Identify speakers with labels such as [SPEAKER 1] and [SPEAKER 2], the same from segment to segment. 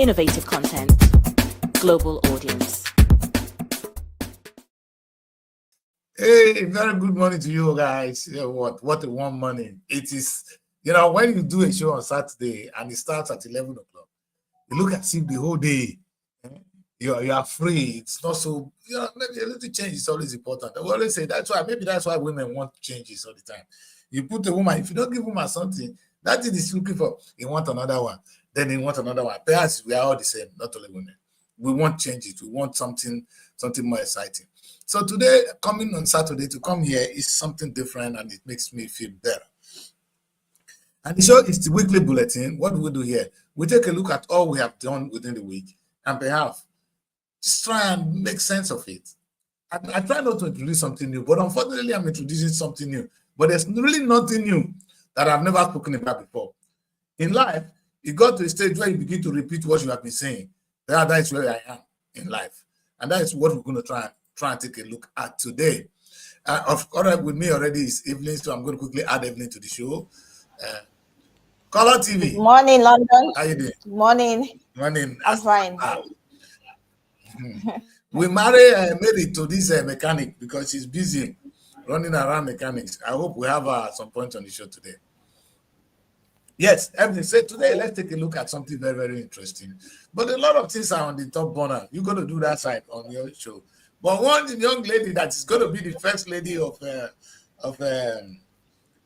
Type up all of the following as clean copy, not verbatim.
[SPEAKER 1] innovative content, global audience.
[SPEAKER 2] Hey, very good morning to you guys. You know what a warm morning. It is, when you do a show on Saturday and it starts at 11 o'clock, you look at the whole day. You are free. It's not so, maybe a little change is always important. I always say that's why women want changes all the time. You put a woman, if you don't give woman something, that thing is looking for, you want another one, then you want another one. Perhaps we are all the same, not only women. We want changes. We want something more exciting. So today, coming on Saturday to come here is something different, and it makes me feel better. And the show is the weekly bulletin. What do we do here? We take a look at all we have done within the week, and perhaps just try and make sense of it. I try not to introduce something new, but unfortunately, I'm introducing something new. But there's really nothing new that I've never spoken about before. In life, you got to a stage where you begin to repeat what you have been saying. That is where I am in life. And that is what we're going to try and take a look at today. Of course, with me already is Evelyn, so I'm going to quickly add Evelyn to the show. Color TV.
[SPEAKER 3] Good morning, London.
[SPEAKER 2] How you doing?
[SPEAKER 3] Good morning.
[SPEAKER 2] Morning.
[SPEAKER 3] I'm fine.
[SPEAKER 2] We married Mary to this mechanic because she's busy running around mechanics. I hope we have her at some point on the show today. Yes, Evelyn said today, let's take a look at something very, very interesting. But a lot of things are on the top burner. You're going to do that side on your show. But one young lady that is going to be the first lady of Akwa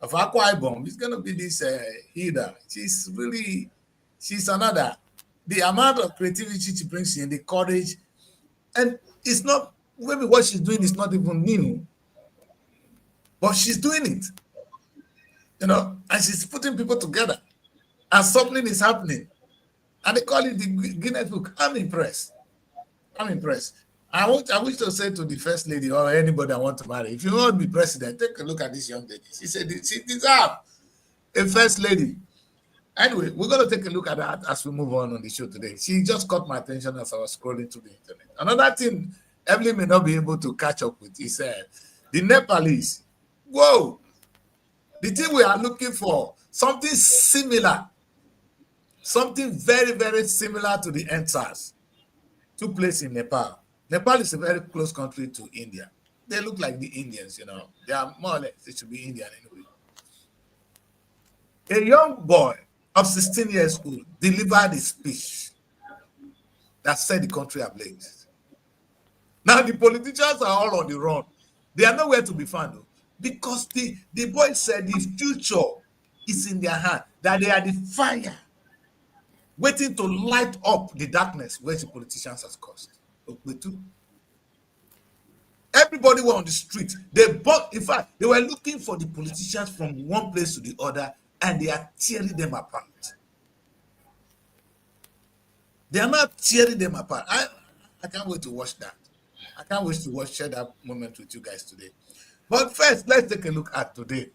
[SPEAKER 2] Ibom is going to be this Hilda. She's another. The amount of creativity she brings in, the courage, and it's not, maybe what she's doing is not even new, but she's doing it, and she's putting people together, and something is happening, and they call it the Guinness Book. I'm impressed. I wish to say to the first lady or anybody I want to marry, if you want to be president, take a look at this young lady. She said she deserves a first lady. Anyway, we're going to take a look at that as we move on the show today. She just caught my attention as I was scrolling through the internet. Another thing Evelyn may not be able to catch up with is the Nepalese. Whoa! The thing we are looking for, something similar, something very, very similar to the NSAS, took place in Nepal. Nepal is a very close country to India. They look like the Indians, They are more or less, they should be Indian anyway. A young boy of 16 years old delivered a speech that set the country ablaze. Now the politicians are all on the run. They are nowhere to be found, though, because the boy said the future is in their hand, that they are the fire waiting to light up the darkness which the politicians has caused. Everybody were on the street. In fact, they were looking for the politicians from one place to the other, and they are tearing them apart. They are not tearing them apart. I can't wait to watch that. I can't wait to share that moment with you guys today. But first, let's take a look at today.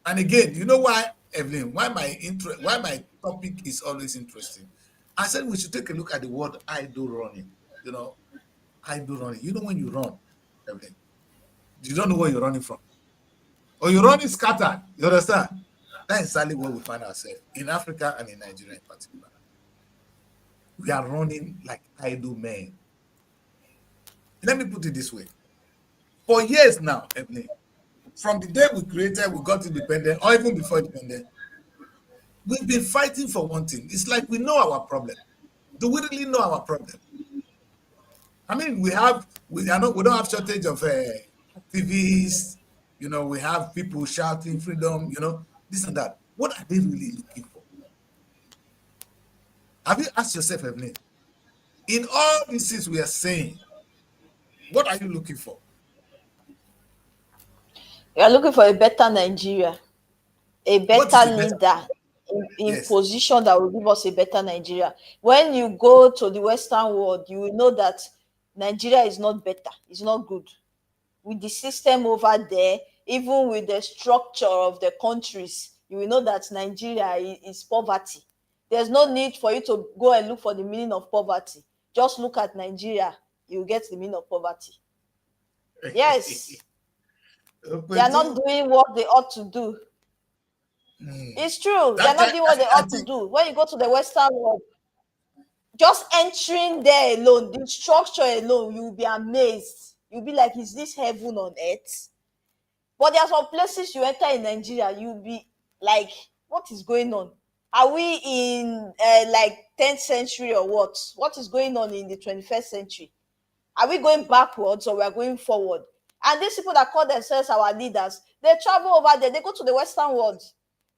[SPEAKER 2] And again, you know why, Evelyn, why my topic is always interesting? I said we should take a look at the word idle running. Idle running. When you run, Evelyn, you don't know where you're running from. Or you're running scattered. You understand? That's exactly where we find ourselves in Africa and in Nigeria in particular. We are running like idle men. Let me put it this way. For years now, Evelyn, from the day we got independent, or even before independent, we've been fighting for one thing. It's like we know our problem. Do we really know our problem? I mean, we don't have shortage of activists. We have people shouting freedom, this and that. What are they really looking for? Have you asked yourself, Evelyn, in all these things we are saying, what are you looking for?
[SPEAKER 3] You are looking for a better Nigeria, a better leader in position that will give us a better Nigeria. When you go to the Western world, you will know that Nigeria is not better. It's not good. With the system over there, even with the structure of the countries, you will know that Nigeria is poverty. There's no need for you to go and look for the meaning of poverty. Just look at Nigeria, you will get the meaning of poverty. Yes. They are not doing what they ought to do. It's true. They're not doing what they ought to do. When you go to the Western world, Just entering there alone, the structure alone, you'll be amazed. You'll be like, is this heaven on earth? But there are some places you enter in Nigeria, you'll be like, what is going on? Are we in like 10th century or what? What is going on in the 21st century? Are we going backwards or we are going forward? And these people that call themselves our leaders, they travel over there, they go to the Western world,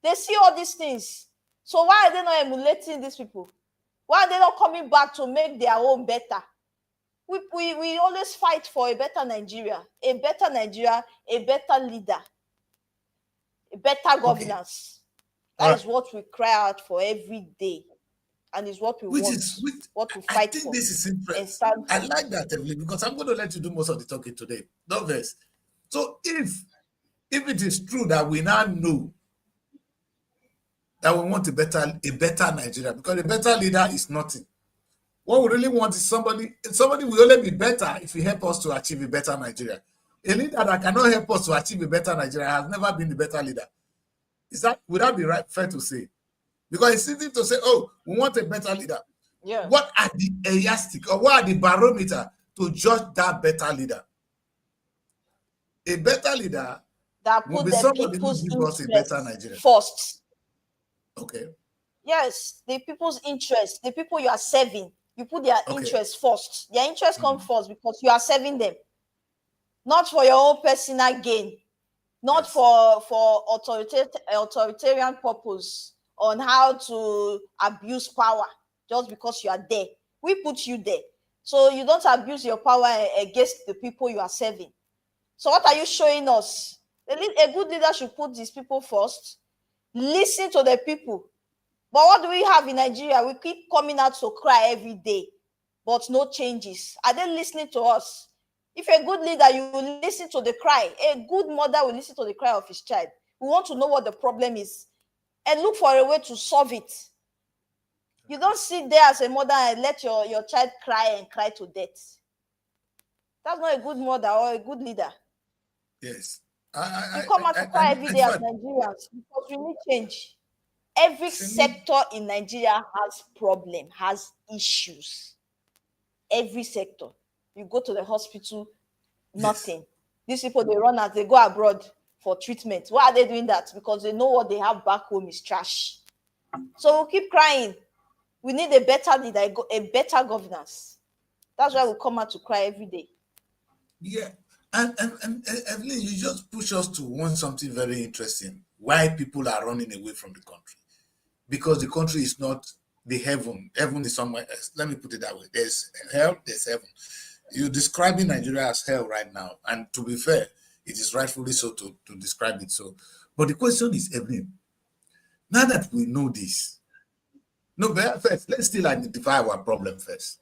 [SPEAKER 3] they see all these things. So why are they not emulating these people? Why are they not coming back to make their own better? We always fight for a better Nigeria, a better leader, a better governance. Okay. That is what we cry out for every day, and is what we what we fight for.
[SPEAKER 2] I think this is interesting. I like that, Evelyn, because I'm going to let you do most of the talking today. Don't vex. So if it is true that we now know that we want a better Nigeria, because a better leader is nothing. What we really want is somebody will only be better if he help us to achieve a better Nigeria. A leader that cannot help us to achieve a better Nigeria has never been the better leader. Would that be fair to say? Because it's easy to say, oh, we want a better leader.
[SPEAKER 3] Yeah.
[SPEAKER 2] What are the yardstick or what are the barometer to judge that better leader? A better leader
[SPEAKER 3] that
[SPEAKER 2] will
[SPEAKER 3] put
[SPEAKER 2] be
[SPEAKER 3] the
[SPEAKER 2] somebody who
[SPEAKER 3] people's
[SPEAKER 2] gives us a better Nigeria
[SPEAKER 3] first.
[SPEAKER 2] Okay.
[SPEAKER 3] Yes, the people's interest, the people you are serving, you put their interest first. Their interest comes first because you are serving them, not for your own personal gain, not for authoritarian purpose on how to abuse power just because you are there. We put you there, so you don't abuse your power against the people you are serving. So what are you showing us? A good leader should put these people first, listen to the people. But what do we have in Nigeria? We keep coming out to cry every day, but no changes. Are they listening to us? If a good leader, you will listen to the cry. A good mother will listen to the cry of his child. We want to know what the problem is and look for a way to solve it. You don't sit there as a mother and let your child cry and cry to death. That's not a good mother or a good leader.
[SPEAKER 2] Yes.
[SPEAKER 3] You come out to cry every day as Nigerians because we need change. Every sector in Nigeria has problem, has issues. Every sector. You go to the hospital, nothing. Yes. These people, they run as they go abroad for treatment. Why are they doing that? Because they know what they have back home is trash. So we'll keep crying. We need a better leader, a better governance. That's why we come out to cry every day.
[SPEAKER 2] Yeah. And Evelyn, you just push us to want something very interesting. Why people are running away from the country. Because the country is not the heaven. Heaven is somewhere else. Let me put it that way. There's hell, there's heaven. You're describing Nigeria as hell right now. And to be fair, it is rightfully so to describe it so. But the question is, Evelyn, now that we know this, but first, let's still identify our problem first.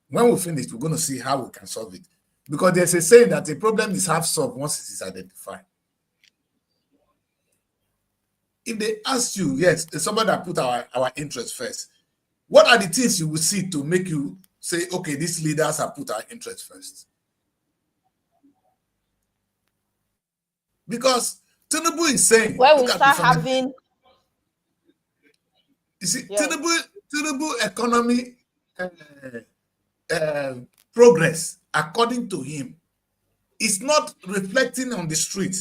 [SPEAKER 2] When we finish, we're going to see how we can solve it. Because there's a saying that a problem is half solved once it is identified. If they ask you, yes, there's somebody that put our interest first, what are the things you will see to make you say, okay, these leaders have put our interest first? Because Tinubu is saying,
[SPEAKER 3] when we start having,
[SPEAKER 2] you see, yeah. Tinubu economy progress, according to him, is not reflecting on the street.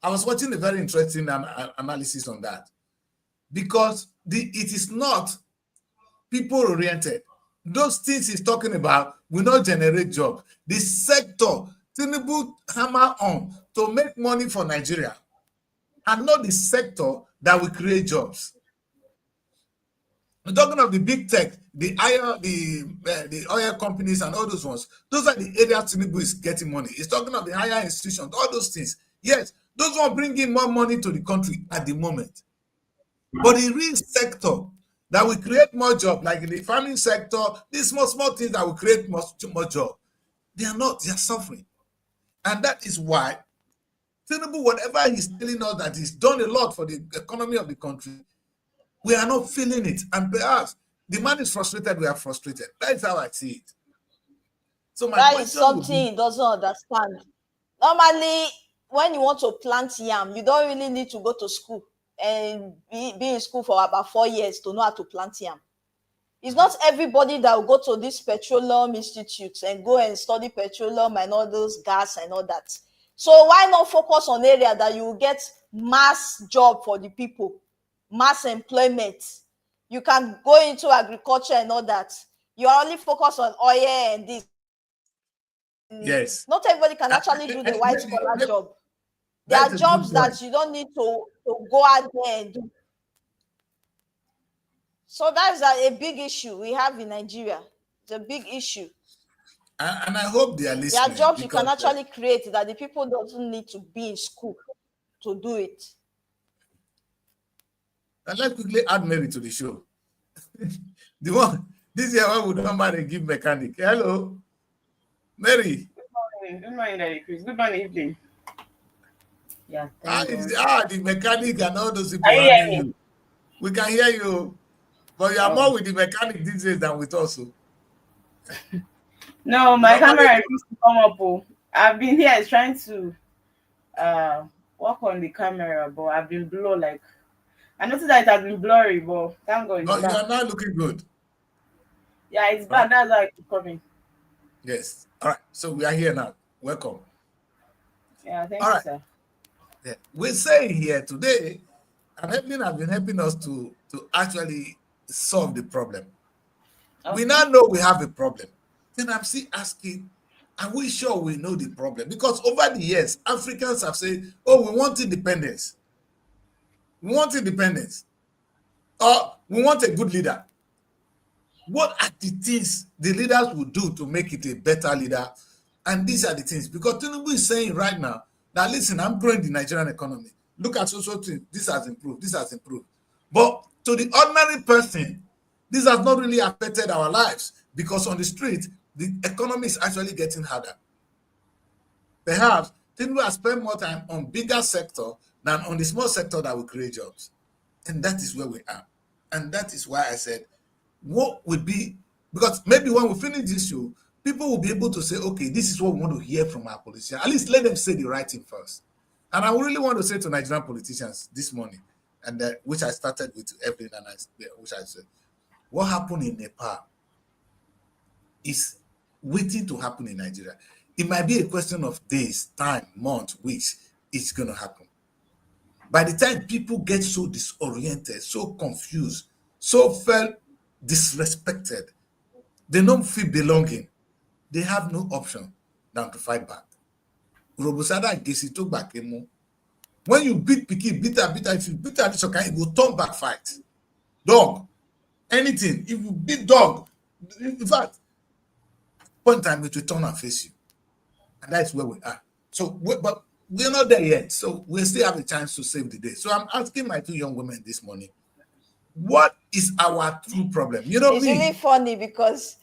[SPEAKER 2] I was watching a very interesting analysis on that, because it is not people-oriented. Those things he's talking about will not generate jobs. The sector Tinubu hammer on to make money for Nigeria, and not the sector that will create jobs. We're talking of the big tech, the oil companies and all those ones. Those are the areas Tinubu is getting money. He's talking of the higher institutions, all those things. Yes, those ones bring in more money to the country at the moment. But the real sector that will create more jobs, like in the farming sector, these small things that will create more jobs, they are suffering. And that is why Tinubu, whatever he's telling us that he's done a lot for the economy of the country, we are not feeling it. And perhaps the man is frustrated, we are frustrated. That is how I see it. So
[SPEAKER 3] that is something he doesn't understand. Normally, when you want to plant yam, you don't really need to go to school and be in school for about 4 years to know how to plant yam. It's not everybody that will go to these petroleum institutes and go and study petroleum and all those gas and all that. So why not focus on area that you will get mass job for the people, mass employment? You can go into agriculture and all that. You are only focused on oil and this.
[SPEAKER 2] Yes.
[SPEAKER 3] Not everybody can actually do the white collar job. There are jobs that you don't need to go out there and do. So that's a big issue we have in Nigeria. It's a big issue.
[SPEAKER 2] And I hope they are listening.
[SPEAKER 3] There are jobs you can actually create that the people doesn't need to be in school to do it.
[SPEAKER 2] And let's quickly add Mary to the show. The one this year one would not mind and give mechanic. Hello, Mary.
[SPEAKER 4] Good morning, Daddy Chris. Good morning, evening. Yeah.
[SPEAKER 2] The mechanic and all those people.
[SPEAKER 4] You.
[SPEAKER 2] We can hear you, but you are more with the mechanic these days than with us.
[SPEAKER 4] No, my camera refused to come up. I've been here trying to work on the camera, but I've been blurry. Like I noticed that it has been blurry, but thank God.
[SPEAKER 2] No, you are not looking good.
[SPEAKER 4] Yeah, it's bad. That's why I keep coming.
[SPEAKER 2] Yes. All right. So we are here now. Welcome.
[SPEAKER 4] Yeah, thank you, sir.
[SPEAKER 2] Yeah. We're saying here today, and Evelyn has been helping us to actually solve the problem. Okay. We now know we have a problem. Then I'm still asking, are we sure we know the problem? Because over the years, Africans have said, oh, we want independence. We want independence. Or we want a good leader. What are the things the leaders will do to make it a better leader? And these are the things. Because Tinubu is saying right now that, listen, I'm growing the Nigerian economy. Look at social things. This has improved. This has improved. But to the ordinary person, this has not really affected our lives. Because on the street, the economy is actually getting harder. Perhaps Tinubu has spent more time on bigger sector than on the small sector that will create jobs. And that is where we are. And that is why I said, what would be, because maybe when we finish this show, people will be able to say, okay, this is what we want to hear from our politicians. At least let them say the right thing first. And I really want to say to Nigerian politicians this morning, and which I started with Evelyn, and which I said, what happened in Nepal is waiting to happen in Nigeria. It might be a question of days, time, months, weeks. It's going to happen. By the time people get so disoriented, so confused, so felt disrespected, they don't feel belonging, they have no option than to fight back. Robusada Gesi took back emo. When you beat Piki, beat her, if you beat her, you will turn back fight. Dog, anything. If you beat dog, in fact, one time it will turn and face you. And that's where we are. So, but we're not there yet. So we still have a chance to save the day. So I'm asking my two young women this morning, what is our true problem? You know,
[SPEAKER 3] it's really funny because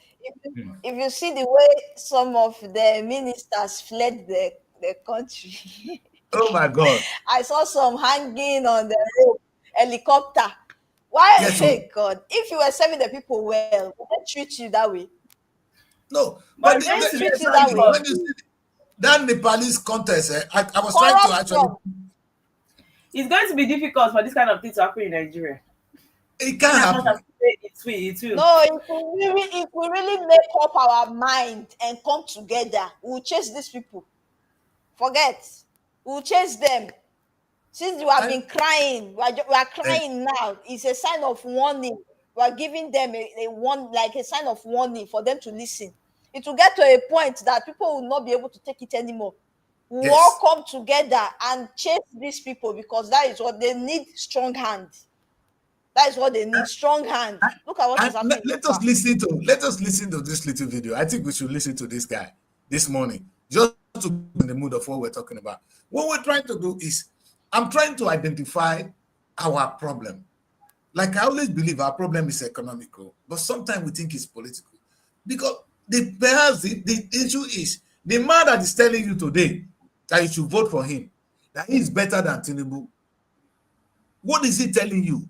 [SPEAKER 3] if you see the way some of the ministers fled the country.
[SPEAKER 2] Oh my God.
[SPEAKER 3] I saw some hanging on the rope, helicopter. Why? Yes, hey, God. If you were serving the people well, would they treat you that way?
[SPEAKER 2] No, but they treat you that way. When you see that Nepalese contest, I was trying to actually.
[SPEAKER 4] It's going to be difficult for this kind of thing to happen in Nigeria.
[SPEAKER 2] It can't happen.
[SPEAKER 4] It will.
[SPEAKER 3] No, if we really make up our mind and come together, we'll chase these people. Forget. We'll chase them. Since you have been crying, we are crying now. It's a sign of warning. We are giving them a sign of warning for them to listen. It will get to a point that people will not be able to take it anymore. We'll all come together and chase these people because that is what they need. Strong hands. That is what they need. Strong hands. Look at what is happening.
[SPEAKER 2] Let us listen to this little video. I think we should listen to this guy this morning, just to be in the mood of what we're talking about. What we're trying to do is, I'm trying to identify our problem. Like I always believe our problem is economical, but sometimes we think it's political. Because perhaps the issue is, the man that is telling you today that you should vote for him, that he is better than Tinubu, what is he telling you?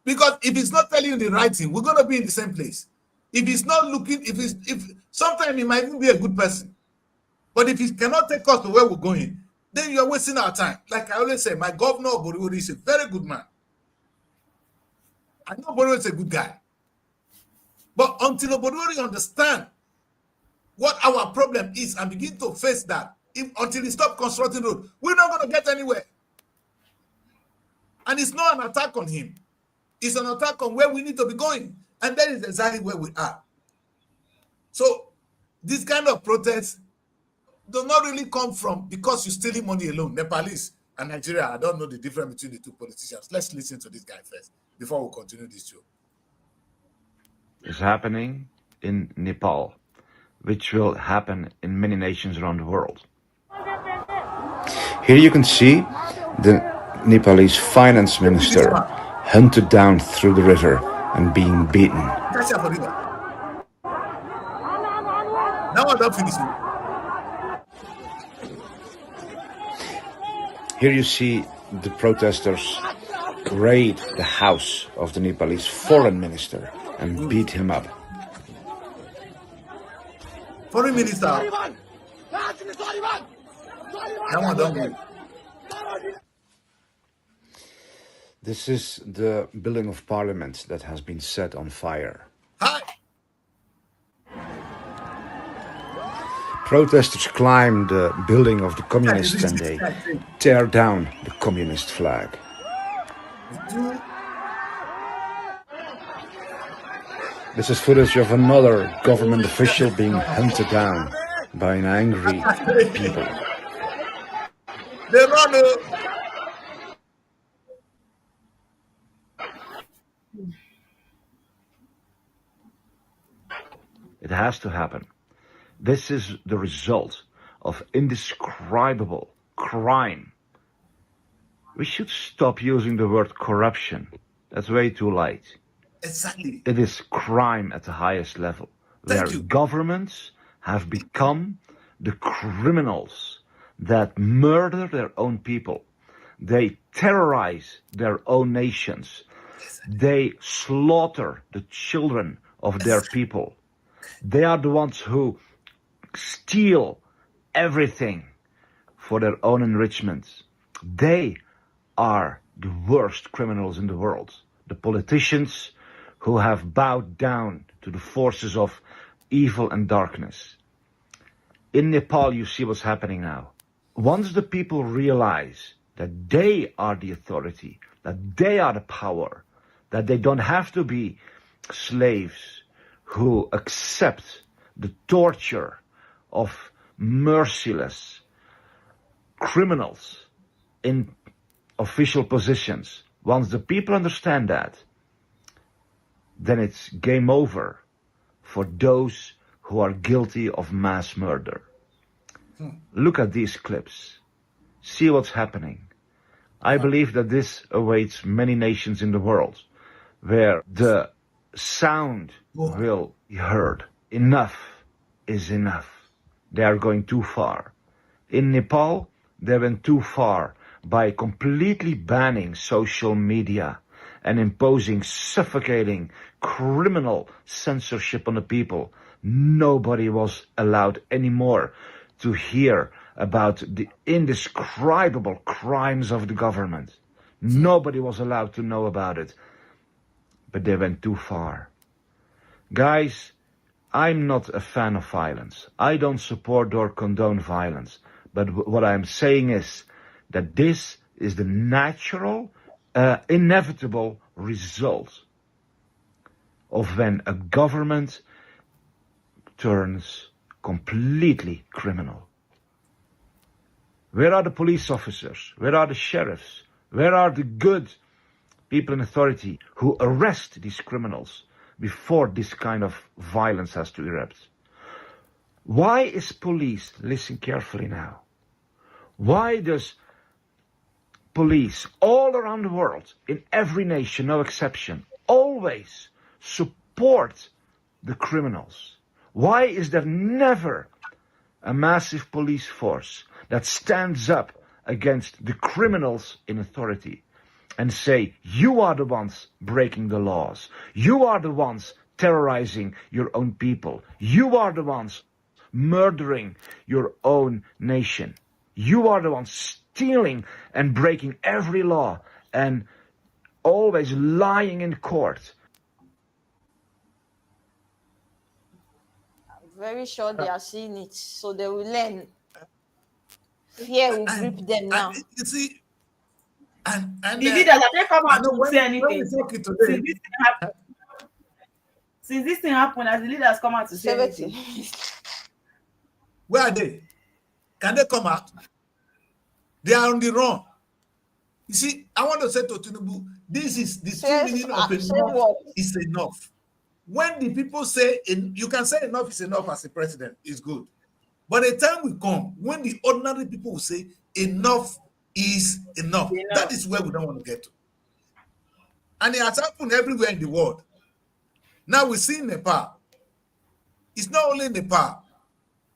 [SPEAKER 2] Because if he's not telling you the right thing, we're going to be in the same place. If he's not looking, if sometimes he might even be a good person, but if he cannot take us to where we're going, then you're wasting our time. Like I always say, my governor of Boriwori is a very good man. I know Boriwori is a good guy. But until Obodori understand what our problem is and begin to face that, until he stop constructing road, we're not going to get anywhere. And it's not an attack on him. It's an attack on where we need to be going. And that is exactly where we are. So this kind of protest does not really come from because you're stealing money alone. Nepalese and Nigeria, I don't know the difference between the two politicians. Let's listen to this guy first before we continue this show.
[SPEAKER 5] Is happening in Nepal, which will happen in many nations around the world. Here you can see the Nepalese finance minister hunted down through the river and being beaten.
[SPEAKER 2] Now I don't finish.
[SPEAKER 5] Here you see the protesters raid the house of the Nepalese foreign minister and beat him up.
[SPEAKER 2] Foreign minister. Now I don't.
[SPEAKER 5] This is the building of parliament that has been set on fire.
[SPEAKER 2] Hi.
[SPEAKER 5] Protesters climb the building of the communists and they tear down the communist flag. This is footage of another government official being hunted down by an angry people.
[SPEAKER 2] They run.
[SPEAKER 5] It has to happen. This is the result of indescribable crime. We should stop using the word corruption. That's way too light.
[SPEAKER 2] Exactly.
[SPEAKER 5] It is crime at the highest level, where governments have become the criminals that murder their own people. They terrorize their own nations. They slaughter the children of their people. They are the ones who steal everything for their own enrichment. They are the worst criminals in the world. The politicians who have bowed down to the forces of evil and darkness. In Nepal, you see what's happening now. Once the people realize that they are the authority, that they are the power, that they don't have to be slaves who accept the torture of merciless criminals in official positions. Once the people understand that, then it's game over for those who are guilty of mass murder. Look at these clips. See what's happening. I believe that this awaits many nations in the world where the sound will be heard. Enough is enough. They are going too far. In Nepal, they went too far by completely banning social media and imposing suffocating criminal censorship on the people. Nobody was allowed anymore to hear about the indescribable crimes of the government. Nobody was allowed to know about it. But they went too far. Guys, I'm not a fan of violence. I don't support or condone violence. But what I'm saying is that this is the natural, inevitable result of when a government turns completely criminal. Where are the police officers? Where are the sheriffs? Where are the good people in authority who arrest these criminals before this kind of violence has to erupt? Why is police, listen carefully now, why does police all around the world, in every nation, no exception, always support the criminals? Why is there never a massive police force that stands up against the criminals in authority and say, you are the ones breaking the laws. You are the ones terrorizing your own people. You are the ones murdering your own nation. You are the ones stealing and breaking every law and always lying in court.
[SPEAKER 3] Very sure they are seeing it, so they will learn. Fear will grip them now.
[SPEAKER 2] You see, and
[SPEAKER 4] the leaders have they come
[SPEAKER 2] I
[SPEAKER 4] out
[SPEAKER 2] know
[SPEAKER 4] to say
[SPEAKER 2] when we
[SPEAKER 4] anything
[SPEAKER 2] talking
[SPEAKER 4] since
[SPEAKER 2] today,
[SPEAKER 4] this thing happened? Since this thing happened, has the leaders come out to say anything?
[SPEAKER 2] where are they? Can they come out? They are on the run. You see, I want to say to Tinubu, this is the true meaning of enough is enough. When the people say, you can say enough is enough as a president, is good. But the time will come when the ordinary people will say enough is enough. That is where we don't want to get to. And it has happened everywhere in the world. Now we see Nepal. It's not only Nepal.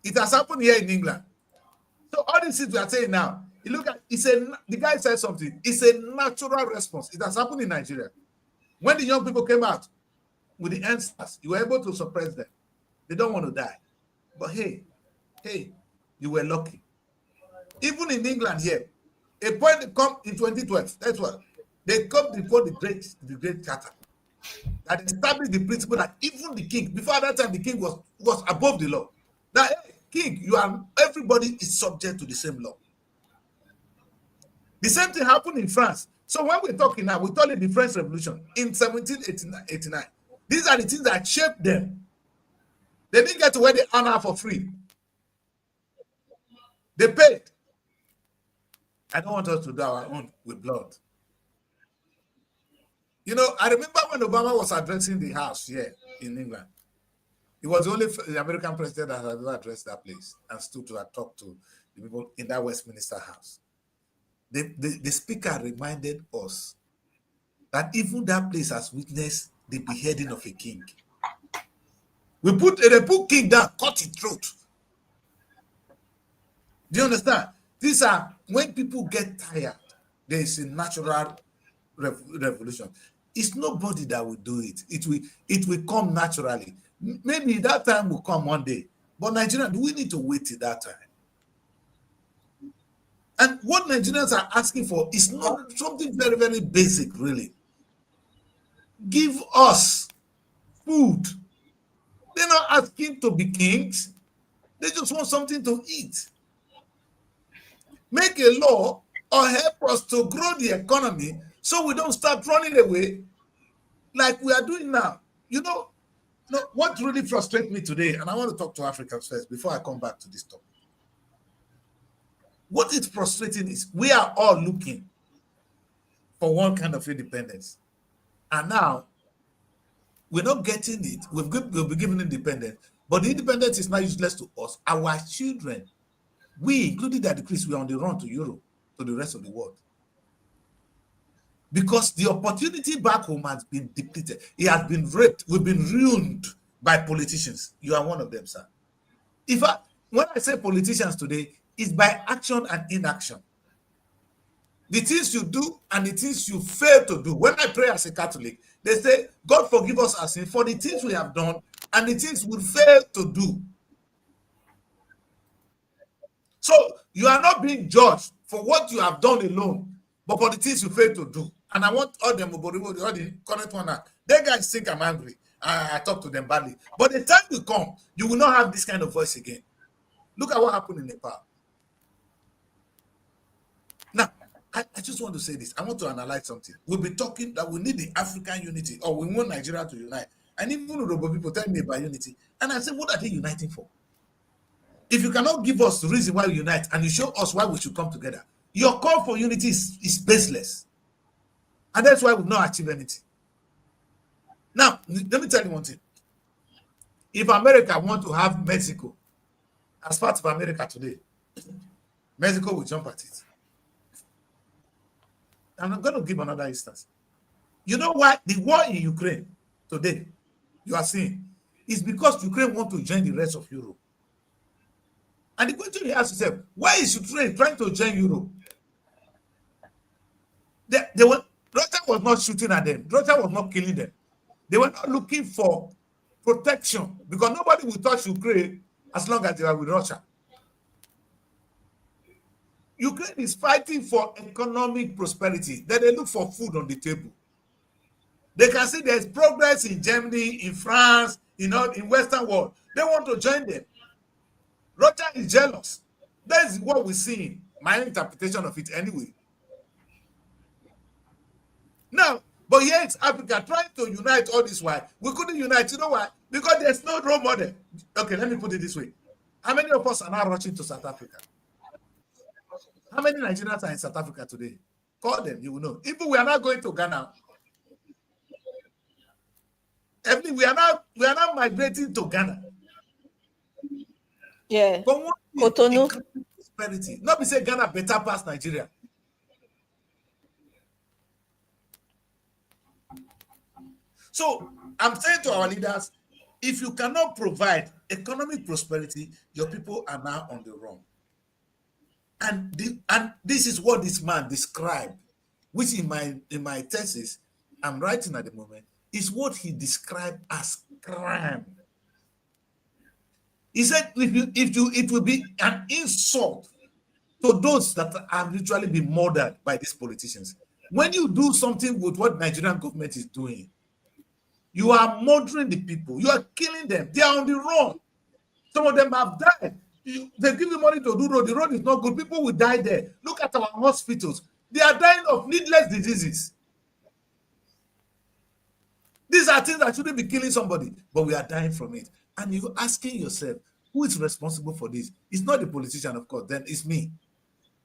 [SPEAKER 2] It has happened here in England. So all these things we are saying now, you look at the guy said something. It's a natural response. It has happened in Nigeria. When the young people came out with the answers, you were able to suppress them. They don't want to die. But hey, you were lucky. Even in England here, a point come in 2012. That's what they come before the Great Charter that established the principle that even the king, before that time, the king was above the law. That hey, king, everybody is subject to the same law. The same thing happened in France. So when we're talking now, we call it the French Revolution in 1789. These are the things that shaped them. They didn't get to where they are now for free. They paid. I don't want us to do our own with blood. You know, I remember when Obama was addressing the House here in England. He was the only American president that had ever addressed that place and stood to talk to the people in that Westminster House. The speaker reminded us that even that place has witnessed the beheading of a king. They put king down, cut his throat. Do you understand? These are when people get tired, there is a natural revolution. It's nobody that will do it. It will come naturally. Maybe that time will come one day. But Nigeria, we need to wait till that time. And what Nigerians are asking for is not something very, very basic, really. Give us food. They're not asking to be kings. They just want something to eat. Make a law or help us to grow the economy so we don't start running away like we are doing now. You know what really frustrates me today, and I want to talk to Africans first before I come back to this topic. What is frustrating is we are all looking for one kind of independence. And now we're not getting it. We'll be given independence, but the independence is not useless to us. Our children, we, including the decrease, we are on the run to Europe, to the rest of the world. Because the opportunity back home has been depleted. It has been raped. We've been ruined by politicians. You are one of them, sir. When I say politicians today, it's by action and inaction. The things you do and the things you fail to do. When I pray as a Catholic, they say, God forgive us our sin for the things we have done and the things we fail to do. So you are not being judged for what you have done alone, but for the things you fail to do. And I want all them, all the current one now. They guys think I'm angry. I talk to them badly. But the time will come, you will not have this kind of voice again. Look at what happened in Nepal. Now, I just want to say this. I want to analyze something. We'll be talking that we need the African unity, or we want Nigeria to unite. And even Yoruba people tell me about unity. And I say, what are they uniting for? If you cannot give us the reason why we unite and you show us why we should come together, your call for unity is baseless. And that's why we've not achieved anything. Now, let me tell you one thing. If America wants to have Mexico as part of America today, Mexico will jump at it. And I'm going to give another instance. You know why the war in Ukraine today, you are seeing, is because Ukraine wants to join the rest of Europe. And the question you ask yourself, why is Ukraine trying to join Europe? Russia was not shooting at them. Russia was not killing them. They were not looking for protection because nobody will touch Ukraine as long as they are with Russia. Ukraine is fighting for economic prosperity. Then they look for food on the table. They can see there's progress in Germany, in France, in Western world. They want to join them. Russia is jealous. That is what we're seeing. My interpretation of it anyway. Now, but here it's Africa trying to unite all this while. We couldn't unite. You know why? Because there's no role model. Okay, let me put it this way. How many of us are now rushing to South Africa? How many Nigerians are in South Africa today? Call them, you will know. Even we are not going to Ghana. We are now migrating to Ghana.
[SPEAKER 3] Yeah.
[SPEAKER 2] But one
[SPEAKER 3] Cotonou.
[SPEAKER 2] Prosperity. Not be say Ghana better past Nigeria. So I'm saying to our leaders, if you cannot provide economic prosperity, your people are now on the run. And this is what this man described, which in my thesis I'm writing at the moment, is what he described as crime. He said it will be an insult to those that have literally been murdered by these politicians. When you do something with what Nigerian government is doing, you are murdering the people. You are killing them. They are on the run. Some of them have died. They give you money to do road. The road is not good. People will die there. Look at our hospitals. They are dying of needless diseases. These are things that shouldn't be killing somebody, but we are dying from it. And you're asking yourself, who is responsible for this? It's not the politician, of course. Then it's me.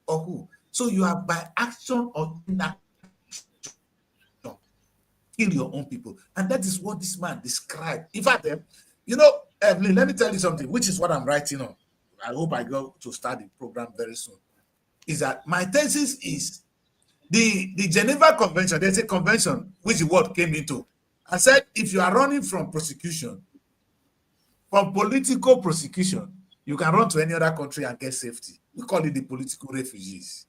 [SPEAKER 2] Or who? So you are by action or inaction kill your own people. And that is what this man described. In fact, Evelyn, let me tell you something, which is what I'm writing on. I hope I go to start the program very soon. Is that my thesis is the Geneva Convention. There's a convention which the world came into. I said, if you are running from prosecution, from political prosecution, you can run to any other country and get safety. We call it the political refugees.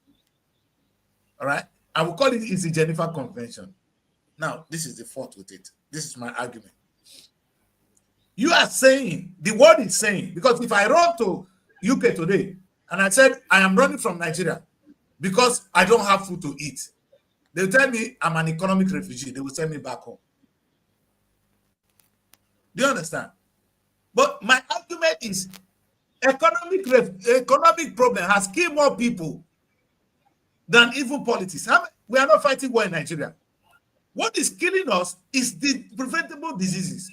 [SPEAKER 2] All right? And we call it the Geneva Convention. Now, this is the fault with it. This is my argument. You are saying, the world is saying, because if I run to UK today and I said, I am running from Nigeria because I don't have food to eat, they'll tell me I'm an economic refugee. They will send me back home. Do you understand? But my argument is economic problem has killed more people than even politics. We are not fighting war in Nigeria. What is killing us is the preventable diseases.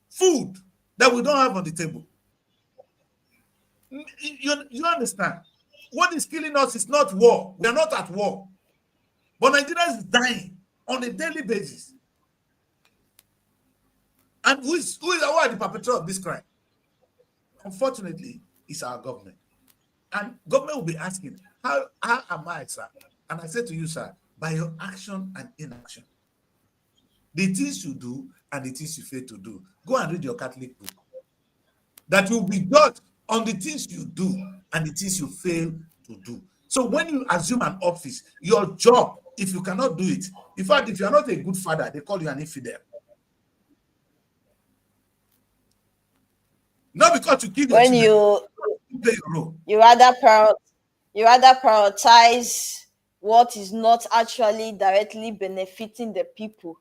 [SPEAKER 2] Food that we don't have on the table. You understand? What is killing us is not war. We are not at war. But Nigeria is dying on a daily basis. And who are the perpetrators of this crime? Unfortunately, it's our government. And government will be asking, how am I, sir? And I say to you, sir, by your action and inaction. The things you do and the things you fail to do. Go and read your Catholic book. That will be judged on the things you do and the things you fail to do. So when you assume an office, your job, if you cannot do it, in fact, if you are not a good father, they call you an infidel. Not because you kill your
[SPEAKER 3] when
[SPEAKER 2] children, you play your role.
[SPEAKER 3] You rather prioritize what is not actually directly benefiting the people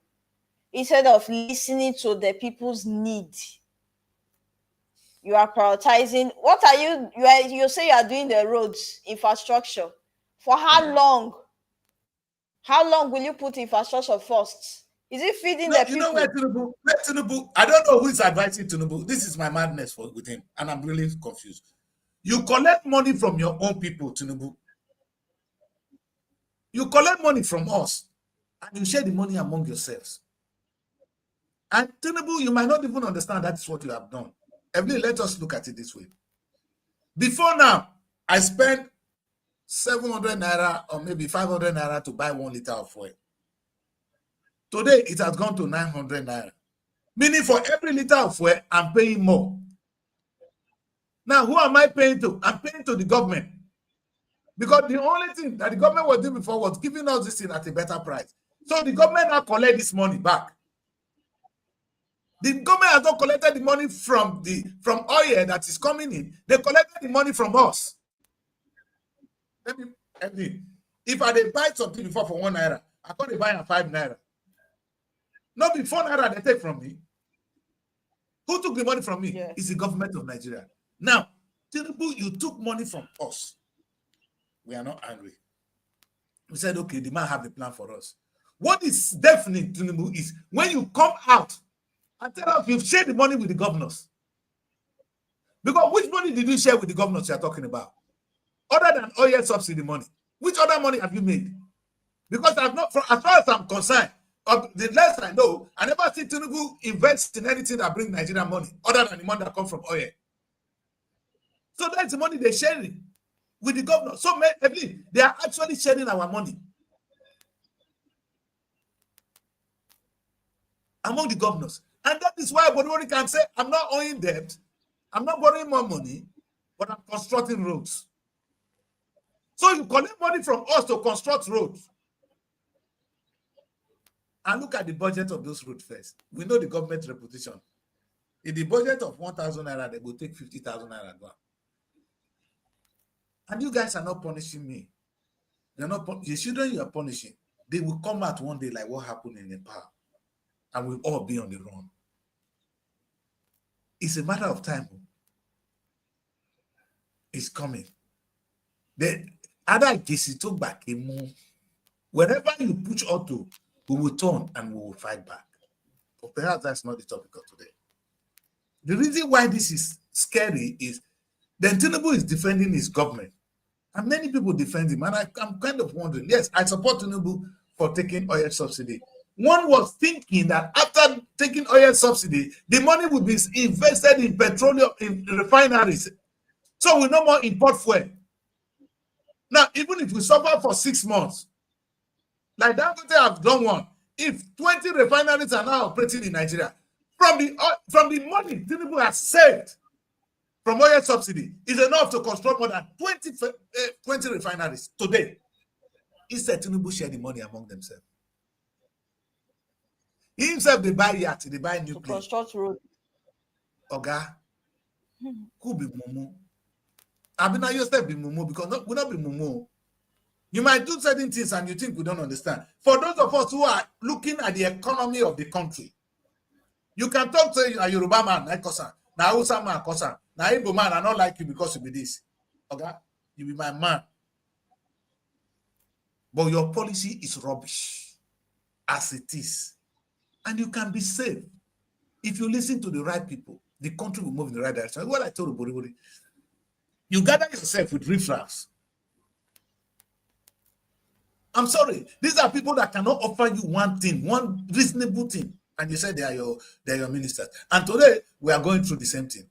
[SPEAKER 3] instead of listening to the people's need. You are prioritizing. What are you say you are doing the roads infrastructure for how long? How long will you put infrastructure first? Is it feeding the people?
[SPEAKER 2] You know where Tinubu, I don't know who is advising Tinubu. This is my madness with him, and I'm really confused. You collect money from your own people, Tinubu. You collect money from us, and you share the money among yourselves. And Tinubu, you might not even understand that is what you have done. Evelyn, let us look at it this way. Before now, I spent 700 naira or maybe 500 naira to buy 1 liter of oil. Today, it has gone to 900 naira. Meaning for every liter of oil, I'm paying more. Now, who am I paying to? I'm paying to the government. Because the only thing that the government was doing before was giving us this thing at a better price. So the government now collect this money back. The government has not collected the money from oil that is coming in. They collected the money from us. If I did buy something before for 1 naira, I got to buy at 5 naira. Not be 4 naira they take from me. Who took the money from me?
[SPEAKER 3] Yeah.
[SPEAKER 2] It's the government of Nigeria. Now, Tinubu, you took money from us. We are not angry. We said, okay, the man have a plan for us. What is definite, Tinubu, is when you come out and tell us you've shared the money with the governors. Because which money did you share with the governors you're talking about? Other than oil subsidy money. Which other money have you made? Because I've not, as far as I'm concerned, the less I know, I never see Tinubu invest in anything that brings Nigerian money, other than the money that comes from oil. So that's the money they're sharing with the governor. So they are actually sharing our money among the governors. And that is why Bodwori can say, I'm not owing debt, I'm not borrowing more money, but I'm constructing roads. So you collect money from us to construct roads. And look at the budget of those roads first. We know the government reputation. In the budget of 1,000 naira, they will take 50,000 naira down. And you guys are not punishing me. You're not the children you are punishing. They will come out one day like what happened in Nepal, and we'll all be on the run. It's a matter of time. It's coming. The other GC took back a move. Wherever you push auto, we will turn and we will fight back. But perhaps that's not the topic of today. The reason why this is scary is the Tinubu is defending his government. And many people defend him. And I'm kind of wondering, yes, I support Tinubu for taking oil subsidy. One was thinking that after taking oil subsidy, the money would be invested in petroleum, in refineries. So we no more import fuel. Now, even if we suffer for 6 months, like Dangote have done one, if 20 refineries are now operating in Nigeria, from the money Tinubu has saved from oil subsidy is enough to construct more than 20 refineries today. Instead, Tinubu share the money among themselves. He himself, they buy yacht, they buy new plane.
[SPEAKER 3] Construct road.
[SPEAKER 2] Oga, who be Mumu? I mean, yourself be Mumu because we not be Mumu. You might do certain things and you think we don't understand. For those of us who are looking at the economy of the country, you can talk to a Yoruba man, like Kosan, na Hausa man, Kosan, na Igbo man, I not like you because you be this. Okay? You be my man. But your policy is rubbish, as it is. And you can be safe. If you listen to the right people, the country will move in the right direction. What I told you, you gather yourself with riffraffs. I'm sorry. These are people that cannot offer you one thing, one reasonable thing. And you said they are your ministers. And today, we are going through the same thing.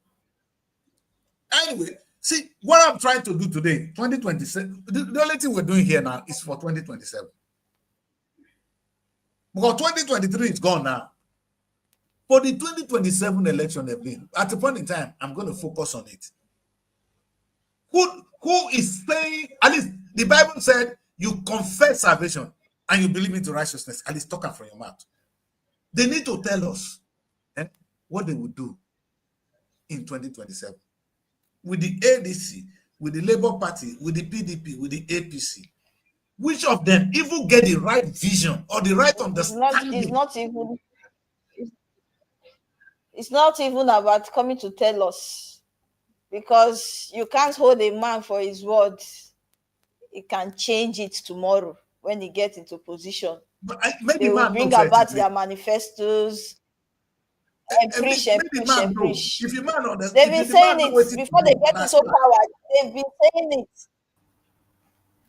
[SPEAKER 2] Anyway, see, what I'm trying to do today, 2027, the only thing we're doing here now is for 2027. Because 2023 is gone now. For the 2027 election, at a point in time, I'm going to focus on it. Who is saying, at least the Bible said, you confess salvation and you believe into righteousness, at least talk out from your mouth. They need to tell us what they will do in 2027 with the ADC, with the Labour Party, with the PDP, with the APC. Which of them even get the right vision or the right understanding?
[SPEAKER 3] It's not even about coming to tell us, because you can't hold a man for his word. He can change it tomorrow when he gets into position.
[SPEAKER 2] But
[SPEAKER 3] they will bring about their manifestos and preach and preach and preach. They've been saying it before they get into power. They've been saying it.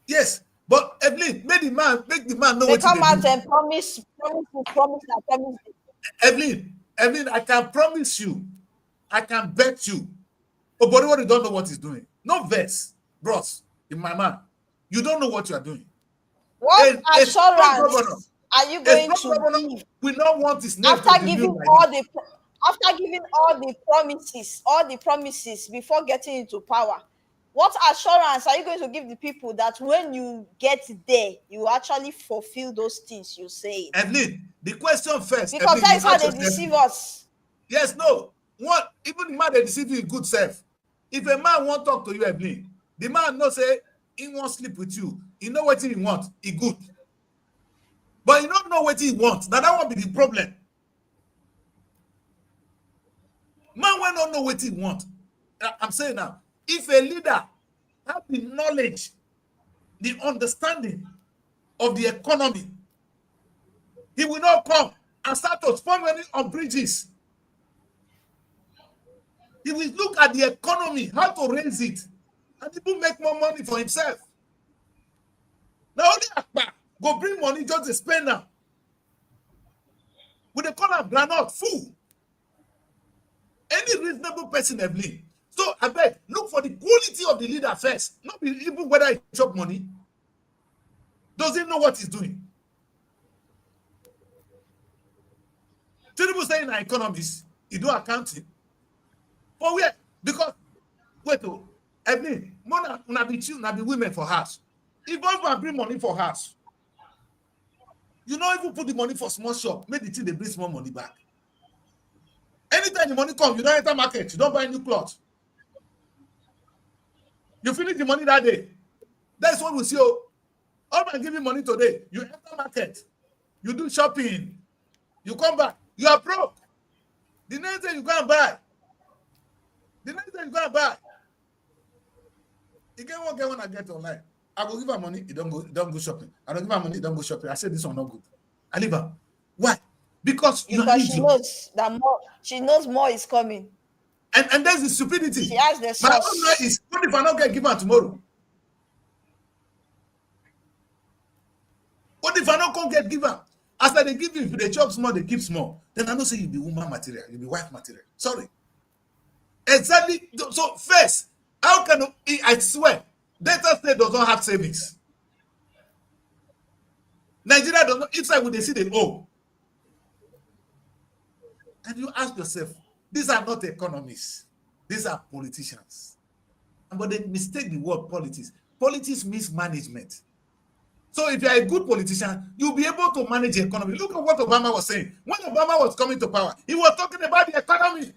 [SPEAKER 2] Yes, but Evelyn, make the man know
[SPEAKER 3] they
[SPEAKER 2] what
[SPEAKER 3] come out and promise.
[SPEAKER 2] Evelyn, I can promise you, I can bet you, oh, but you don't know what he's doing. No verse, bros, in my man. You don't know what you are doing.
[SPEAKER 3] What assurance are you going to give?
[SPEAKER 2] We don't want his name
[SPEAKER 3] after giving all the promises before getting into power. What assurance are you going to give the people that when you get there, you actually fulfill those things you say?
[SPEAKER 2] Evelyn, the question first.
[SPEAKER 3] Because that is how they deceive us.
[SPEAKER 2] Yes, no. What even the man they deceive you is good self. If a man won't talk to you, Evelyn, the man no say he won't sleep with you. He know what he wants. He good. But he don't know what he wants. Now that won't be the problem. Man will not know what he want. I'm saying now, if a leader have the knowledge, the understanding of the economy, he will not come and start to spend money on bridges. He will look at the economy, how to raise it, and people make more money for himself. Now only Akpa go bring money just to spend now. With the corner of granite full. Any reasonable person have lead. So I beg, look for the quality of the leader first. Not even whether he chop money. Does he know what he's doing? People saying are economists, he do accounting. For where? Because wait, Evelyn, una be children, be women for house. If husband bring money for house, you don't even put the money for small shop, make the thing they bring small money back. Anytime the money comes, you don't enter market, you don't buy new clothes. You finish the money that day. That's what we see. Husband give you money today, you enter market, you do shopping, you come back, you are broke. The next day you go and buy. The next day you go and buy. You get one I get online. I go give her money, he don't go shopping. I don't give her money, he don't go shopping. I said this one not good. I leave her. Why? Because
[SPEAKER 3] she knows that more. She knows more is coming.
[SPEAKER 2] And there's the stupidity.
[SPEAKER 3] She has the
[SPEAKER 2] My
[SPEAKER 3] source.
[SPEAKER 2] own mind is, what if I don't get given tomorrow? What if I don't come get given? After they give you, if they chop small, they keep small. Then I don't say you be woman material, you be wife material. Sorry. Exactly. So first, how can I swear, Delta State does not have savings. Nigeria does not. Inside when they see they owe. And you ask yourself, these are not economists. These are politicians. But they mistake the word politics. Politics means management. So if you're a good politician, you'll be able to manage the economy. Look at what Obama was saying. When Obama was coming to power, he was talking about the economy.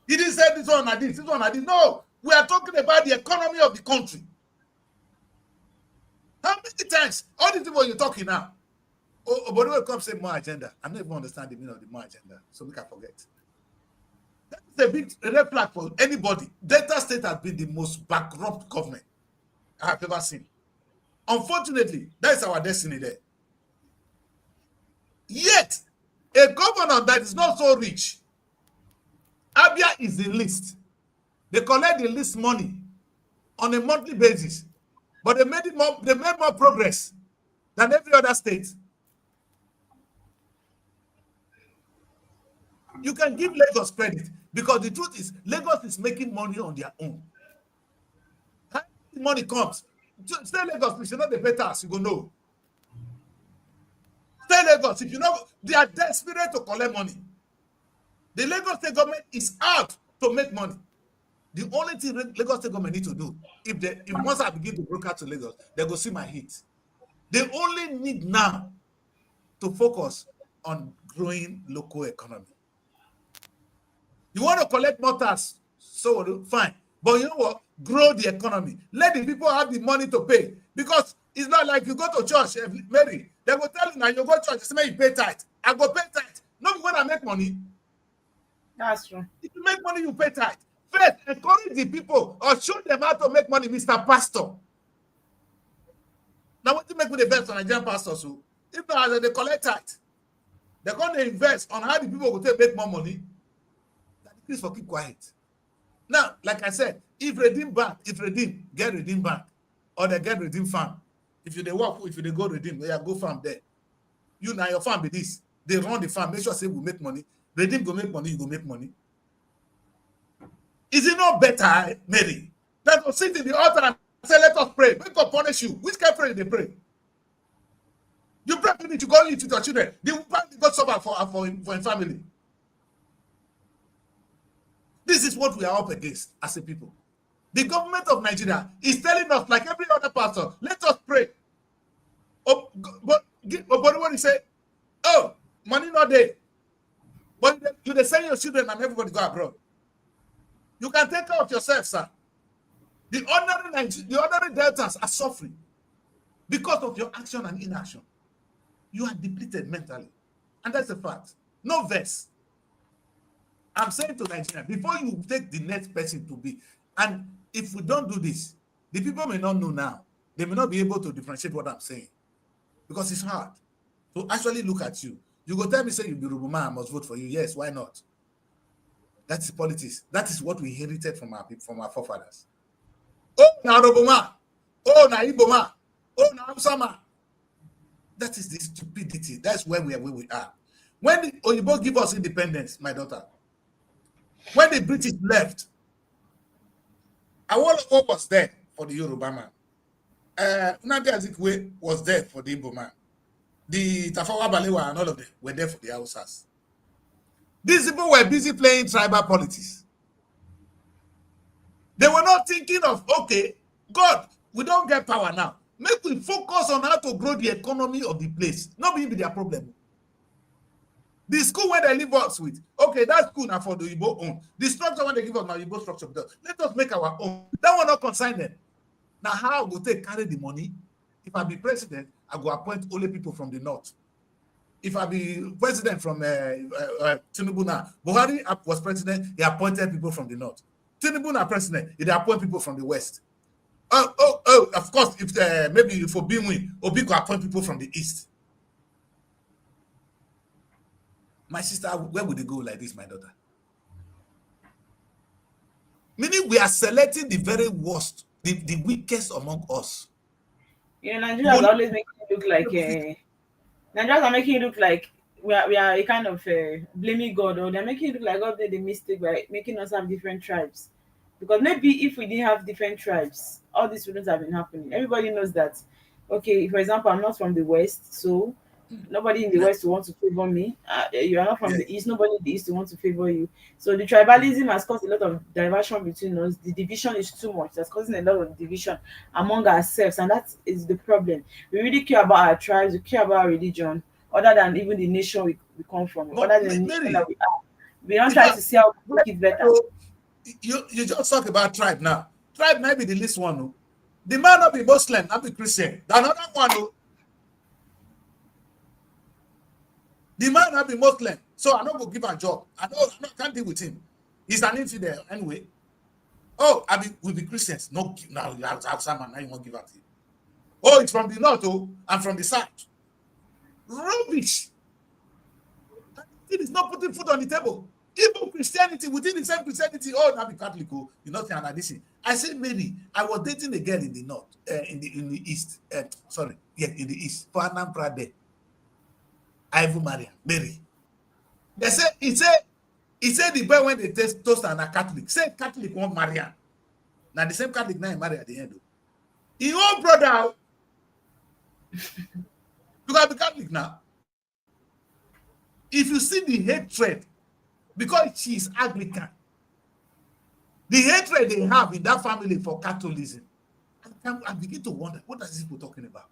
[SPEAKER 2] He didn't say this one or this one or this. No, we are talking about the economy of the country. How many times? All these people you're talking now. But when it comes to more agenda, I don't even understand the meaning of the more agenda. So we can forget. That's a big red flag for anybody. Delta State has been the most bankrupt government I have ever seen. Unfortunately, that's our destiny there. Yet, a governor that is not so rich, Abia is the least. They collect the least money on a monthly basis, but they made more progress than every other state. You can give Lagos credit because the truth is Lagos is making money on their own. How the money comes? Stay Lagos, if you know the pay tax, you go know. Stay Lagos, if you know they are desperate to collect money. The Lagos State government is out to make money. The only thing Lagos State government need to do, if once I begin to broadcast to Lagos, they go see my hit. They only need now to focus on growing local economy. You want to collect more tax, so fine. But you know what? Grow the economy. Let the people have the money to pay. Because it's not like you go to church, Mary, they will tell you now, you go to church, you pay tithe. I go pay tithe. Not when I make money.
[SPEAKER 4] That's true.
[SPEAKER 2] If you make money, you pay tithe. First, encourage the people or show them how to make money, Mr. Pastor. Now, what do you make with the best on Nigerian pastors? So, if they collect tithe, they're going to invest on how the people will make more money. Please for keep quiet. Now, like I said, if Redeem get Redeem Bank, or they get Redeem Farm. If you they work, if you they go Redeem, they go farm there. You now your farm be this. They run the farm, make sure say we make money. Redeem go make money, you go make money. Is it not better, Mary, that to sit in the altar and say, let us pray. Make God punish you. Which kind of prayer they pray? You pray to go eat with your children. The God suffer for him family. This is what we are up against as a people. The government of Nigeria is telling us, like every other pastor, let us pray. Oh, but when you say, oh, money not there, but you send your children and everybody go abroad. You can take care of yourself, sir. The ordinary Deltans are suffering because of your action and inaction. You are depleted mentally. And that's a fact. No verse. I'm saying to Nigeria, before you take the next person to be, and if we don't do this, the people may not know now. They may not be able to differentiate what I'm saying because it's hard to actually look at you. You go tell me, say you be Rubuma, I must vote for you. Yes, why not? That's politics. That is what we inherited from our forefathers. Oh, na Rubuma. Oh, na Iboma. Oh, na Amsama. That is the stupidity. That's where we are. When the Oyibo give us independence, my daughter, when the British left, Awolowo was there for the Yoruba man. Nnamdi Azikiwe was there for the Igbo man. The Tafawa Balewa and all of them were there for the Hausas. These people were busy playing tribal politics. They were not thinking of, okay, God, we don't get power now. Make we focus on how to grow the economy of the place. Not be their problem. The school where they leave us with, okay, that school now for the Igbo own. The structure when they give us now Igbo structure, let us make our own. That will not consign them. Now, how will they carry the money? If I be president, I go appoint only people from the north. If I be president from Tinubu now, Buhari was president, he appointed people from the north. Tinubu now president, he appoint people from the west. Of course, if maybe for Binwi, Obi could appoint people from the east. My sister, where would they go like this, my daughter? Meaning we are selecting the very worst, the weakest among us.
[SPEAKER 4] You know, Nigeria is always making it look like Nigerians are making it look like we are a kind of blaming God, or they're making it look like God did a mistake by making us have different tribes. Because maybe if we didn't have different tribes, all this wouldn't have been happening. Everybody knows that. Okay, for example, I'm not from the West, so nobody in the West will want to favor me. You are not from the East, nobody in the East will want to favor you. So the tribalism has caused a lot of diversion between us. The division is too much. That's causing a lot of division among ourselves, and that is the problem. We really care about our tribes, we care about our religion, other than even the nation we come from,
[SPEAKER 2] But
[SPEAKER 4] other than the nation that we are. We don't try to see how we make it better.
[SPEAKER 2] You just talk about tribe now. Tribe might be the least one. No? The man not be Muslim, not be Christian. The another one. No? The man not be Muslim. So I don't go give a job. I can't deal with him. He's an infidel anyway. Oh, we'll be Christians. No, now you have someone now you won't give up. Oh, it's from the north, and from the south. Rubbish. It is not putting food on the table. Even Christianity, within the same Christianity, now be Catholic, you know, an addition. I said, Mary, I was dating a girl in the north, in the east. In the east. For Anambra Day. I even married Mary. They say he said the boy when they toast and a Catholic. Say Catholic won't marry her. Now the same Catholic now he marry at the end. He own brother. You gotta be Catholic now. If you see the hatred, because she is Anglican, the hatred they have in that family for Catholicism, I begin to wonder, what are these people talking about?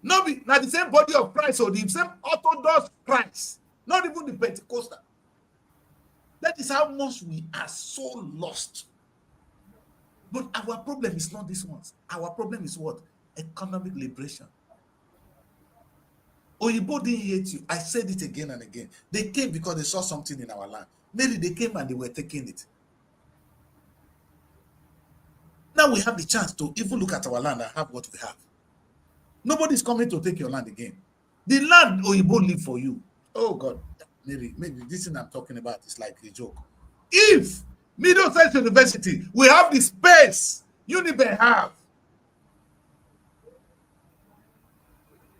[SPEAKER 2] Not the same body of Christ or the same Orthodox Christ, not even the Pentecostal. That is how much we are so lost. But our problem is not this one. Our problem is what? Economic liberation. Oyibo didn't hate you. I said it again and again. They came because they saw something in our land. Maybe they came and they were taking it. Now we have the chance to even look at our land and have what we have. Nobody's coming to take your land again. The land Oyibo live for you. Oh God, maybe this thing I'm talking about is like a joke. If Middlesex University, we have the space Uniben have,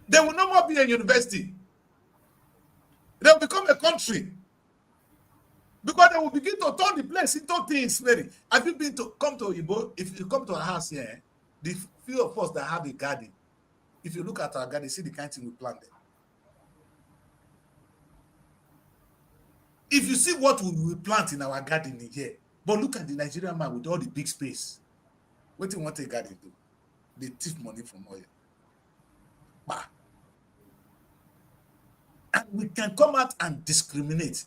[SPEAKER 2] they will no more be a university. They will become a country. Because they will begin to turn the place into things. Have you been to come to Oyibo? If you come to our house here, the few of us that have a garden, if you look at our garden, see the kind of thing we planted. If you see what we plant in our garden in here, but look at the Nigerian man with all the big space. What do you want a garden to? They thief money from oil. Bah. And we can come out and discriminate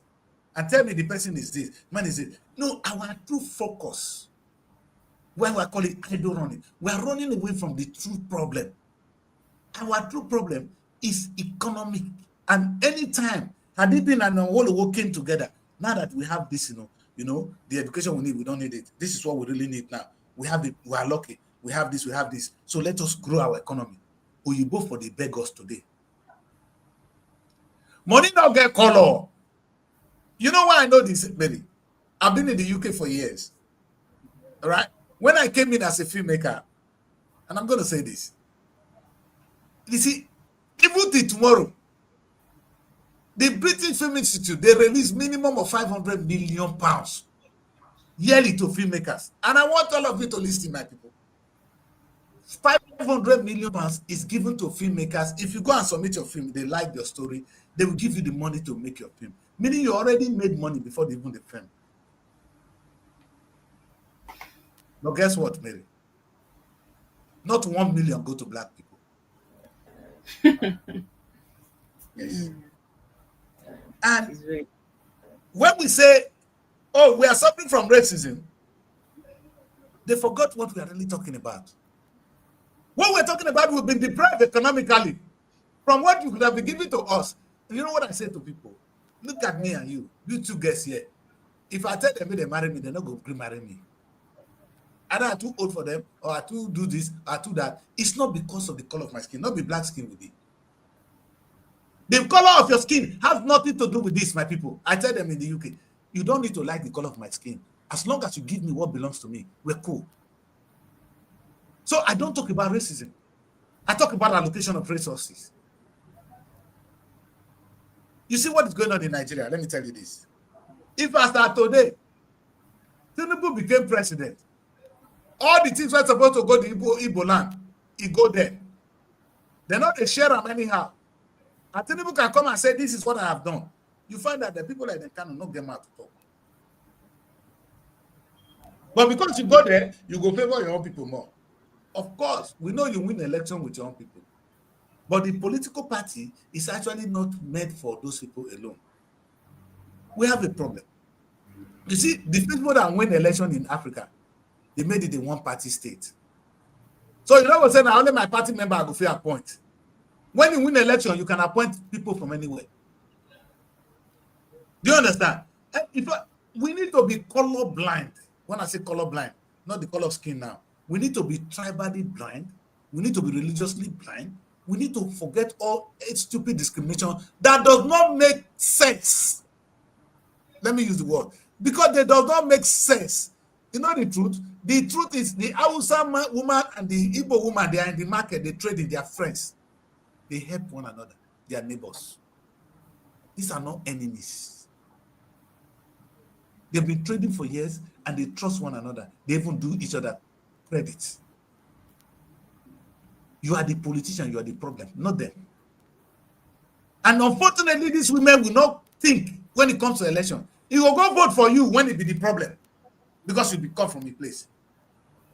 [SPEAKER 2] and tell me the person is this, man is it. No, our true focus, when we call it idle running, we are running away from the true problem. Our true problem is economic. And anytime Hadibin and Awolowo came together, Now that we have this, the education we need, we don't need it. This is what we really need now. We have it. We are lucky. We have this. We have this. So let us grow our economy. Or you go for the beggars today. Money now get color. You know why I know this, Mary? I've been in the UK for years. All right. When I came in as a filmmaker, and I'm going to say this, you see, even till tomorrow, the British Film Institute, they release minimum of 500 million pounds yearly to filmmakers. And I want all of you to listen, my people. 500 million pounds is given to filmmakers. If you go and submit your film, they like your story, they will give you the money to make your film. Meaning you already made money before even the film. But guess what, Mary? Not 1 million go to black people. Yes. And when we say, oh, we are suffering from racism, they forgot what we are really talking about. What we're talking about, we've been deprived economically from what you could have been given to us. You know what I say to people? Look at me and you two guys here. If I tell them they marry me, they're not going to marry me. Either I'm too old for them, or I too do this, or I do that. It's not because of the color of my skin, not be black skin with it. The color of your skin has nothing to do with this, my people. I tell them in the UK, you don't need to like the color of my skin. As long as you give me what belongs to me, we're cool. So I don't talk about racism. I talk about allocation of resources. You see what is going on in Nigeria? Let me tell you this. If I start today, Tinubu became president, all the things were supposed to go to Igbo land, he go there. They're not a share them anyhow. And Tinubu can come and say, this is what I have done. You find that the people like them cannot knock them out to talk. But because you go there, you go favor your own people more. Of course, we know you win the election with your own people. But the political party is actually not meant for those people alone. We have a problem. You see, the people that win the election in Africa, they made it a one-party state. So you know what I'm saying? Only my party member I go fair appoint. When you win the election, you can appoint people from anywhere. Do you understand? We need to be color blind. When I say color blind, not the color of skin now. We need to be tribally blind. We need to be religiously blind. We need to forget all stupid discrimination that does not make sense. Let me use the word. Because they does not make sense. You know the truth? The truth is the Hausa woman and the Igbo woman, they are in the market, they trade in their friends. They help one another, their neighbors. These are not enemies. They've been trading for years and they trust one another. They even do each other credit. You are the politician, you are the problem, not them. And unfortunately, these women will not think when it comes to election. He will go vote for you when it be the problem because you'll be cut from a place.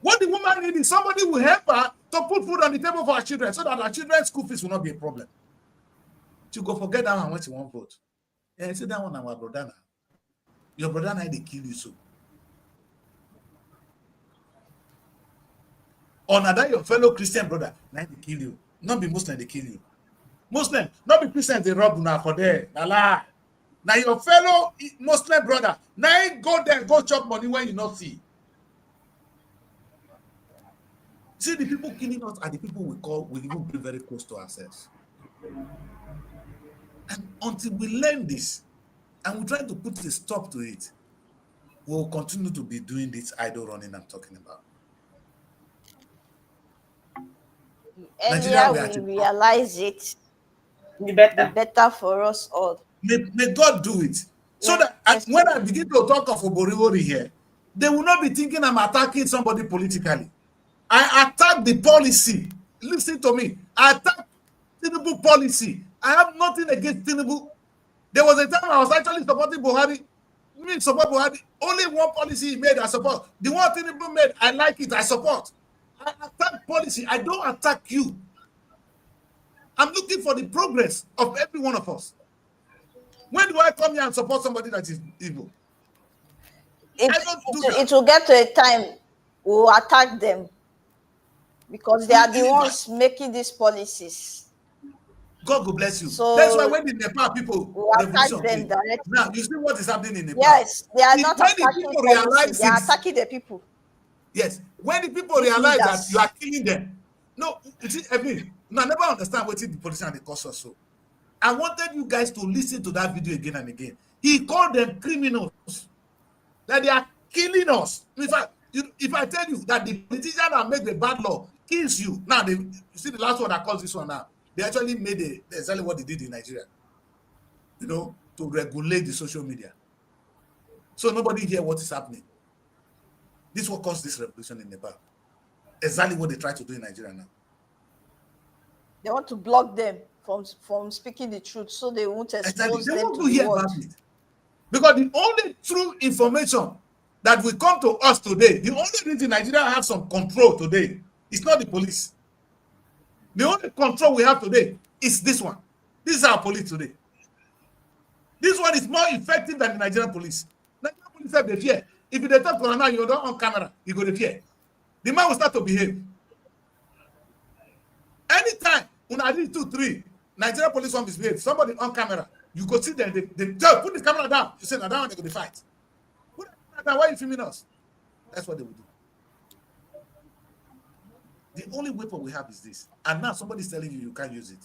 [SPEAKER 2] What the woman needs is somebody will help her to put food on the table for her children so that her children's school fees will not be a problem. She go forget that one when she won't vote. And say that one our brother now. Your brother now they kill you so. Or now that your fellow Christian brother now they kill you. Not be Muslim they kill you. Muslim, not be Christian they rob now for there. Now your fellow Muslim brother now go there go chop money when you not see. See, the people killing us are the people we even bring very close to ourselves. And until we learn this, and we try to put a stop to it, we'll continue to be doing this idle running I'm talking about.
[SPEAKER 3] Earlier we realize it,
[SPEAKER 4] The better.
[SPEAKER 3] the better for us all.
[SPEAKER 2] May God do it. So that when I begin to talk of Oborivori here, they will not be thinking I'm attacking somebody politically. I attack the policy. Listen to me. I attack Tinubu policy. I have nothing against Tinubu. There was a time I was actually supporting Buhari. Support Buhari. Only one policy he made I support. The one Tinubu made, I like it, I support. I attack policy. I don't attack you. I'm looking for the progress of every one of us. When do I come here and support somebody that is evil?
[SPEAKER 3] It will get to a time we will attack them because they are the ones making these policies.
[SPEAKER 2] God will bless you.
[SPEAKER 3] So
[SPEAKER 2] that's why when the Nepal people
[SPEAKER 3] we attack
[SPEAKER 2] revolution
[SPEAKER 3] them
[SPEAKER 2] came,
[SPEAKER 3] directly.
[SPEAKER 2] now you see what is happening in Nepal.
[SPEAKER 3] Yes, they are not
[SPEAKER 2] When the
[SPEAKER 3] attacking
[SPEAKER 2] people
[SPEAKER 3] policy,
[SPEAKER 2] realize
[SPEAKER 3] they are
[SPEAKER 2] it,
[SPEAKER 3] attacking the people.
[SPEAKER 2] yes, when the people
[SPEAKER 3] These
[SPEAKER 2] realize that
[SPEAKER 3] leaders.
[SPEAKER 2] you are killing them, no, you see, I mean, I never understand what the politician they cause us so. I wanted you guys to listen to that video again and again. He called them criminals, that they are killing us. In fact, if I tell you that the politician that make the bad law kills you, now you see the last one that caused this one now, they actually made exactly what they did in Nigeria, you know, to regulate the social media. So nobody hear what is happening. This is what caused this revolution in Nepal. Exactly what they try to do in Nigeria now.
[SPEAKER 3] They want to block them from speaking the truth, so they won't expose
[SPEAKER 2] They
[SPEAKER 3] them
[SPEAKER 2] won't
[SPEAKER 3] to the
[SPEAKER 2] hear
[SPEAKER 3] world.
[SPEAKER 2] about it. Because the only true information that will come to us today, the only reason Nigeria has some control today, is not the police. The only control we have today is this one. This is our police today. This one is more effective than the Nigerian police. Nigerian police have the fear. If you talk to now, you're not on camera, you go to fear. The man will start to behave. Anytime, when I did 2, 3, Nigerian police won't misbehave. Somebody on camera, you go see them, they put the camera down. You say, now that one they're going to fight. Put the camera down, why are you filming us? That's what they will do. The only weapon we have is this. And now somebody's telling you can't use it.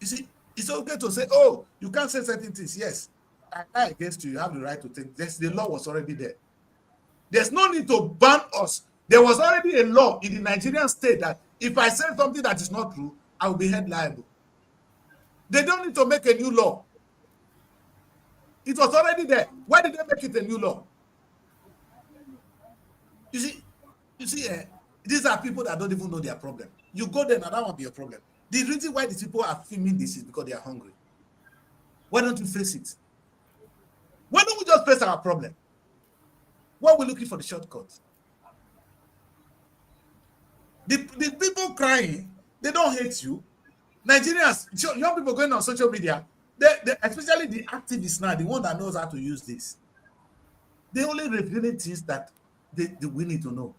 [SPEAKER 2] You see, it's okay to say, oh, you can't say certain things. Yes, I lie against you. You have the right to think. The law was already there. There's no need to ban us. There was already a law in the Nigerian state that if I say something that is not true, I will be held liable. They don't need to make a new law. It was already there. Why did they make it a new law? You see, these are people that don't even know their problem. You go there, now that won't be a problem. The reason why these people are filming this is because they are hungry. Why don't you face it? Why don't we just face our problem? Why are we looking for the shortcut? The people crying, they don't hate you. Nigerians, young people going on social media, especially the activists now, the one that knows how to use this, they only revealing things that we need to know.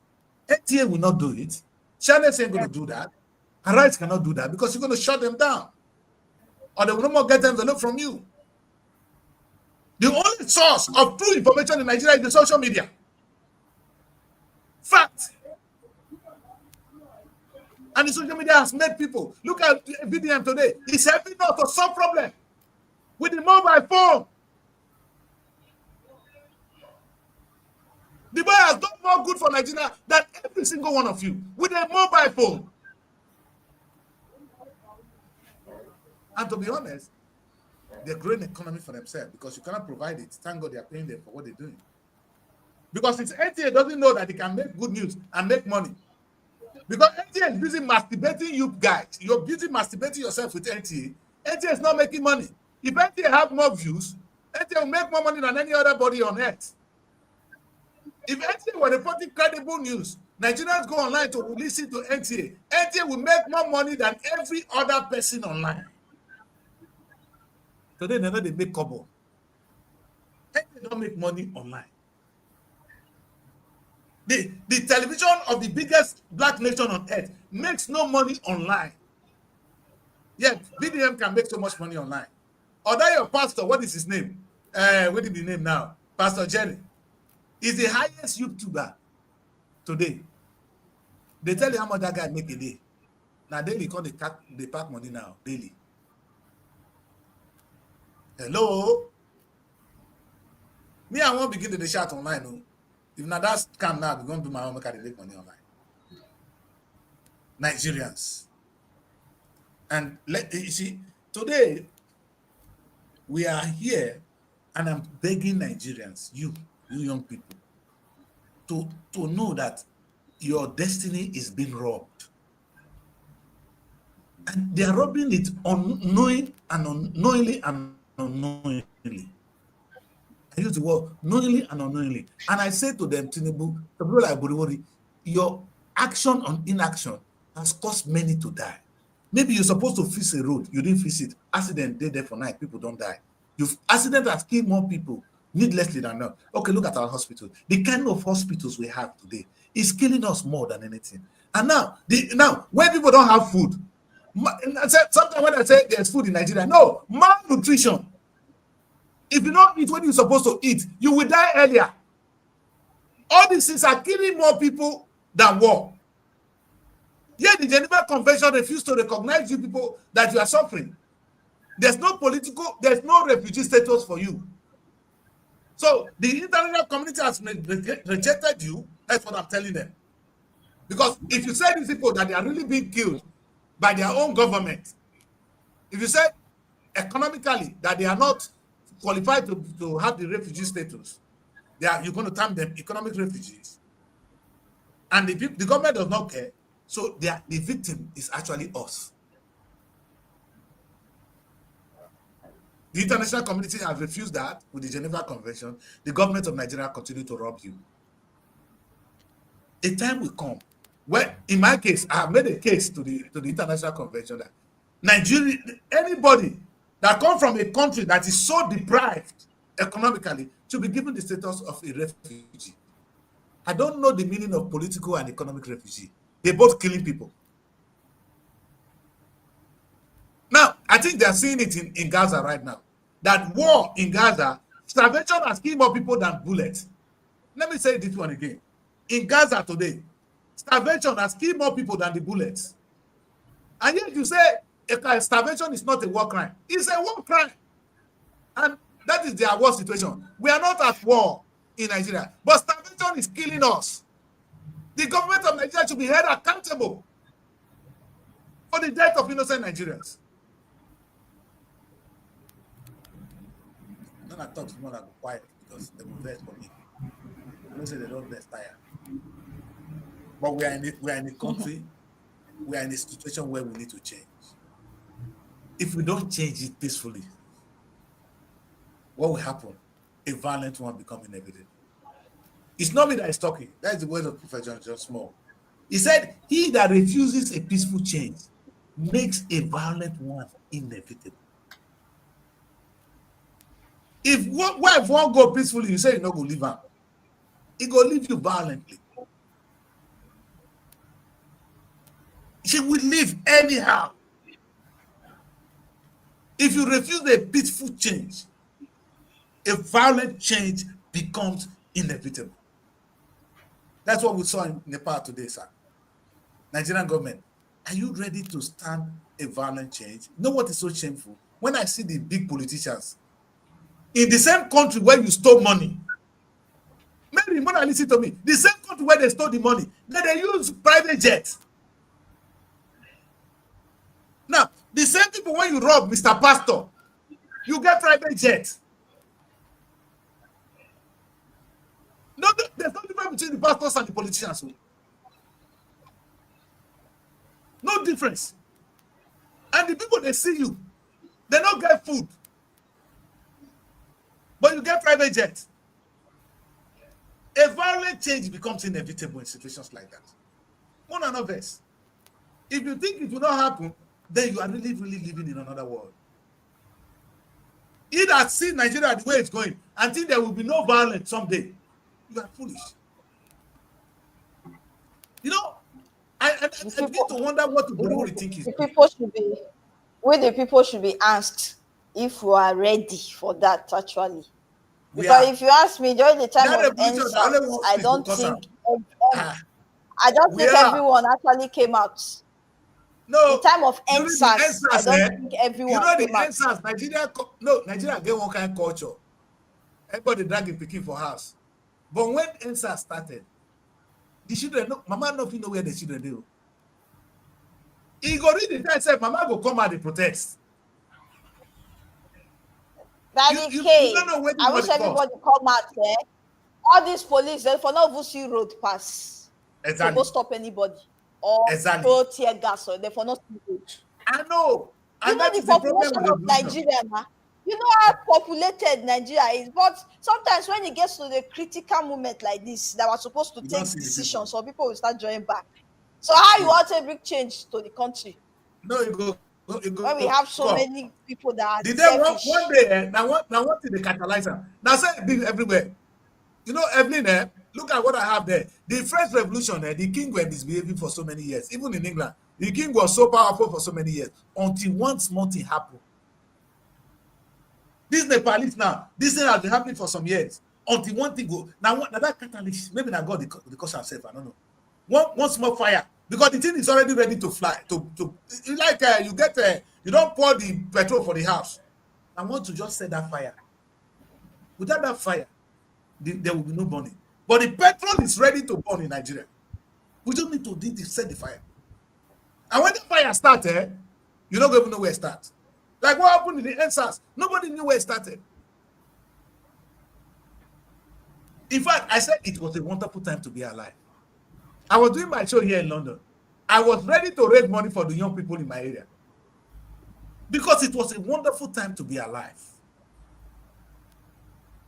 [SPEAKER 2] NTA will not do it. Channels ain't going to do that. And rights cannot do that because you're going to shut them down. Or they will no more get envelope from you. The only source of true information in Nigeria is the social media. Fact. And the social media has made people. Look at VDM today. It's helping us to solve problem with the mobile phone. The boy has done more good for Nigeria than every single one of you with a mobile phone. And to be honest, they're growing economy for themselves because you cannot provide it. Thank God they are paying them for what they're doing. Because it's NTA doesn't know that they can make good news and make money. Because NTA is busy masturbating you guys. You're busy masturbating yourself with NTA. NTA is not making money. If NTA have more views, NTA will make more money than any other body on earth. If NTA were reporting credible news, Nigerians go online to listen to NTA. NTA will make more money than every other person online. Today, they know they make kobo. NTA don't make money online. The television of the biggest black nation on earth makes no money online. Yet, BDM can make so much money online. Although your pastor, what is his name? What is the name now? Pastor Jerry is the highest YouTuber today. They tell you how much that guy make a day. Now, daily, call the pack money now, daily. Hello? Me, I won't begin to shout online. No. If not that scam now, we're going to do my own make money online. Nigerians. And you see, today, we are here, and I'm begging Nigerians, you young people, to know that your destiny is being robbed. And they are robbing it unknowingly and unknowingly. I use the word knowingly and unknowingly. And I say to them, Tinubu, the people like Buriwori, your action on inaction has caused many to die. Maybe you're supposed to fix a road, you didn't fix it. Accident, they there for night, people don't die. Accident has killed more people needlessly than not. Okay, look at our hospitals. The kind of hospitals we have today is killing us more than anything. And now when people don't have food, sometimes when I say there's food in Nigeria, no, malnutrition. If you don't eat when you're supposed to eat, you will die earlier. All these things are killing more people than war. Yet the Geneva Convention refused to recognize you people that you are suffering. There's no refugee status for you. So the international community has rejected you. That's what I'm telling them. Because if you say these people that they are really being killed by their own government, if you say economically that they are not qualified to have the refugee status, you're going to term them economic refugees. And the government does not care. So the victim is actually us. The international community has refused that with the Geneva Convention. The government of Nigeria continue to rob you. A time will come where, in my case, I have made a case to the international convention that Nigeria, anybody that comes from a country that is so deprived economically should be given the status of a refugee. I don't know the meaning of political and economic refugee. They're both killing people. Now, I think they're seeing it in Gaza right now. That war in Gaza, starvation has killed more people than bullets. Let me say this one again. In Gaza today, starvation has killed more people than the bullets. And yet you say starvation is not a war crime. It's a war crime. And that is their war situation. We are not at war in Nigeria, but starvation is killing us. The government of Nigeria should be held accountable for the death of innocent Nigerians. Then I talk to someone that go quiet because they will vex for me. I don't say they don't vex tired. But we are in a country, we are in a situation where we need to change. If we don't change it peacefully, what will happen? A violent one become inevitable. It's not me that is talking. That's the word of Professor John Small. He said, he that refuses a peaceful change makes a violent one inevitable. If one go peacefully, you say you're not going to leave him. He go leave you violently. She will leave anyhow. If you refuse a peaceful change, a violent change becomes inevitable. That's what we saw in Nepal today, sir. Nigerian government, are you ready to stand a violent change? You know what is so shameful? When I see the big politicians in the same country where you stole money, maybe when I listen to me, the same country where they stole the money, then they use private jets. Now, the same people when you rob Mr. Pastor, you get private jets. No, there's no difference between the pastors and the politicians. No difference. And the people, they see you, they don't get food, but you get private jets. A violent change becomes inevitable in situations like that. One another verse. If you think it will not happen, then you are really, really living in another world. He that sees Nigeria the way it's going and think there will be no violence someday, you are foolish. You know, I begin to wonder what the think is.
[SPEAKER 3] The people should be asked if we are ready for that actually. Because if you ask me during the time of NSAS, I don't think everyone actually came out.
[SPEAKER 2] No,
[SPEAKER 3] the time of NSAS, I don't think everyone came out.
[SPEAKER 2] NSAS, Nigeria get one kind of culture. Everybody dragging picking for house. But when NSAS started, the children, Mama no know where the children do. He go read the time say Mama go come out and protest.
[SPEAKER 3] You I wish everybody come out there. All these police, they for not even see road pass.
[SPEAKER 2] Exactly.
[SPEAKER 3] They won't stop anybody. Or throw tear gas, or they for not see road.
[SPEAKER 2] I know.
[SPEAKER 3] You know the population of Nigeria now. You know how populated Nigeria is, but sometimes when it gets to the critical moment like this, that we're supposed to take decisions, so people will start joining back. So how you want a big change to the country?
[SPEAKER 2] No, you go
[SPEAKER 3] When we have so many people that are
[SPEAKER 2] did they
[SPEAKER 3] selfish.
[SPEAKER 2] one day now what did they catalyze them? Now say it be everywhere. You know, Evelyn, look at what I have there. The French Revolution, the king were misbehaving for so many years. Even in England, the king was so powerful for so many years until one small thing happened. This Nepalese now, this thing has been happening for some years until one thing go. Now that catalyst, maybe now God the cause himself. I don't know. One small fire, because the thing is already ready to fly. Like you get you don't pour the petrol for the house. I want to just set that fire. Without that fire, there will be no burning. But the petrol is ready to burn in Nigeria. We just need to set the fire. And when the fire starts, you don't even know where it starts. Like what happened in the NSAS? Nobody knew where it started. In fact, I said it was a wonderful time to be alive. I was doing my show here in London. I was ready to raise money for the young people in my area. Because it was a wonderful time to be alive.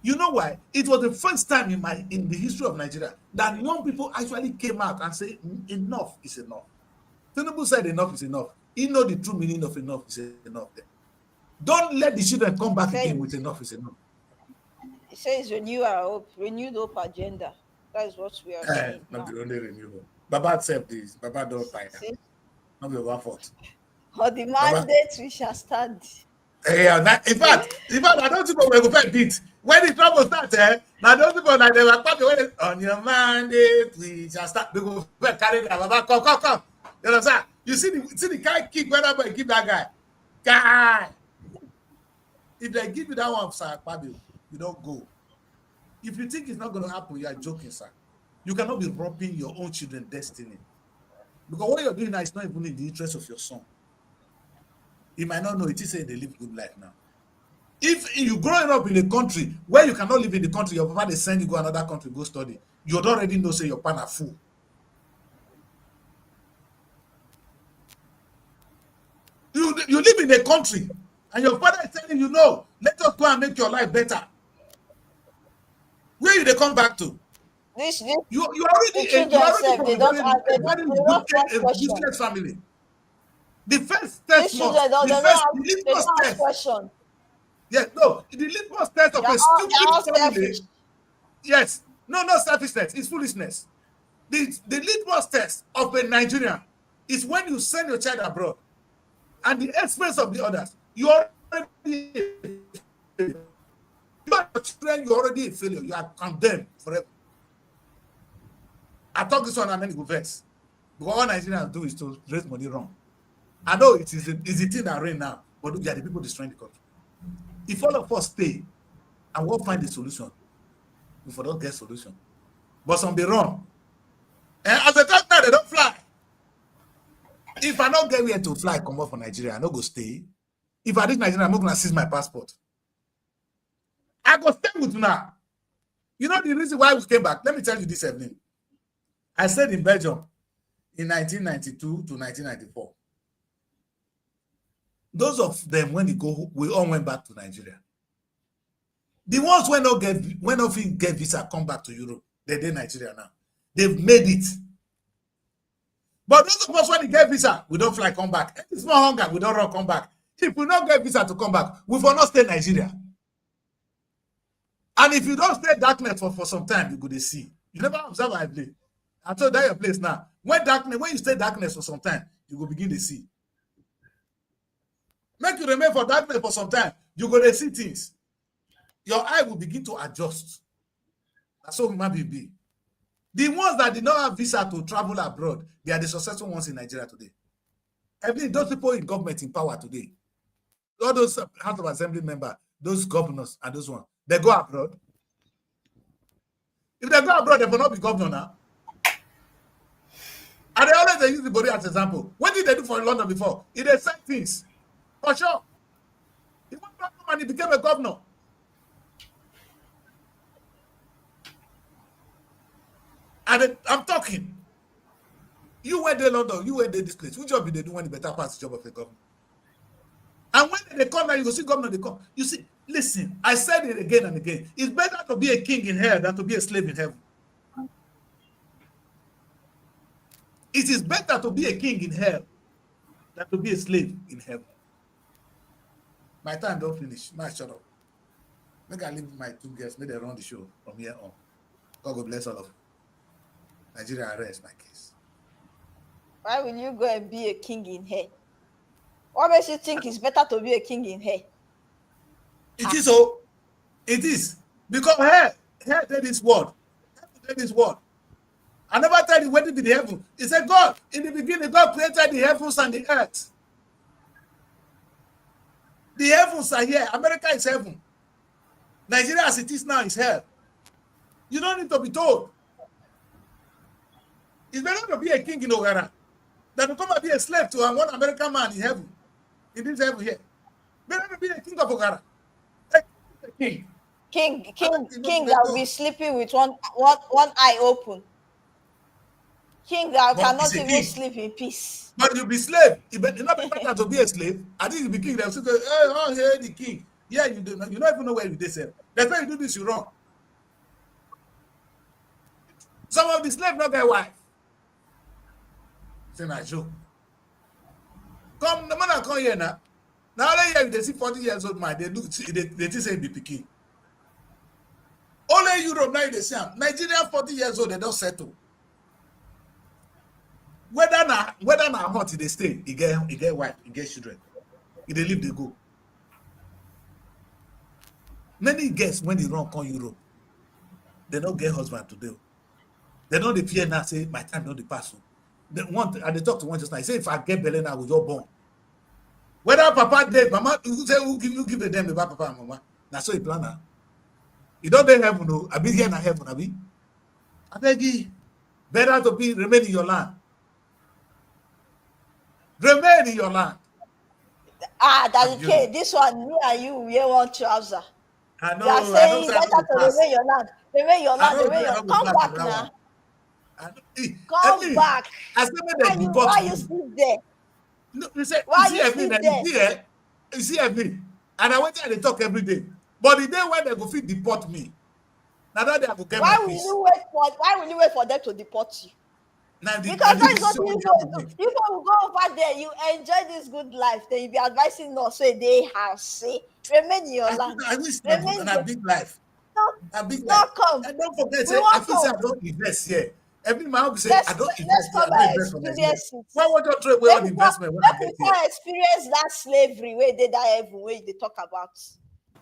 [SPEAKER 2] You know why? It was the first time in the history of Nigeria that young people actually came out and said, enough is enough. Tinubu said enough is enough. He know the true meaning of enough is enough. Don't let the children come back again with enough is enough.
[SPEAKER 3] It says renewed hope agenda. That is what we are saying.
[SPEAKER 2] Not the only renewal. Baba accept this. Baba don't fire. Not be one fault.
[SPEAKER 3] For the mandate we shall stand.
[SPEAKER 2] Yeah, in fact, I don't think we will go beat. When the trouble starts, now those people like they were probably on your mandate we shall start. They go carry that. Baba, come. You understand? You see the guy kick whenever I give that guy. If they give you that one, sir, you don't go. If you think it's not going to happen, you are joking, sir. You cannot be robbing your own children's destiny. Because what you're doing now is not even in the interest of your son. He might not know it is saying they live good life now. If you growing up in a country where you cannot live in the country, your papa they send you go another country, go study. You already know, say your partner fool. You live in a country and your father is telling you, no, let us go and make your life better. Where they come back to? You already from a business family. The first test
[SPEAKER 3] question.
[SPEAKER 2] Yes, no, the litmus test of a stupid family. Yes, no selfishness, it's foolishness. The litmus test of a Nigerian is when you send your child abroad and the expense of the others, you already you're already a failure. You are condemned forever. I talk this one and then it go vex. Because all Nigerians do is to raise money wrong. I know it's the thing that reign now, but look, are the people destroying the country. If all of us stay and we'll find the solution, we don't get solution. But some be wrong. And as a talk now, they don't fly. If I don't get where to fly, come up from Nigeria, I don't go stay. If I reach Nigeria, I'm not going to seize my passport. I go stay with you now. You know the reason why we came back? Let me tell you this evening. I stayed in Belgium in 1992 to 1994. Those of them, when they go, we all went back to Nigeria. The ones when not get visa, come back to Europe. They're in Nigeria now. They've made it. But those of us when they get visa, we don't fly, come back. It's more hunger, we don't run, come back. If we don't get visa to come back, we will not stay in Nigeria. And if you don't stay darkness for some time, you go to see. You never observe my place. I told that your place now. When you stay darkness for some time, you will begin to see. Make you remain for darkness for some time, you go to see things. Your eye will begin to adjust. That's how human being be. The ones that did not have visa to travel abroad, they are the successful ones in Nigeria today. Those people in government in power today, all those House of Assembly members, those governors and those ones, they go abroad. If they go abroad, they will not be governor now. And they use the body as example. What did they do for London before? They said things. For sure. He went back home and he became a governor. And I'm talking. You went there, London. You went there, this place. Which job did they do when they better pass the job of a governor? And when they come now, you go see governor, they come. You see, listen, I said it again and again. It's better to be a king in hell than to be a slave in heaven. It is better to be a king in hell than to be a slave in heaven. My time don't finish. My shut up. Make I leave my two guests. Make they run the show from here on. God will bless all of you. Nigeria arrest my case.
[SPEAKER 3] Why will you go and be a king in hell? What makes you think it's better to be a king in hell?
[SPEAKER 2] It is so. It is. Because hell did this word. Hell did this word. I never tell you when to be the heaven. He said, God, in the beginning, God created the heavens and the earth. The heavens are here. America is heaven. Nigeria as it is now is hell. You don't need to be told. It's better to be a king in Ogara than to come and be a slave to one American man in heaven. In this heaven here. Better to be a king of Ogara. A king.
[SPEAKER 3] King that will be sleeping with one eye open. King that cannot even sleep in peace.
[SPEAKER 2] But you'll be slave. It's not better to be a slave. I think you'll be king. They'll say, hey, oh, hey, the king. Yeah, you don't even know where they say. That's why you do this, you're wrong. Some of the slaves not get wife. Say, na joke. Come, the man I come here now. Now they see 40 years old man, they think say be pikin. Only Europe now they say Nigeria 40 years old, they don't settle. Whether na hot they stay, he get wife, he get children. If they leave, they go. Many guests when they run come Europe, they don't get husband today. They don't fear now, say my time don't pass. They want and they talk to one just now. Say if I get belly now, we all born. Whether papa dead, mama who give them about papa and mama. Now so he plan now. You don't dey heaven, no. I be here na heaven, I be. I beg you, better to be remain in your land. Remain in your land.
[SPEAKER 3] That's okay. This one, me and you wear one trouser.
[SPEAKER 2] I know.
[SPEAKER 3] You are saying better to remain your land. Remain your land. Remain your land. Come back now. Come back. Why you sit there?
[SPEAKER 2] No, you say, why you sit there? You see me. And I went there and they talk every day. But the day when they go fit deport me, now that they have to get
[SPEAKER 3] why will you wait for them to deport you? Now because that is what you do. You will go over there, you enjoy this good life, then you be advising us say they have say remain in your land.
[SPEAKER 2] I wish remain a big life. A big life.
[SPEAKER 3] Come.
[SPEAKER 2] And don't forget, say, I feel say I don't invest here. Every man will say, I don't invest here. I don't invest for Nigeria. Why would you throw away all the investment when I get here?
[SPEAKER 3] Let's experience that slavery where they die every way they talk about.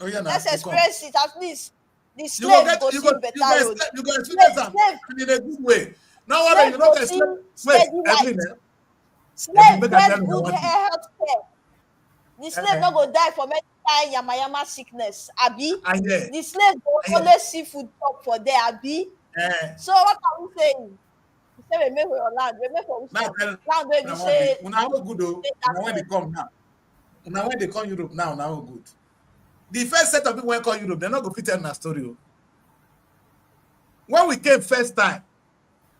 [SPEAKER 2] Oh, yeah,
[SPEAKER 3] let's experience it at least. The slave go see better road.
[SPEAKER 2] You go experience them in a good way. Now what you not expect?
[SPEAKER 3] Slave get good health care. The slave not go die for medical yama sickness. Abi, the slave go always see food top for there. Abi, so what are we saying? You say remain for your land, remain for land where you say.
[SPEAKER 2] Una good though. Now when they come now, now when they come Europe now good. The first set of people when come Europe, they're not going to tell a story. When we came first time,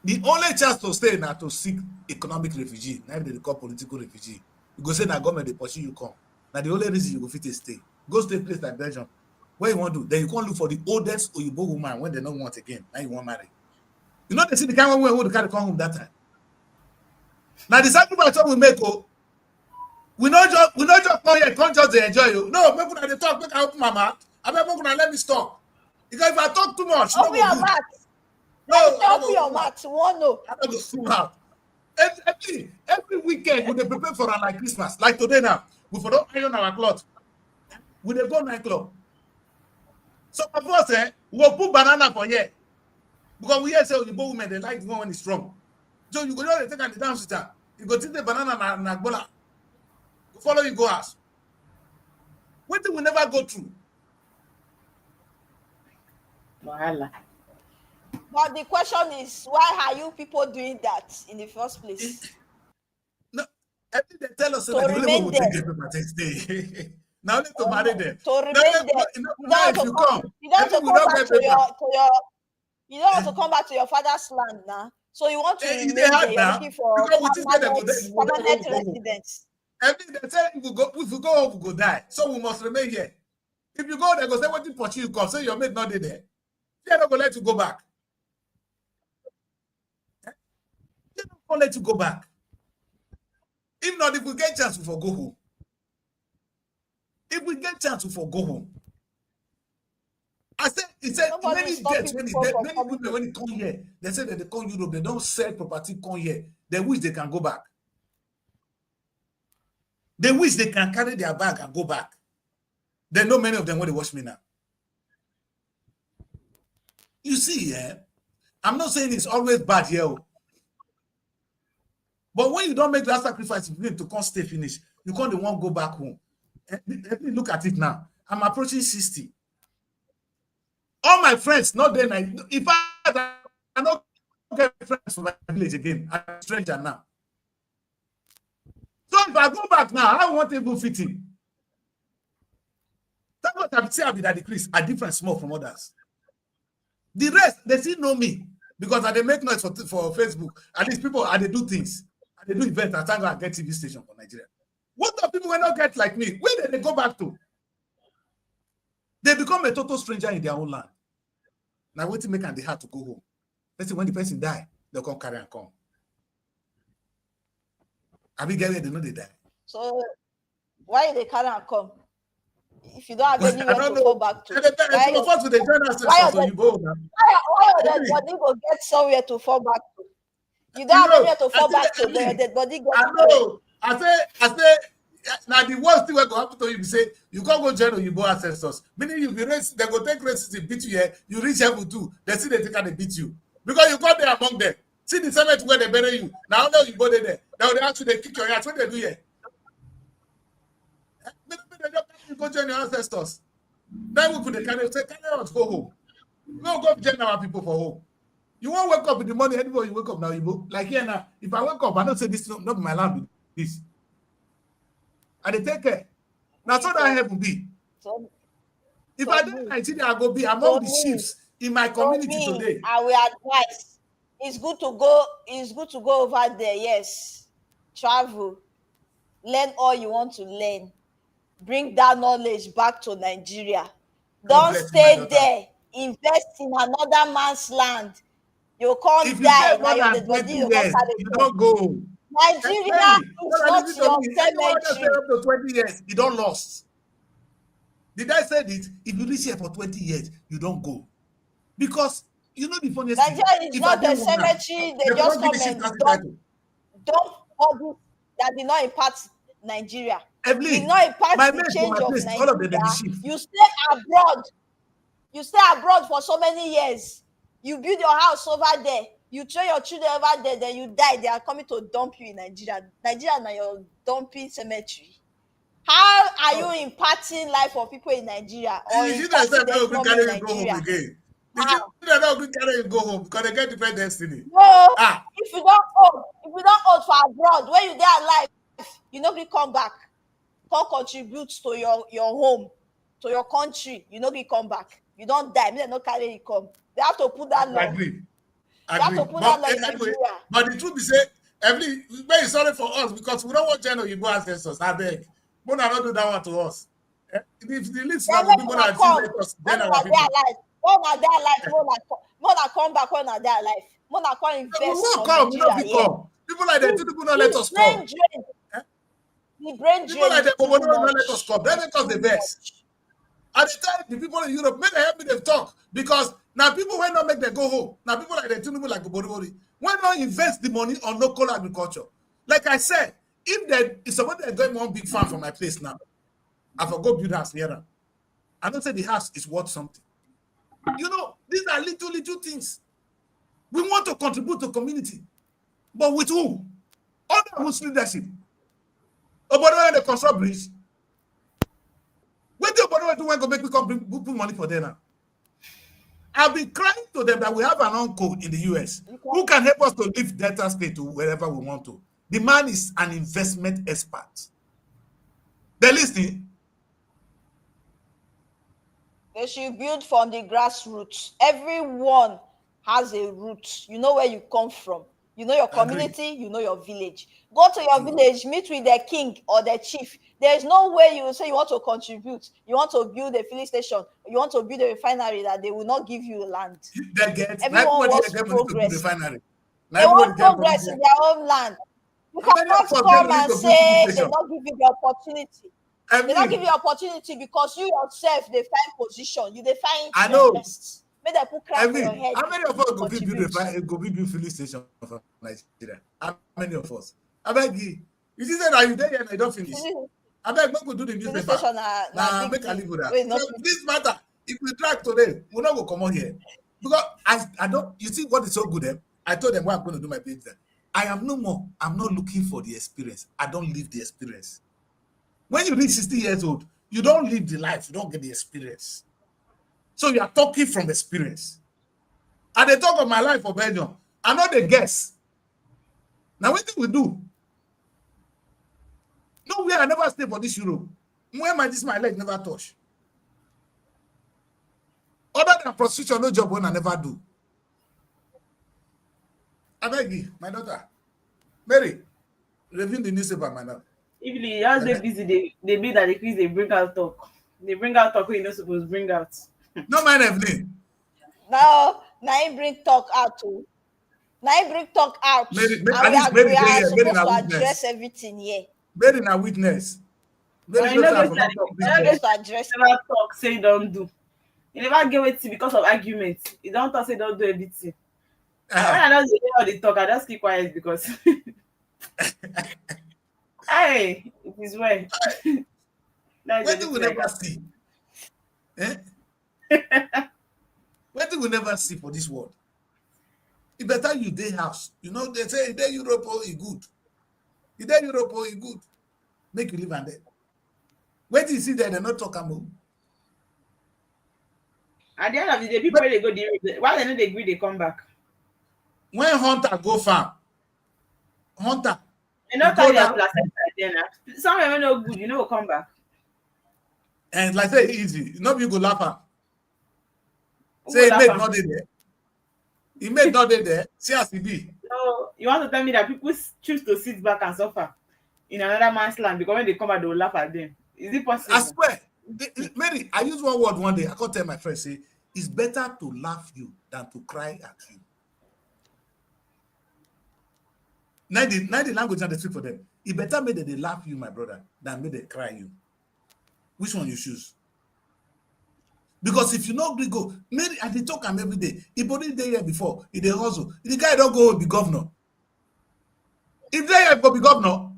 [SPEAKER 2] the only chance to stay now to seek economic refugee. Now they call political refugee. You go say now government they pursue you come. Now the only reason you go fit to stay. Go stay place like Belgium. What you want to do? Then you can't look for the oldest Oyibo woman when they don't want again. Now you want marry. You know they see the kind of woman who carry come home that time. Now the sacrifice we make we not just come here, can't just enjoy you. No, make una dey talk, make I open my mouth. I make una let me stop. Because if I talk too much,
[SPEAKER 3] open your mouth. No, open your mouth. One no.
[SPEAKER 2] I don't go too out. Every weekend we dey prepare for like Christmas. Like today now, we for don't iron our clothes. We dey go nightclub. So of course, we will put banana for here. Because we hear say Oyibo women they like the one when it's strong. So you go just take the dance with her. You go take the banana na agbola. Follow you go ask. What do we never go through?
[SPEAKER 4] Wahala.
[SPEAKER 3] But the question is, why are you people doing that in the first place?
[SPEAKER 2] No, I think they tell us that the only one will take them stay. Now let to marry them.
[SPEAKER 3] To remain there. You don't want to come back to your father's land now. So you want to remain there. You're looking for permanent residence.
[SPEAKER 2] Every they say if we go home, we go die. So we must remain here. If you go, they go say what you pursue you come. So your mate not there. They're not gonna let you go back. They're not gonna let you go back. If not, if we get chance, we for go home. If we get chance, we for go home. I said, he said, many deaths when many women when they come here, they say that they come Europe, they don't sell property, come here. They wish they can go back. They wish they can carry their bag and go back. They know many of them when they watch me now. You see, yeah, I'm not saying it's always bad here. But when you don't make that sacrifice, you need to come stay finish. You can't want to go back home. Let me look at it now. I'm approaching 60. All my friends, not there. In fact, I don't get friends from my village again. I'm a stranger now. So if I go back now, I won't even fit in. That's what I'm saying that decrease are different small from others. The rest, they still know me because they make noise for Facebook. At least people, they do things. They do events. I thank God I get TV station for Nigeria. What the people will not get like me? Where did they go back to? They become a total stranger in their own land. Now, wait to make and they have to go home. Let's say when the person die, they'll come carry and come. I mean, get where they know they die.
[SPEAKER 3] So, why they carry and come? If you don't have anywhere to go back to, why your body will get somewhere to fall back to? You don't have anywhere to fall back to. The body gets.
[SPEAKER 2] I know. I say. Now the worst thing will go happen to you. You say you can't go join Oyibo ancestors. Meaning you be race, they go take racism, beat you here. You reach heaven too. They see they take and they beat you because you got there among them. See the cemetery where they bury you. Now you go there. Now they actually they kick your ass. What they do here? You go join your ancestors. Then we put the carry us go home. No go join our people for home. You won't wake up in the morning. Anybody you wake up now, you go like here now. If I wake up, I don't say this not my land with this. And they take care. Now so that heaven be. If I did Nigeria, I go be among the chiefs in my community today.
[SPEAKER 3] I will advise. It's good to go. It's good to go over there. Yes, travel, learn all you want to learn. Bring that knowledge back to Nigeria. Don't stay there. Invest in another man's land. You can't
[SPEAKER 2] if
[SPEAKER 3] die.
[SPEAKER 2] Now you're the body. You don't go.
[SPEAKER 3] Nigeria is not your cemetery.
[SPEAKER 2] Up to 20 years, you don't lost. Did I say this? If you reach here for 20 years, you don't go. Because you know the funniest thing.
[SPEAKER 3] Nigeria is not a cemetery. They just come and don't bodies that did not impact Nigeria. Did not impact the change of Nigeria. You stay abroad. You stay abroad for so many years. You build your house over there. You train your children over there, then you die. They are coming to dump you in Nigeria. Nigeria now your dumping cemetery. How are you impacting life of people in Nigeria? Or
[SPEAKER 2] you don't carry you go home again. You don't carry you go home because they get different destiny.
[SPEAKER 3] No, if you don't hold for abroad, when you there alive, you nobody come back. Come contribute to your home, to your country. You nobody come back. You don't die. They don't carry you come. They have to put that law.
[SPEAKER 2] Agree.
[SPEAKER 3] But
[SPEAKER 2] the truth is, every very sorry for us because we don't want to know you go ancestors. I beg. But not do that one to us. If the list now will be more than us, then our people.
[SPEAKER 3] When are they alive? More come back when are they alive? More come invest.
[SPEAKER 2] We won't come. We don't come. People like that, people don't let us come.
[SPEAKER 3] The brain drain.
[SPEAKER 2] People like that, don't let us come. They make us the best. At the time, the people in Europe, make them help me them talk because now people will not make them go home. Now people like that, people like Boribori, why not invest the money on local agriculture? Like I said, if somebody is going one big farm for my place now, I for go build house here. I don't say the house is worth something. You know, these are little things. We want to contribute to community, but with who? Under whose leadership? About the construct bridge. When do you want to make me come put money for them now? I've been crying to them that we have an uncle in the US who can help us to lift Delta State to wherever we want to. The man is an investment expert. They're listening.
[SPEAKER 3] They should build from the grassroots. Everyone has a root. You know where you come from. You know your community, you know your village. Go to your village, meet with the king or the chief. There is no way you will say you want to contribute. You want to build a filling station. You want to build a refinery that they will not give you land.
[SPEAKER 2] Everyone
[SPEAKER 3] wants progress. They want progress in their own land. You
[SPEAKER 2] How many of
[SPEAKER 3] cannot
[SPEAKER 2] us
[SPEAKER 3] come
[SPEAKER 2] get
[SPEAKER 3] and
[SPEAKER 2] to
[SPEAKER 3] say
[SPEAKER 2] police
[SPEAKER 3] they
[SPEAKER 2] station?
[SPEAKER 3] don't give you the opportunity.
[SPEAKER 2] I
[SPEAKER 3] They don't give
[SPEAKER 2] mean,
[SPEAKER 3] you opportunity because you yourself they find position, you they find
[SPEAKER 2] I know.
[SPEAKER 3] interest. May they put cry
[SPEAKER 2] I
[SPEAKER 3] for your
[SPEAKER 2] mean,
[SPEAKER 3] head.
[SPEAKER 2] how many of us go be build
[SPEAKER 3] Contribute.
[SPEAKER 2] go be build filling station for Nigeria? How many of us? I beg you. You see that you there and I don't finish. I beg make we do the
[SPEAKER 3] Police
[SPEAKER 2] newspaper.
[SPEAKER 3] station
[SPEAKER 2] Now
[SPEAKER 3] big
[SPEAKER 2] make a
[SPEAKER 3] deal.
[SPEAKER 2] live with that.
[SPEAKER 3] Wait,
[SPEAKER 2] So
[SPEAKER 3] not
[SPEAKER 2] this matter, if we drag today, we're not gonna come on here. Because I don't you see what is so good then? I told them what I'm going to do my page there. I am no more. I'm not looking for the experience. I don't live the experience. When you reach 60 years old, you don't live the life, you don't get the experience. So you are talking from experience. And they talk of my life for Belgium. I know they guess. Now, what did we do? Nowhere I never stay for this Europe. Where my leg never touch. Other than prostitution, no job when I never do. I beg you, my daughter. Mary, review the newspaper, my daughter.
[SPEAKER 4] If you just they busy, they be that they bring out talk. They bring out talk when you're not supposed to bring out.
[SPEAKER 2] No mind Evelyn.
[SPEAKER 3] now I bring talk out too. Now I bring talk out.
[SPEAKER 2] Mary,
[SPEAKER 3] And
[SPEAKER 2] at least Mary
[SPEAKER 3] we are
[SPEAKER 2] here. Mary
[SPEAKER 3] supposed
[SPEAKER 2] na
[SPEAKER 3] to
[SPEAKER 2] witness.
[SPEAKER 3] address everything here.
[SPEAKER 2] Mary na witness. Mary
[SPEAKER 4] But you
[SPEAKER 2] knows
[SPEAKER 4] know,
[SPEAKER 2] how
[SPEAKER 4] get
[SPEAKER 2] for
[SPEAKER 4] like,
[SPEAKER 2] not talk
[SPEAKER 4] you know,
[SPEAKER 2] business.
[SPEAKER 3] Supposed to address
[SPEAKER 4] never talk, say you don't do. You never get it because of argument. You don't talk, say don't do everything. And when I don't hear all the talk, I just keep quiet because hey, it is well.
[SPEAKER 2] What do we never see? Eh? What do we never see for this world? It better you day house. You know, they say day Europe oh, is good. You day Europe oh, is good. Make you live and there. Wait till you see that they not talk about.
[SPEAKER 4] At the end of the day, people they go the why they know they agree, they come back.
[SPEAKER 2] When hunter go farm, hunter,
[SPEAKER 4] You know,
[SPEAKER 2] you
[SPEAKER 4] carry
[SPEAKER 2] go
[SPEAKER 4] their
[SPEAKER 2] down,
[SPEAKER 4] placenta then. Some of them no good, you know, will come back.
[SPEAKER 2] and like say easy. No you go laugh am.
[SPEAKER 4] Who
[SPEAKER 2] Say
[SPEAKER 4] will
[SPEAKER 2] he made
[SPEAKER 4] laugh am?
[SPEAKER 2] not there. He made not there. See as he be.
[SPEAKER 4] So you want to tell me that people choose to sit back and suffer in another man's land because when they come back, they will laugh at them. Is it
[SPEAKER 2] I
[SPEAKER 4] possible?
[SPEAKER 2] swear. Mary, I use one word one day. I can't tell my friend, say, it's better to laugh you than to cry at you. Now the language that they speak for them. It better make that they laugh you, my brother, than make they cry you. Which one you choose? Because if you not go, Mary, and they talk him every day. He put it there before. He they hustle. The guy don't go be governor. If they go be governor,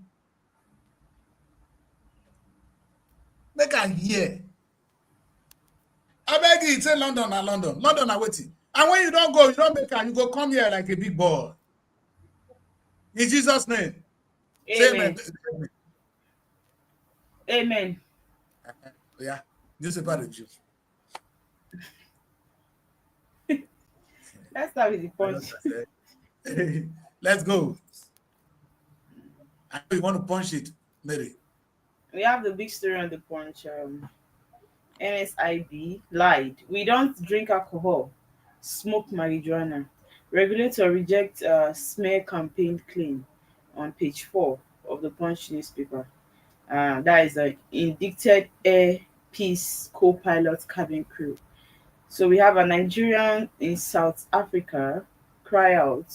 [SPEAKER 2] make a hear. I beg you, say London and London. London are waiting. And when you don't go, you don't make her, you go come here like a big boy. In Jesus' name. Say amen.
[SPEAKER 4] Amen.
[SPEAKER 2] Yeah. Newspaper review.
[SPEAKER 4] Let's start with the punch.
[SPEAKER 2] Let's go. I know you want to punch it, Mary.
[SPEAKER 4] We have the big story on the punch. NSIB lied. We don't drink alcohol, smoke marijuana. Regulator reject smear campaign claim on page 4 of the Punch newspaper. That is an indicted Air Peace co-pilot cabin crew. So we have a Nigerian in South Africa cry out.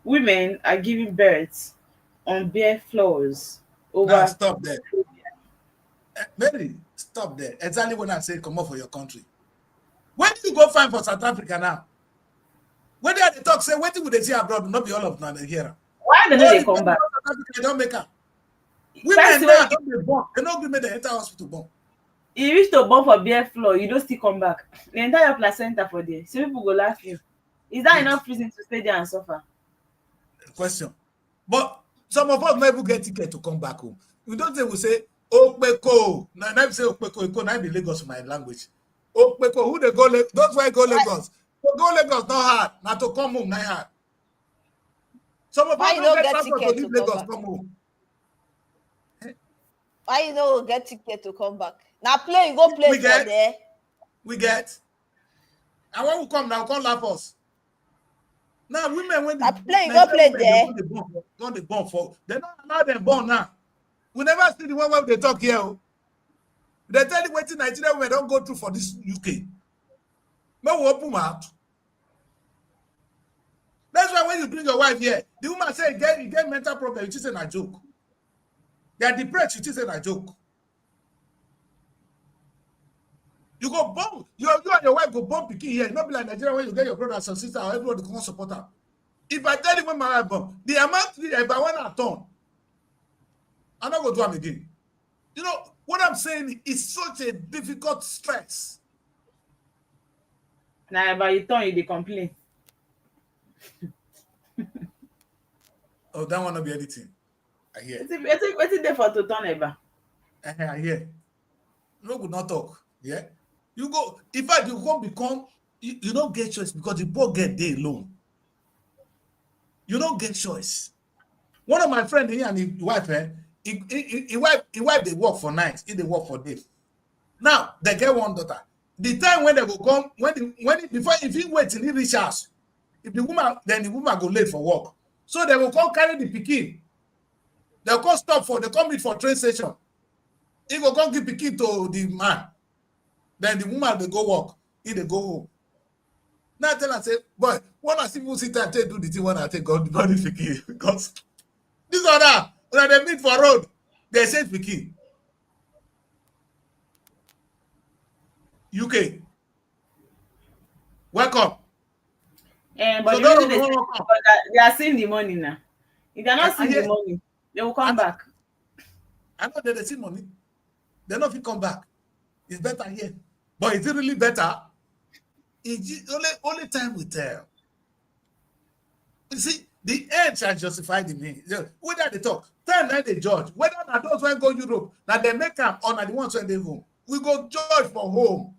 [SPEAKER 4] Women are giving birth on bare floors over.
[SPEAKER 2] Now stop there. Mary, stop there. Exactly when I say come up for your country. When do you go find for South Africa now? When they talk, say, what would they see abroad? Not be all of them here.
[SPEAKER 4] Why don't they come back?
[SPEAKER 2] South Africa, don't make up. Women now don't be born. They don't give me the entire hospital born.
[SPEAKER 4] You reach to born for bare floor, you don't still come back. The entire placenta for there. So people go laugh you. Is that enough reason to stay there and suffer?
[SPEAKER 2] Question. But some of us never get ticket to come back home. We don't say we say Okpeko. Now I say Okpeko, now be Lagos my language. Okpeko, who they go Lagos? Those why go Lagos. To go Lagos not hard. Now to come home, not hard. Some of us don't get transport to leave Lagos, come home.
[SPEAKER 3] Why you don't get ticket to come back? Now play, you go play for there.
[SPEAKER 2] We get. And when we come now, come laugh us. Now women when
[SPEAKER 3] they play, you go play there.
[SPEAKER 2] Don't they born for? They don't allow them born now. We never see the one where they talk here. They tell you what Nigeria women don't go through for this UK. May we open out. That's why when you bring your wife here, the woman say you get mental problem, you just say a joke. They are depressed, you just say a joke. You go bomb, you and your wife go bomb pikin here. Not be like Nigeria when you get your brothers and sisters or everybody come support her. If I tell you when my wife bomb, the amount if I want to turn, I'm not going to do them again. You know what I'm saying is such a difficult stress.
[SPEAKER 4] Now about you turn, you complain.
[SPEAKER 2] Oh, that one not be anything. I hear.
[SPEAKER 4] What's there for to turn ever?
[SPEAKER 2] I hear. No good not talk. Yeah. You go, in fact, you go become, you don't get choice because the poor get day alone. You don't get choice. One of my friends here and his wife, he wife they work for nights, they work for days. Now they get one daughter. The time when they will come, if he wait till he reach house, if the woman go late for work. So they will come carry the pikin. They'll come they come meet for train station. He will come give pikin to the man. Then the woman they go work, he they go home. Now I tell her, say, boy, when I see people sit and do the thing when I take God body pikin because this or that, when they meet for road, they say pikin. UK, welcome.
[SPEAKER 4] But
[SPEAKER 2] So
[SPEAKER 4] the reason they are seeing the money now. If they're not seeing the money, they will come back.
[SPEAKER 2] I know that they see money. They're not going to come back. It's better here. But is it really better? It's only time will tell. You see, the end shall justify the means. Whether they talk, time that they judge. Whether not those when go Europe, that they make them or not the ones when they home. We go judge for home.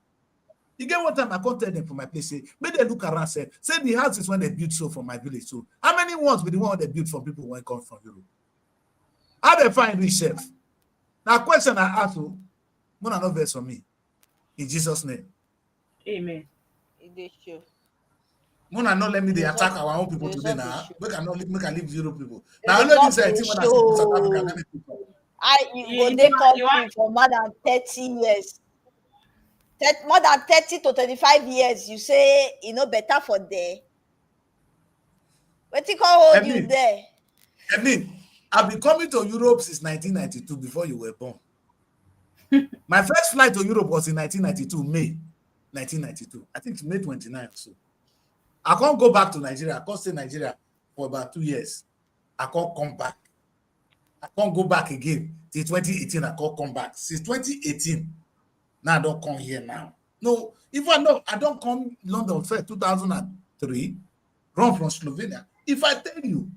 [SPEAKER 2] You get one time I can't tell them from my place, say, make they look around, say the houses when they built so from my village. So how many ones with the one they built from people when come from Europe? How they find rich chef? Now question I ask you, Mona no verse for me. In Jesus' name.
[SPEAKER 4] Amen.
[SPEAKER 2] Mona not let me they attack our own people today now. Make I leave Europe people.
[SPEAKER 3] Now
[SPEAKER 2] I know this thing when I see South Africa, many people.
[SPEAKER 3] You go country for more than 30 years. More than 30 to 35 years, you say better for there. What you call hold you there?
[SPEAKER 2] I mean, I've been coming to Europe since 1992 before you were born. My first flight to Europe was in 1992, May 1992. I think it's May 29 or so. I can't go back to Nigeria. I can't stay in Nigeria for about 2 years. I can't come back. I can't go back again. Till 2018, I can't come back. Since 2018, now I don't come here now. No, if I know, I don't come London first, 2003, run from Slovenia. If I tell you,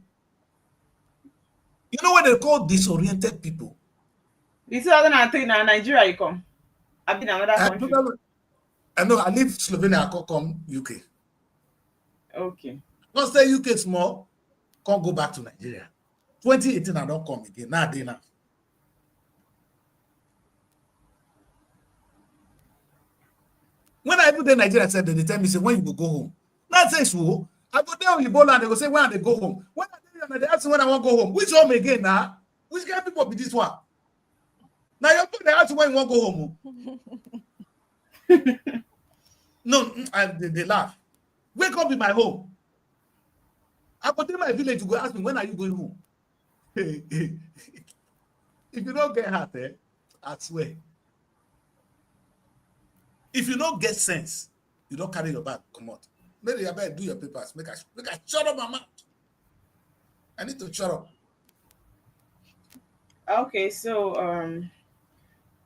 [SPEAKER 2] you know what they call disoriented people?
[SPEAKER 4] In 2003, now Nigeria you come. I've been another country.
[SPEAKER 2] I know, I leave Slovenia, I can't come UK.
[SPEAKER 4] Okay.
[SPEAKER 2] Don't stay UK small, can't go back to Nigeria. 2018, I don't come again. Now, now. When I put in Nigeria, I said, they tell me, say, when you go home. Not say so. I go there with Ebola and they go say, when they go home. When they ask me when I want to go home. Which home again now? Which kind of people be this one? Now your people, they ask you when you want to go home. No, they laugh. Wake up in my home. I go to my village to go ask me, when are you going home? If you don't get hurt, I swear. If you don't get sense, you don't carry your bag, come out. Maybe you better do your papers. Make I shut up my mouth. I need to shut up.
[SPEAKER 4] Okay, so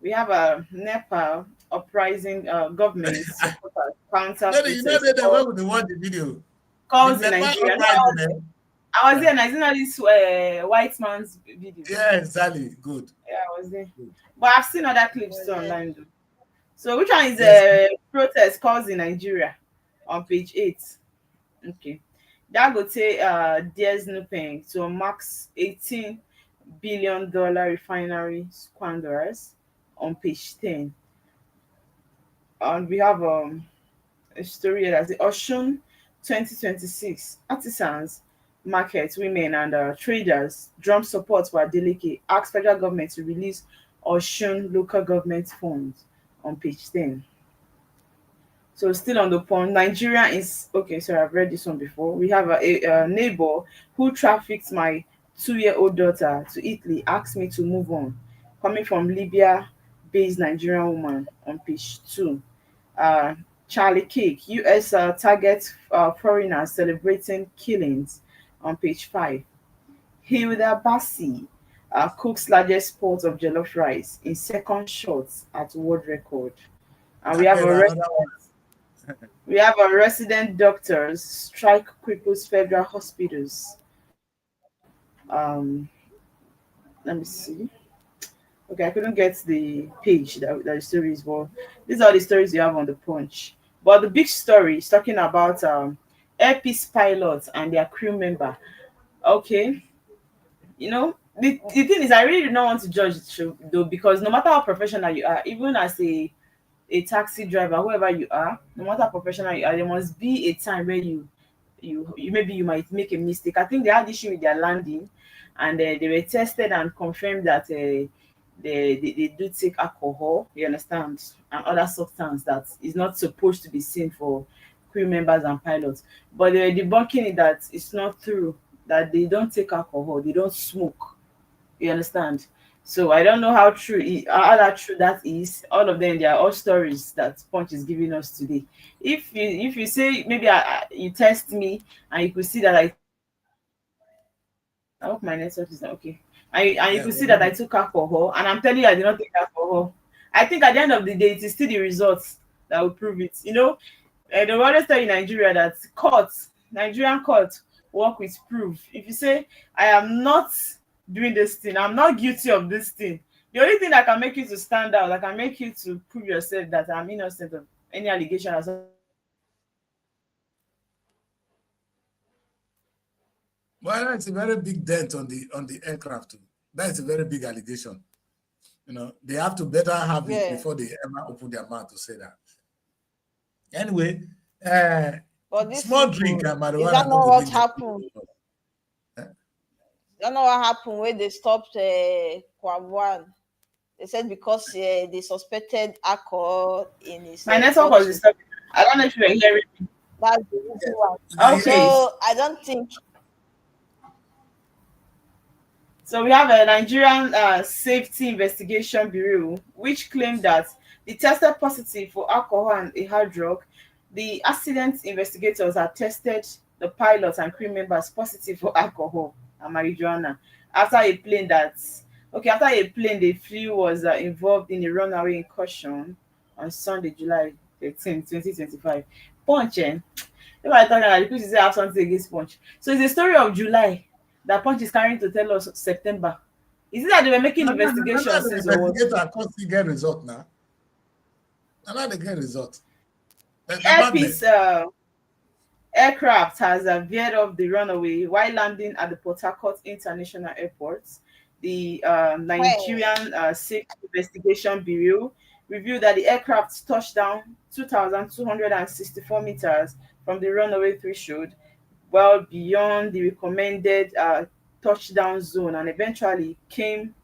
[SPEAKER 4] we have a Nepal uprising government supporters counter protest.
[SPEAKER 2] You know that when we watch the video.
[SPEAKER 4] Calls in Nigeria. I was there, and I seen all this white man's video.
[SPEAKER 2] Yeah, exactly. Good.
[SPEAKER 4] Yeah, I was there. Good. But I've seen other clips too online though. So which one is a protest caused in Nigeria on page 8? Okay. Dangote dares Nupeng to max $18 billion refinery squanderers on page 10. And we have a story here that's the Osun 2026 artisans, market women and traders drum support for Adeleke, ask federal government to release Osun local government funds on page 10. So still on the point, Nigeria is okay. Sorry, I've read this one before. We have a neighbor who trafficked my 2-year-old daughter to Italy. Asked me to move on. Coming from Libya-based Nigerian woman on page 2. Uh, Charlie Cake, U.S. Targets foreigners celebrating killings on page 5. Hilda Bassi cooks largest pot of jollof rice in second shots at world record. And
[SPEAKER 2] That is another one.
[SPEAKER 4] we have a resident doctors strike cripples federal hospitals. Let me see. Okay, I couldn't get the page that the story is, but these are the stories you have on the punch. But the big story is talking about Air Peace pilots and their crew member. Okay, the thing is, I really do not want to judge though, because no matter how professional you are, even as a taxi driver, whoever you are, no matter how professional you are, there must be a time where you maybe you might make a mistake. I think they had issue with their landing, and they were tested and confirmed that they do take alcohol, you understand, and other substance that is not supposed to be seen for crew members and pilots. But they were debunking it that it's not true, that they don't take alcohol, they don't smoke. You understand? So I don't know how that true that is. All of them, they are all stories that Punch is giving us today. If you say maybe you test me and you could see that I hope my network is not okay. And you could see that I took alcohol, and I'm telling you I did not take alcohol. I think at the end of the day, it is still the results that will prove it. They will always tell you Nigeria that Nigerian court work with proof. If you say I am not doing this thing, I'm not guilty of this thing, the only thing that can make you to stand out, that can make you to prove yourself that I'm innocent of any allegation as
[SPEAKER 2] Well, that's a very big dent on the aircraft too. That's a very big allegation. They have to better have it before they ever open their mouth to say that. Anyway, small drink and marijuana.
[SPEAKER 3] Is that not what happened? I don't know what happened when they stopped Kwabwan. They said because they suspected alcohol in his.
[SPEAKER 4] My network was disturbed. I don't know if you were hearing me.
[SPEAKER 3] That's the reason why.
[SPEAKER 4] Okay.
[SPEAKER 3] So I don't think.
[SPEAKER 4] So we have a Nigerian Safety Investigation Bureau, which claimed that they tested positive for alcohol and a hard drug. The accident investigators had tested the pilots and crew members positive for alcohol and marijuana after a plane they flew was involved in a runaway incursion on Sunday, July 13, 2025. Punch, if I thought that the people have something against Punch. So it's the story of July that Punch is carrying to tell us September. Is it that they were making investigations since or what?
[SPEAKER 2] Investigator constantly get result now. Now they get result.
[SPEAKER 4] Air Peace aircraft has veered off the runaway while landing at the Port Harcourt International Airport. The Nigerian Safety Investigation Bureau revealed that the aircraft touched down 2,264 meters from the runaway threshold, well beyond the recommended touchdown zone, and eventually came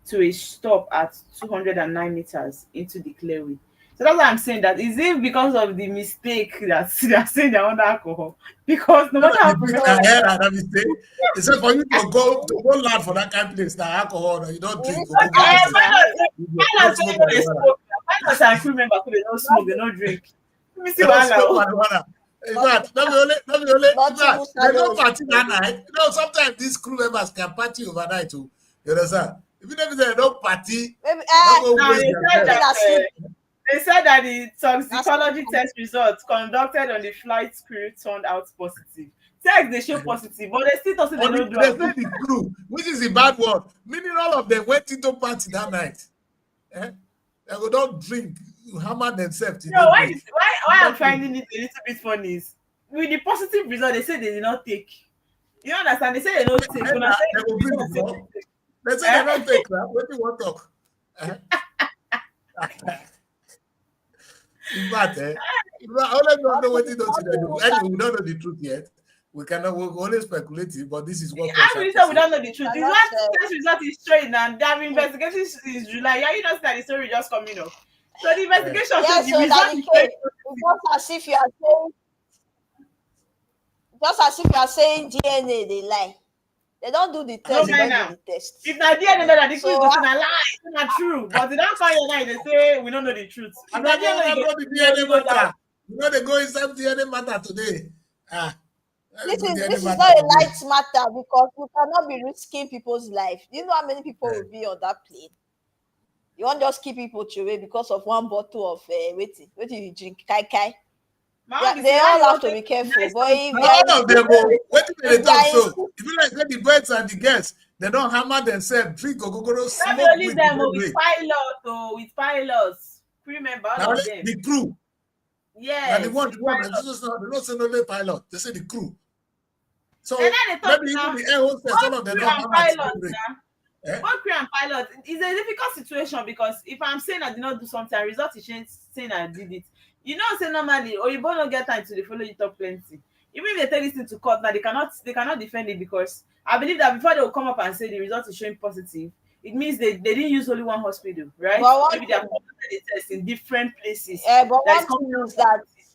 [SPEAKER 4] to a stop at 209 meters into the clearway. So that's why I'm saying that. Is it because of the mistake that they are saying they're under alcohol? Because no matter how
[SPEAKER 2] that mistake, it's for you to go land for that kind of place, that alcohol, you don't drink.
[SPEAKER 4] Why not I crew members they don't smoke, they don't drink? Let me see what
[SPEAKER 2] in fact, not they don't party that night. Sometimes these crew members can party overnight too. You understand? If you never say they don't party,
[SPEAKER 4] they said that the toxicology test results conducted on the flight crew turned out positive. Text they show positive, but they still don't say they don't do it.
[SPEAKER 2] They say the crew, which is a bad word. Meaning all of them went into party that night. They go don't drink, hammer themselves.
[SPEAKER 4] Why I'm finding it a little bit funny is with the positive result, they say they did not take. You understand? They say they don't take.
[SPEAKER 2] They say they don't take. What do you want to talk? In fact, I don't know what you do. Anyway, we don't know the truth yet. We'll only speculate, but this is what.
[SPEAKER 4] As we don't know the truth. This result is straight, and they have investigated since July. Yeah, you know that the story just coming up. So the investigation
[SPEAKER 3] Yes,
[SPEAKER 4] says
[SPEAKER 3] so
[SPEAKER 4] the
[SPEAKER 3] that
[SPEAKER 4] result
[SPEAKER 3] the
[SPEAKER 4] is
[SPEAKER 3] case,
[SPEAKER 4] very
[SPEAKER 3] it's just as if you are saying DNA, they lie. They don't do the
[SPEAKER 4] no
[SPEAKER 3] test, they
[SPEAKER 4] mind
[SPEAKER 3] don't do
[SPEAKER 4] now.
[SPEAKER 3] the test.
[SPEAKER 4] If na DNA that the
[SPEAKER 3] So
[SPEAKER 4] truth, go say na lie, it's not true. But they don't call you now, they say we don't know the truth.
[SPEAKER 2] I
[SPEAKER 4] If na
[SPEAKER 2] don't
[SPEAKER 4] DNA,
[SPEAKER 2] know
[SPEAKER 4] you
[SPEAKER 2] about the
[SPEAKER 4] go
[SPEAKER 2] DNA
[SPEAKER 4] doubt.
[SPEAKER 2] matter. You know they go inside DNA matter today. Let
[SPEAKER 3] this
[SPEAKER 2] go
[SPEAKER 3] is
[SPEAKER 2] DNA
[SPEAKER 3] this is
[SPEAKER 2] matter
[SPEAKER 3] not a
[SPEAKER 2] today.
[SPEAKER 3] light matter because you cannot be risking people's life. Do you know how many people will be on that plane? You won't just keep people away because of one bottle of waiting you drink, kai.
[SPEAKER 4] My
[SPEAKER 3] Yeah,
[SPEAKER 4] own be
[SPEAKER 3] they
[SPEAKER 4] say, how
[SPEAKER 3] all
[SPEAKER 4] you
[SPEAKER 3] have
[SPEAKER 4] want
[SPEAKER 3] to
[SPEAKER 4] to
[SPEAKER 3] be careful.
[SPEAKER 4] nice
[SPEAKER 3] But
[SPEAKER 4] something?
[SPEAKER 3] if
[SPEAKER 2] Now,
[SPEAKER 3] they are
[SPEAKER 2] all of them go. What do they
[SPEAKER 3] if they
[SPEAKER 2] talk
[SPEAKER 3] are
[SPEAKER 2] so? If you like the birds and the girls, they don't hammer themselves, drink Ogogoro,
[SPEAKER 4] Not be
[SPEAKER 2] smoke
[SPEAKER 4] only
[SPEAKER 2] weed.
[SPEAKER 4] them, with pilots, crew member,
[SPEAKER 2] Now
[SPEAKER 4] all of them.
[SPEAKER 2] the crew. Now the
[SPEAKER 4] Yes,
[SPEAKER 2] one,
[SPEAKER 4] with
[SPEAKER 2] the one that
[SPEAKER 4] pilots.
[SPEAKER 2] just they don't say no the pilot. They say the crew.
[SPEAKER 4] And
[SPEAKER 2] So
[SPEAKER 4] then they talk
[SPEAKER 2] maybe even
[SPEAKER 4] now,
[SPEAKER 2] the air hostess, all
[SPEAKER 4] both
[SPEAKER 2] of them
[SPEAKER 4] crew
[SPEAKER 2] don't
[SPEAKER 4] and
[SPEAKER 2] hammer the same
[SPEAKER 4] pilots
[SPEAKER 2] way.
[SPEAKER 4] now.
[SPEAKER 2] Eh?
[SPEAKER 4] Both crew and pilot, it's a difficult situation because if I'm saying I did not do something, and result is saying I did it. You know, say normally, or you both don't get time to dey follow you talk plenty. Even if they take this thing to court now, they cannot defend it because I believe that before they will come up and say the result is showing positive, it means they didn't use only one hospital, right?
[SPEAKER 3] but one
[SPEAKER 4] Maybe they have
[SPEAKER 3] thing,
[SPEAKER 4] conducted the test in different places.
[SPEAKER 3] but
[SPEAKER 4] That is
[SPEAKER 3] one
[SPEAKER 4] coming
[SPEAKER 3] thing
[SPEAKER 4] out
[SPEAKER 3] is that
[SPEAKER 4] positive.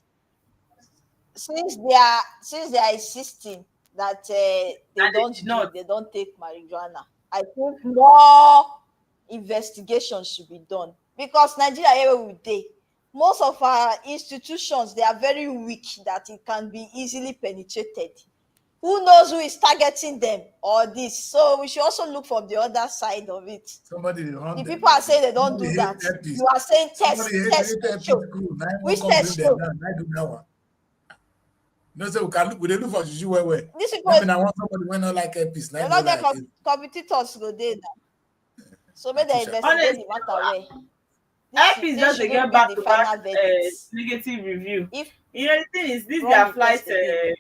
[SPEAKER 3] since they are insisting that they
[SPEAKER 4] And they
[SPEAKER 3] don't
[SPEAKER 4] did not.
[SPEAKER 3] drink, they don't take marijuana, I think more investigation should be done because Nigeria here we dey. Most of our institutions they are very weak that it can be easily penetrated. Who knows who is targeting them or this? So we should also look from the other side of it.
[SPEAKER 2] Somebody hunt
[SPEAKER 3] The
[SPEAKER 2] them.
[SPEAKER 3] people are saying they don't
[SPEAKER 2] Somebody
[SPEAKER 3] do
[SPEAKER 2] hate
[SPEAKER 3] that.
[SPEAKER 2] airpiece.
[SPEAKER 3] You are saying
[SPEAKER 2] Somebody
[SPEAKER 3] test
[SPEAKER 2] hate
[SPEAKER 3] show.
[SPEAKER 2] airpiece crew. Now one
[SPEAKER 3] Which
[SPEAKER 2] come bring
[SPEAKER 3] test
[SPEAKER 2] them
[SPEAKER 3] show?
[SPEAKER 2] down. I do that one. No, say we dey look for juju well.
[SPEAKER 3] These people
[SPEAKER 2] Maybe now want somebody when not like airpiece.
[SPEAKER 3] they
[SPEAKER 2] Now
[SPEAKER 3] don't
[SPEAKER 2] go
[SPEAKER 3] get
[SPEAKER 2] like it.
[SPEAKER 3] competitors go there now. So make they
[SPEAKER 2] Patricia.
[SPEAKER 3] investigate
[SPEAKER 4] Honestly,
[SPEAKER 3] the matter well.
[SPEAKER 4] Help
[SPEAKER 3] This
[SPEAKER 4] just to
[SPEAKER 3] shouldn't
[SPEAKER 4] get
[SPEAKER 3] be
[SPEAKER 4] back
[SPEAKER 3] the
[SPEAKER 4] to back
[SPEAKER 3] final verdict.
[SPEAKER 4] negative review.
[SPEAKER 3] If
[SPEAKER 4] You know, the thing is, this
[SPEAKER 3] run
[SPEAKER 4] their
[SPEAKER 3] the
[SPEAKER 4] flight
[SPEAKER 3] test again,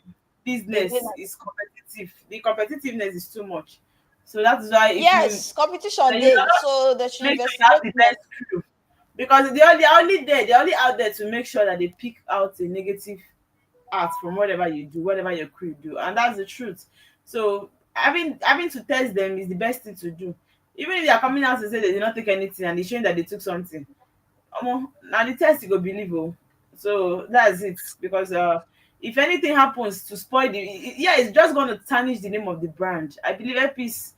[SPEAKER 4] business is competitive. The competitiveness is too much. So that is why if you
[SPEAKER 3] yes, competition
[SPEAKER 4] you
[SPEAKER 3] day.
[SPEAKER 4] cannot
[SPEAKER 3] So they should
[SPEAKER 4] make sure you have
[SPEAKER 3] investigate
[SPEAKER 4] the
[SPEAKER 3] more.
[SPEAKER 4] best crew because they're only there, they're only out there to make sure that they pick out a negative art from whatever you do, whatever your crew do, and that's the truth. So having to test them is the best thing to do. Even if they are coming out to say they did not take anything and they showing that they took something, now the test you go believe. Oh, so that's it. Because if anything happens to spoil yeah, it's just going to tarnish the name of the brand. I believe Epis,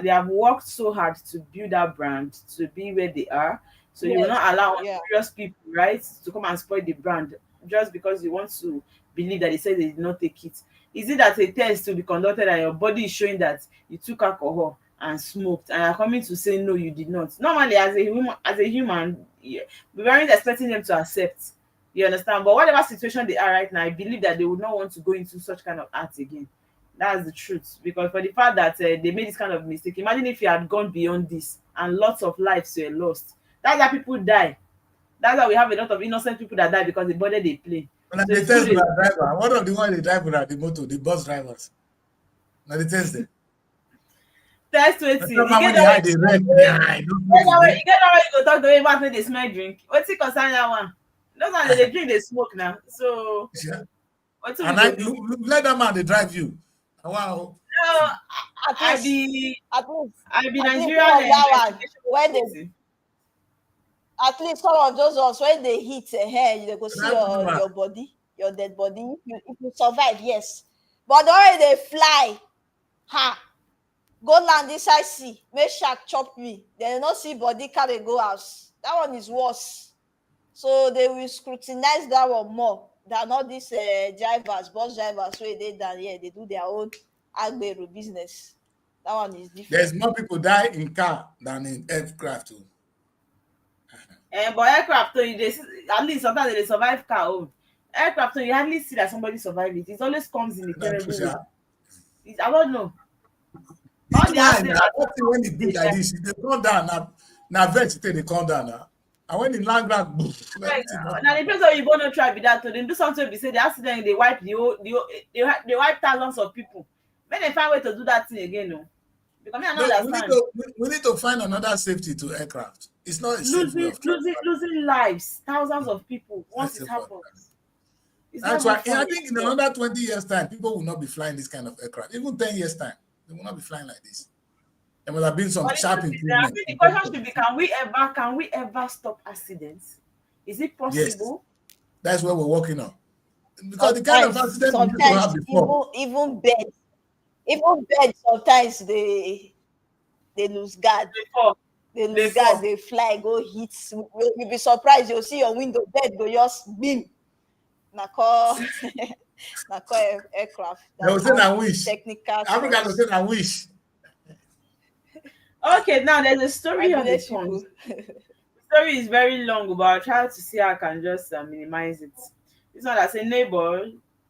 [SPEAKER 4] they have worked so hard to build that brand to be where they are. So you will
[SPEAKER 3] Yes,
[SPEAKER 4] not allow
[SPEAKER 3] yeah.
[SPEAKER 4] serious people, right, to come and spoil the brand just because you want to believe that they said they did not take it. Is it that a test to be conducted and your body is showing that you took alcohol and smoked and are coming to say no, you did not? Normally, as a human, yeah, we weren't expecting them to accept. You understand? But whatever situation they are right now, I believe that they would not want to go into such kind of act again. That's the truth. Because for the fact that they made this kind of mistake, imagine if you had gone beyond this and lots of lives were lost. That's how people die. That's why we have a lot of innocent people that die because the body they play.
[SPEAKER 2] When
[SPEAKER 4] So
[SPEAKER 2] they
[SPEAKER 4] it's good.
[SPEAKER 2] test the driver, one of the one they drive with the motor, the bus drivers. Now they test them.
[SPEAKER 4] Test
[SPEAKER 2] But
[SPEAKER 4] waiting. You
[SPEAKER 2] somehow when
[SPEAKER 4] get
[SPEAKER 2] they
[SPEAKER 4] that
[SPEAKER 2] hide,
[SPEAKER 4] way.
[SPEAKER 2] they red. Yeah, I don't smoke
[SPEAKER 4] You
[SPEAKER 2] again.
[SPEAKER 4] get that way. You go talk to me about when they smell drink. What's it concern that one? Those ones they drink, they smoke now. So
[SPEAKER 2] Yeah.
[SPEAKER 4] what we
[SPEAKER 2] And
[SPEAKER 4] go do?
[SPEAKER 2] let that man they drive you. Wow.
[SPEAKER 4] No,
[SPEAKER 3] At
[SPEAKER 4] I
[SPEAKER 3] least,
[SPEAKER 4] be
[SPEAKER 3] at least,
[SPEAKER 4] I be
[SPEAKER 3] at least
[SPEAKER 4] Nigerian
[SPEAKER 3] some of that one
[SPEAKER 4] investigation
[SPEAKER 3] when they,
[SPEAKER 4] committee.
[SPEAKER 3] at least some of those ones when they hit a hair, they go see
[SPEAKER 2] That's normal.
[SPEAKER 3] your body, your dead body. If you survive, yes. But the way they fly, ha, go land inside sea, make shark chop me. They no see body carry go house. That one is worse. So they will scrutinize that one more than all these drivers, bus drivers wey dey down here. They do their own agbero business. That one is
[SPEAKER 2] There's
[SPEAKER 3] different.
[SPEAKER 2] more people die in car than in aircraft too.
[SPEAKER 4] But aircraft, though, at least sometimes they survive car own. Aircraft, though, you hardly see that somebody survive it. It always comes in a
[SPEAKER 2] Not
[SPEAKER 4] terrible
[SPEAKER 2] true,
[SPEAKER 4] way.
[SPEAKER 2] sha.
[SPEAKER 4] I don't know.
[SPEAKER 2] It
[SPEAKER 4] All the
[SPEAKER 2] why
[SPEAKER 4] accidents
[SPEAKER 2] now that thing when it do like this, they come down now vet they come down now. And when it land back, everything not
[SPEAKER 4] now the place where you go no try be that to them do something. Be say the accident they wipe they wipe thousands of people. When they find way to do that thing again, no, because me I don't
[SPEAKER 2] no,
[SPEAKER 4] understand.
[SPEAKER 2] we need to find another safety to aircraft. It's not a safe way
[SPEAKER 4] Losing
[SPEAKER 2] of travel.
[SPEAKER 4] losing losing lives, thousands of people
[SPEAKER 2] Not
[SPEAKER 4] once it
[SPEAKER 2] safe for aircraft.
[SPEAKER 4] happens. It's not
[SPEAKER 2] That's
[SPEAKER 4] even
[SPEAKER 2] why I
[SPEAKER 4] funny
[SPEAKER 2] think in
[SPEAKER 4] anymore.
[SPEAKER 2] another 20 years' time, people will not be flying this kind of aircraft. Even 10 years' time, they will not be flying like this. There must have been some
[SPEAKER 4] But the
[SPEAKER 2] sharp
[SPEAKER 4] truth is, I
[SPEAKER 2] improvement.
[SPEAKER 4] think the question should be: Can we ever stop accidents? Is it
[SPEAKER 2] Yes,
[SPEAKER 4] possible?
[SPEAKER 2] that's what we're working on. Because the kind of accident we used to have
[SPEAKER 3] sometimes
[SPEAKER 2] before.
[SPEAKER 3] even birds sometimes they lose guard.
[SPEAKER 4] Before
[SPEAKER 3] They lose guard,
[SPEAKER 4] before
[SPEAKER 3] they fly, go hit. You'll be surprised. You'll see your window, bird go just beam. Na call aircraft
[SPEAKER 2] They
[SPEAKER 3] that
[SPEAKER 2] will say,
[SPEAKER 3] have
[SPEAKER 2] I wish.
[SPEAKER 3] technical
[SPEAKER 2] Africa will
[SPEAKER 3] steps.
[SPEAKER 2] say, I wish.
[SPEAKER 4] Okay, now there's a story
[SPEAKER 3] My
[SPEAKER 4] on
[SPEAKER 3] village
[SPEAKER 4] this one.
[SPEAKER 3] people.
[SPEAKER 4] The story is very long, but I'll try to see how I can just minimize it. This one, as a neighbor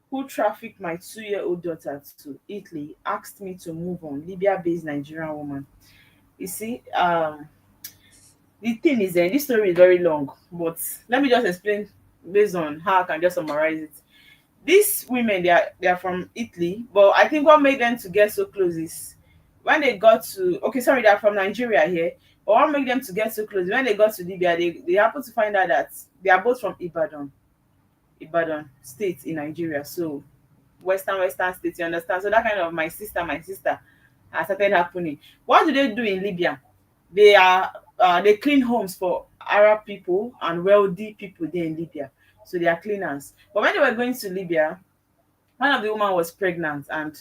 [SPEAKER 4] who trafficked my 2-year-old daughter to Italy asked me to move on. Libya-based Nigerian woman. You see, the thing is, this story is very long, but let me just explain based on how I can just summarize it. These women, they are from Italy, but I think what made them to get so close is when they got to, okay, sorry, they are from Nigeria here, but what made them to get so close, when they got to Libya, they happened to find out that they are both from Ibadan state in Nigeria. So western state, you understand? So that kind of my sister has started happening. What do they do in Libya? They clean homes for Arab people and wealthy people there in Libya. So they are cleaners. But when they were going to Libya, one of the women was pregnant, and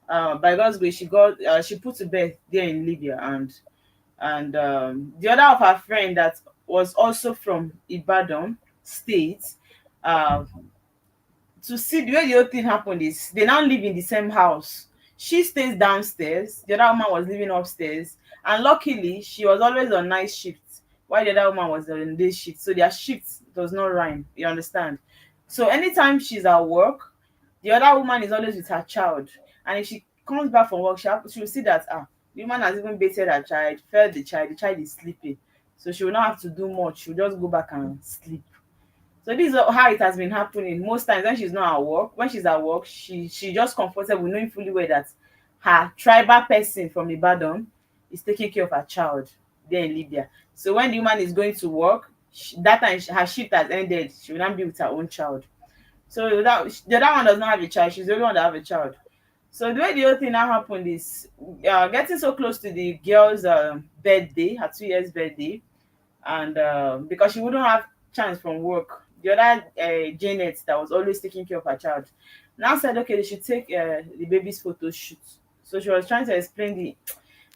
[SPEAKER 4] by God's grace, she put to bed there in Libya, and the other of her friend that was also from Ibadan state, uh, to see the way the whole thing happened is they now live in the same house. She stays downstairs, the other woman was living upstairs, and luckily she was always on night shift while the other woman was on day shift. So their shift does not rhyme, you understand? So anytime she's at work, the other woman is always with her child. And if she comes back from work, she will see that the woman has even bathed her child, fed the child is sleeping. So she will not have to do much. She'll just go back and sleep. So this is how it has been happening. Most times when she's not at work, when she's at work, she just comfortable knowing fully well that her tribal person from Ibadan is taking care of her child there in Libya. So when the woman is going to work, that time her shift has ended. She will not be with her own child. So the other one does not have a child. She's the only one that have a child. So the way the whole thing now happened is getting so close to the girl's birthday, her 2 years birthday, and because she wouldn't have chance from work, the other Janet that was always taking care of her child now said, okay, they should take the baby's photo shoot. So she was trying to explain the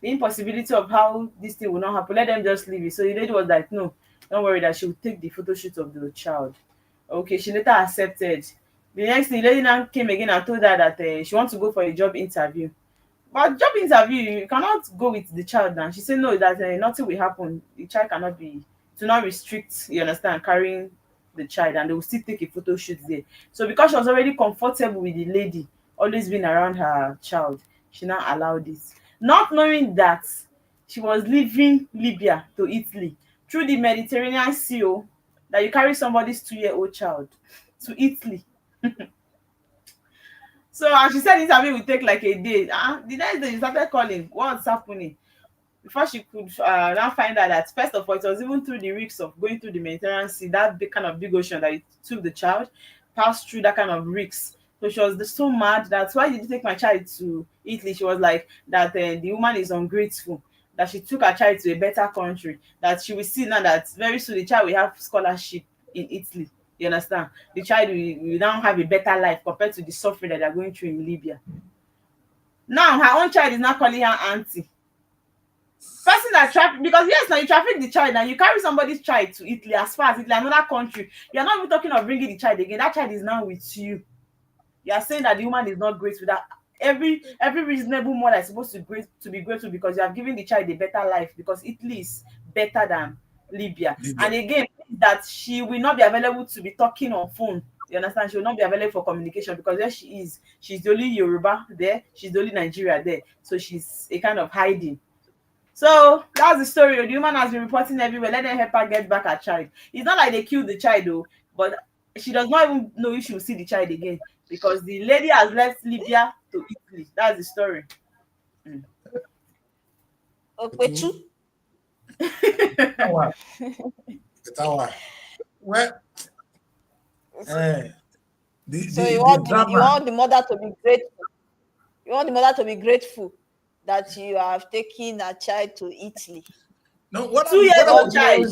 [SPEAKER 4] impossibility of how this thing will not happen. Let them just leave it. So the lady was like, no, don't worry, that she will take the photo shoot of the child. Okay, she later accepted. The next thing, the lady now came again and told her that she wants to go for a job interview. But job interview, you cannot go with the child now. She said no, that nothing will happen. The child cannot be, to not restrict, you understand, carrying the child, and they will still take a photo shoot there. So because she was already comfortable with the lady, always being around her child, she now allowed this. Not knowing that she was leaving Libya to Italy through the Mediterranean Sea, that you carry somebody's 2-year-old child to Italy. So and she said the interview will take like a day. The next day she started calling. What's happening? Before she could now find out that first of all, it was even through the risks of going through the Mediterranean Sea, that big kind of big ocean that it took the child, passed through that kind of risks. So she was so mad that why did you take my child to Italy? She was like that the woman is ungrateful, that she took her child to a better country, that she will see now that very soon the child will have scholarship in Italy. You understand? The child will now have a better life compared to the suffering that they're going through in Libya. Now her own child is now calling her auntie. Person that traffic, because yes, now you traffic the child and you carry somebody's child to Italy, as far as Italy, another country. You're not even talking of bringing the child again. That child is now with you. You are saying that the woman is not grateful. That every reasonable mother is supposed to be grateful because you have given the child a better life, because Italy is better than Libya. And again, that she will not be available to be talking on phone. You understand? She will not be available for communication because where she is, she's the only Yoruba there, she's the only Nigeria there. So she's a kind of hiding. So that's the story. The woman has been reporting everywhere. Let them help her get back her child. It's not like they killed the child though, but she does not even know if she will see the child again because the lady has left Libya to Italy. That's the story.
[SPEAKER 3] Okwechu.
[SPEAKER 2] Well,
[SPEAKER 3] So you want the mother to be grateful. You want the mother to be grateful that you have taken a child to Italy.
[SPEAKER 2] No, what
[SPEAKER 4] 2 years old child.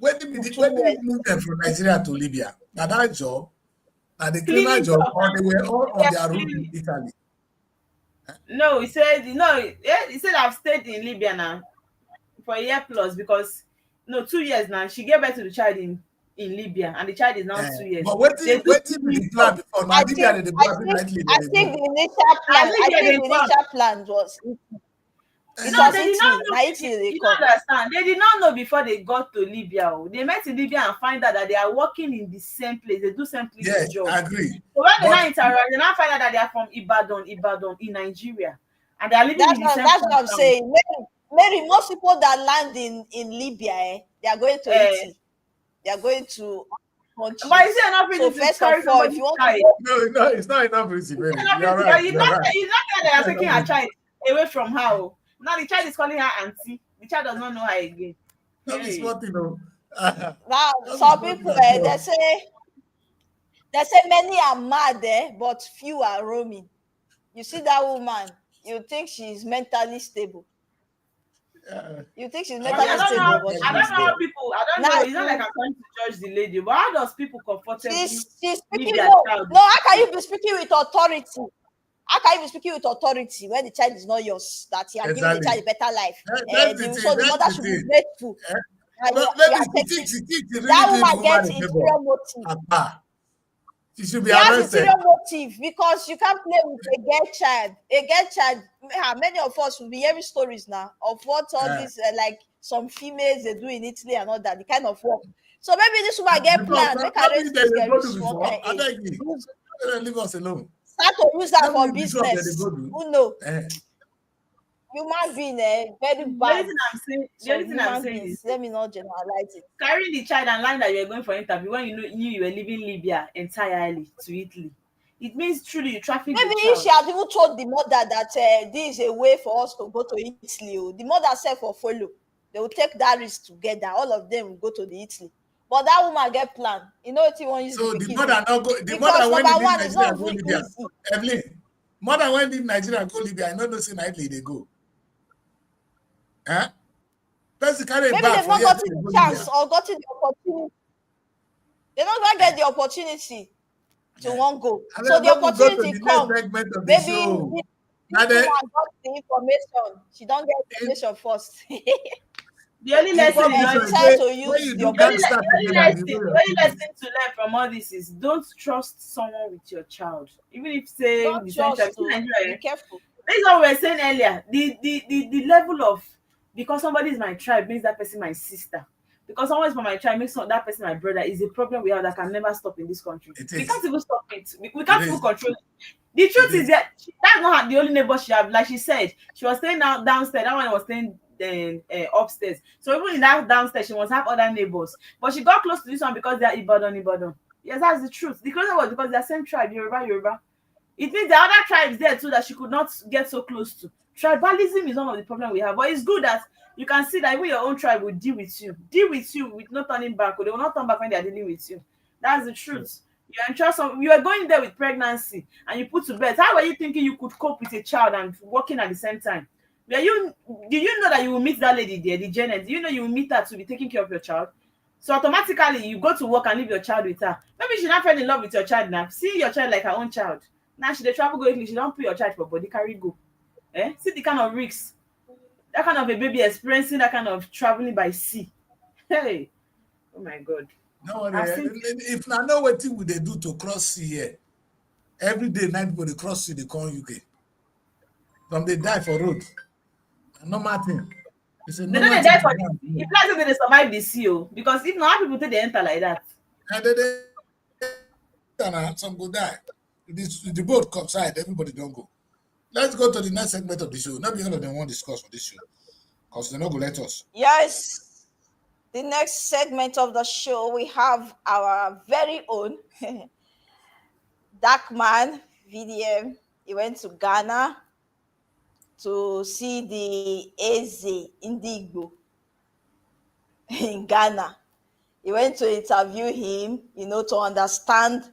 [SPEAKER 2] when did we move them from Nigeria to Libya? Now that job, now the cleaner
[SPEAKER 4] Cleaning
[SPEAKER 2] job,
[SPEAKER 4] job.
[SPEAKER 2] or they were all on their route
[SPEAKER 4] Cleaning.
[SPEAKER 2] to Italy?
[SPEAKER 4] No, he said no. Yeah, he said I've stayed in Libya now for a year plus because no 2 years now. She gave birth to the child in Libya, and the child is now 2 years.
[SPEAKER 2] But what
[SPEAKER 4] They
[SPEAKER 2] did
[SPEAKER 4] do
[SPEAKER 2] the plan before? Now
[SPEAKER 3] I
[SPEAKER 2] Libya
[SPEAKER 3] think
[SPEAKER 2] they go
[SPEAKER 3] I
[SPEAKER 2] happy
[SPEAKER 3] think
[SPEAKER 2] nightly
[SPEAKER 3] I
[SPEAKER 2] they
[SPEAKER 3] think
[SPEAKER 2] go.
[SPEAKER 3] the initial plan. I
[SPEAKER 4] Libya
[SPEAKER 3] think
[SPEAKER 4] they
[SPEAKER 3] the
[SPEAKER 4] come.
[SPEAKER 3] initial plan was it
[SPEAKER 4] No,
[SPEAKER 3] was
[SPEAKER 4] they did not
[SPEAKER 3] Italy.
[SPEAKER 4] know.
[SPEAKER 3] Now Italy they
[SPEAKER 4] You
[SPEAKER 3] come.
[SPEAKER 4] don't understand. They did not know before they got to Libya. Oh. They met in Libya and find out that they are working in the same place. They do same place
[SPEAKER 2] Yes,
[SPEAKER 4] job.
[SPEAKER 2] I agree.
[SPEAKER 4] So when they
[SPEAKER 2] But
[SPEAKER 4] now interact, they now find out that they are from Ibadan in Nigeria, and they are living in the same
[SPEAKER 3] That's what I'm
[SPEAKER 4] compound.
[SPEAKER 3] saying. Mary, most people that land in Libya, they are going to Italy. They are going to countries.
[SPEAKER 4] But is it enough
[SPEAKER 3] So
[SPEAKER 4] reason to
[SPEAKER 3] first
[SPEAKER 4] carry
[SPEAKER 3] of all, if
[SPEAKER 4] somebody's
[SPEAKER 3] you want
[SPEAKER 4] child?
[SPEAKER 3] to go,
[SPEAKER 2] no, it's not enough reason, Mary.
[SPEAKER 4] You
[SPEAKER 2] You're right. You're right.
[SPEAKER 4] it's not that they are
[SPEAKER 2] It's not
[SPEAKER 4] taking
[SPEAKER 2] enough
[SPEAKER 4] her
[SPEAKER 2] reason.
[SPEAKER 4] child away from her. Oh. Now the child is calling her auntie. The child does not know her again.
[SPEAKER 2] Don't be
[SPEAKER 4] Hey.
[SPEAKER 2] smart, you know.
[SPEAKER 3] now
[SPEAKER 2] Don't be
[SPEAKER 3] some
[SPEAKER 2] smart,
[SPEAKER 3] people
[SPEAKER 2] you know.
[SPEAKER 3] they say many are mad there, but few are roaming. You see that woman, you think she's mentally stable. You think she's
[SPEAKER 2] I
[SPEAKER 3] mentally
[SPEAKER 4] I
[SPEAKER 2] just
[SPEAKER 4] don't
[SPEAKER 2] think
[SPEAKER 4] know.
[SPEAKER 3] stable,
[SPEAKER 2] the
[SPEAKER 3] but
[SPEAKER 4] I
[SPEAKER 2] problem
[SPEAKER 4] don't
[SPEAKER 3] she's
[SPEAKER 4] know how
[SPEAKER 2] there.
[SPEAKER 4] people. I don't
[SPEAKER 3] now
[SPEAKER 4] know. It's not like I'm trying to judge the lady, but how does people comfortably
[SPEAKER 3] she's
[SPEAKER 4] leave
[SPEAKER 3] speaking
[SPEAKER 4] their
[SPEAKER 3] no.
[SPEAKER 4] child?
[SPEAKER 3] No, how can you be speaking with authority? How can you be speaking with authority when the child is not yours? That you are giving the child a better life.
[SPEAKER 2] That's the thing.
[SPEAKER 3] So the
[SPEAKER 2] That's
[SPEAKER 3] mother
[SPEAKER 2] the
[SPEAKER 3] should be
[SPEAKER 2] thing.
[SPEAKER 3] grateful.
[SPEAKER 2] Eh?
[SPEAKER 3] And
[SPEAKER 2] But
[SPEAKER 3] you
[SPEAKER 2] maybe
[SPEAKER 3] are taking
[SPEAKER 2] she thinks she really
[SPEAKER 3] that
[SPEAKER 2] doing the
[SPEAKER 3] woman
[SPEAKER 2] woman
[SPEAKER 3] gets
[SPEAKER 2] a
[SPEAKER 3] interior
[SPEAKER 2] favor.
[SPEAKER 3] motive.
[SPEAKER 2] She should be
[SPEAKER 3] She has
[SPEAKER 2] arrested.
[SPEAKER 3] interior motive because you can't play with a girl child. A girl child, many of us will be hearing stories now of what all these like some females they do in Italy and all that, the kind of work. So maybe this woman get
[SPEAKER 2] Because
[SPEAKER 3] plan, make her
[SPEAKER 2] maybe
[SPEAKER 3] raise
[SPEAKER 2] they
[SPEAKER 3] this
[SPEAKER 2] dey
[SPEAKER 3] girl
[SPEAKER 2] go
[SPEAKER 3] reach
[SPEAKER 2] do
[SPEAKER 3] one
[SPEAKER 2] before.
[SPEAKER 3] kind
[SPEAKER 2] I
[SPEAKER 3] age.
[SPEAKER 2] beg you. Leave us alone.
[SPEAKER 3] Start to use that for
[SPEAKER 2] Maybe the job that they
[SPEAKER 3] business.
[SPEAKER 2] go do.
[SPEAKER 3] Who know?
[SPEAKER 2] Eh.
[SPEAKER 3] Human being very
[SPEAKER 4] The only
[SPEAKER 3] bad.
[SPEAKER 4] thing I'm saying, the only
[SPEAKER 3] Some
[SPEAKER 4] thing I'm
[SPEAKER 3] human
[SPEAKER 4] saying
[SPEAKER 3] beings.
[SPEAKER 4] is
[SPEAKER 3] Let me not generalize it.
[SPEAKER 4] carrying the child and lying that you were going for interview when knew you were leaving Libya entirely to Italy. It means truly you traffic
[SPEAKER 3] Maybe
[SPEAKER 4] the
[SPEAKER 3] if
[SPEAKER 4] child.
[SPEAKER 3] she had even told the mother that this is a way for us to go to Italy, the mother herself will follow. They will take that risk together. All of them will go to the Italy. But that woman get plan. You know what he wants use
[SPEAKER 2] So
[SPEAKER 3] the
[SPEAKER 2] the
[SPEAKER 3] pikin
[SPEAKER 2] mother
[SPEAKER 3] do?
[SPEAKER 2] now go. The
[SPEAKER 3] Because
[SPEAKER 2] mother when they
[SPEAKER 3] number
[SPEAKER 2] leave
[SPEAKER 3] one, it's not
[SPEAKER 2] Nigeria go
[SPEAKER 3] even
[SPEAKER 2] Libya.
[SPEAKER 3] easy.
[SPEAKER 2] Evelyn, mother when leave Nigeria go Libya, I know say na Italy they go. Huh? Person carry a
[SPEAKER 3] Maybe
[SPEAKER 2] bag
[SPEAKER 3] they've
[SPEAKER 2] for
[SPEAKER 3] not
[SPEAKER 2] here
[SPEAKER 3] gotten
[SPEAKER 2] to
[SPEAKER 3] the
[SPEAKER 2] go
[SPEAKER 3] chance
[SPEAKER 2] Libya.
[SPEAKER 3] or gotten the opportunity. They're not going to get the opportunity to one go.
[SPEAKER 2] And
[SPEAKER 3] So
[SPEAKER 2] then
[SPEAKER 3] the
[SPEAKER 2] when we go to
[SPEAKER 3] opportunity
[SPEAKER 2] the next
[SPEAKER 3] come.
[SPEAKER 2] segment of the
[SPEAKER 3] Maybe
[SPEAKER 2] show,
[SPEAKER 3] this
[SPEAKER 2] now
[SPEAKER 3] woman
[SPEAKER 2] the
[SPEAKER 3] got the information. She don't get information first.
[SPEAKER 4] The only lesson in all
[SPEAKER 2] information
[SPEAKER 4] this,
[SPEAKER 3] Decide
[SPEAKER 2] say
[SPEAKER 3] to
[SPEAKER 2] when
[SPEAKER 3] use
[SPEAKER 2] you
[SPEAKER 3] the
[SPEAKER 2] do
[SPEAKER 3] opportunity.
[SPEAKER 2] gangster together, you know
[SPEAKER 4] the
[SPEAKER 2] your
[SPEAKER 4] only
[SPEAKER 2] secret.
[SPEAKER 4] lesson to learn from all this is don't trust someone with your child. Even if say
[SPEAKER 3] Don't
[SPEAKER 4] the same child,
[SPEAKER 3] trust
[SPEAKER 4] see
[SPEAKER 3] to be
[SPEAKER 4] Nigeria,
[SPEAKER 3] careful.
[SPEAKER 4] this is what we were saying earlier. The level of because somebody is my tribe makes that person my sister. Because someone is from my tribe makes that person my brother is a problem we have that can never stop in this country.
[SPEAKER 2] It
[SPEAKER 4] We
[SPEAKER 2] is.
[SPEAKER 4] can't even stop it. We
[SPEAKER 2] It
[SPEAKER 4] can't even
[SPEAKER 2] is.
[SPEAKER 4] control it. The truth
[SPEAKER 2] It
[SPEAKER 4] is
[SPEAKER 2] is.
[SPEAKER 4] that that's not the only neighbor she have. Like she said, she was staying downstairs. That one was staying upstairs. So even in that downstairs, she must have other neighbors. But she got close to this one because they are Ibadan. Yes, that's the truth. The closer was because they are same tribe, Yoruba. It means the other tribes there too that she could not get so close to. Tribalism is one of the problems we have, but it's good that you can see that even your own tribe will deal with you with no turning back, or they will not turn back when they are dealing with you. That's the truth. You entrust you are going there with pregnancy and you put to bed. How were you thinking you could cope with a child and working at the same time? Do you know that you will meet that lady there, the Janet? Do you know you will meet her to be taking care of your child? So automatically you go to work and leave your child with her. Maybe she not fell in love with your child now. See your child like her own child. Now she dey travel go Italy, she don't put your child for body carry go. See the kind of risks. That kind of a baby experiencing that kind of traveling by sea. Hey, oh my God.
[SPEAKER 2] No worry.
[SPEAKER 4] I've seen
[SPEAKER 2] If I know what thing would they do to cross sea here, every day night people they cross sea they call UK. Some they die for road. Normal thing. It's a
[SPEAKER 4] they don't
[SPEAKER 2] normal
[SPEAKER 4] dey
[SPEAKER 2] thing
[SPEAKER 4] die
[SPEAKER 2] to
[SPEAKER 4] for
[SPEAKER 2] go and
[SPEAKER 4] the
[SPEAKER 2] do.
[SPEAKER 4] if like say they survive the sea because if not how people take dey enter like that.
[SPEAKER 2] And then some go die. The boat capside, everybody don't go. Let's go to the next segment of the show. Not because they want to discuss for this show. Because they're not going to let us.
[SPEAKER 3] Yes. The next segment of the show, we have our very own dark man, VDM. He went to Ghana to see the Eze Indigbo in Ghana. He went to interview him, to understand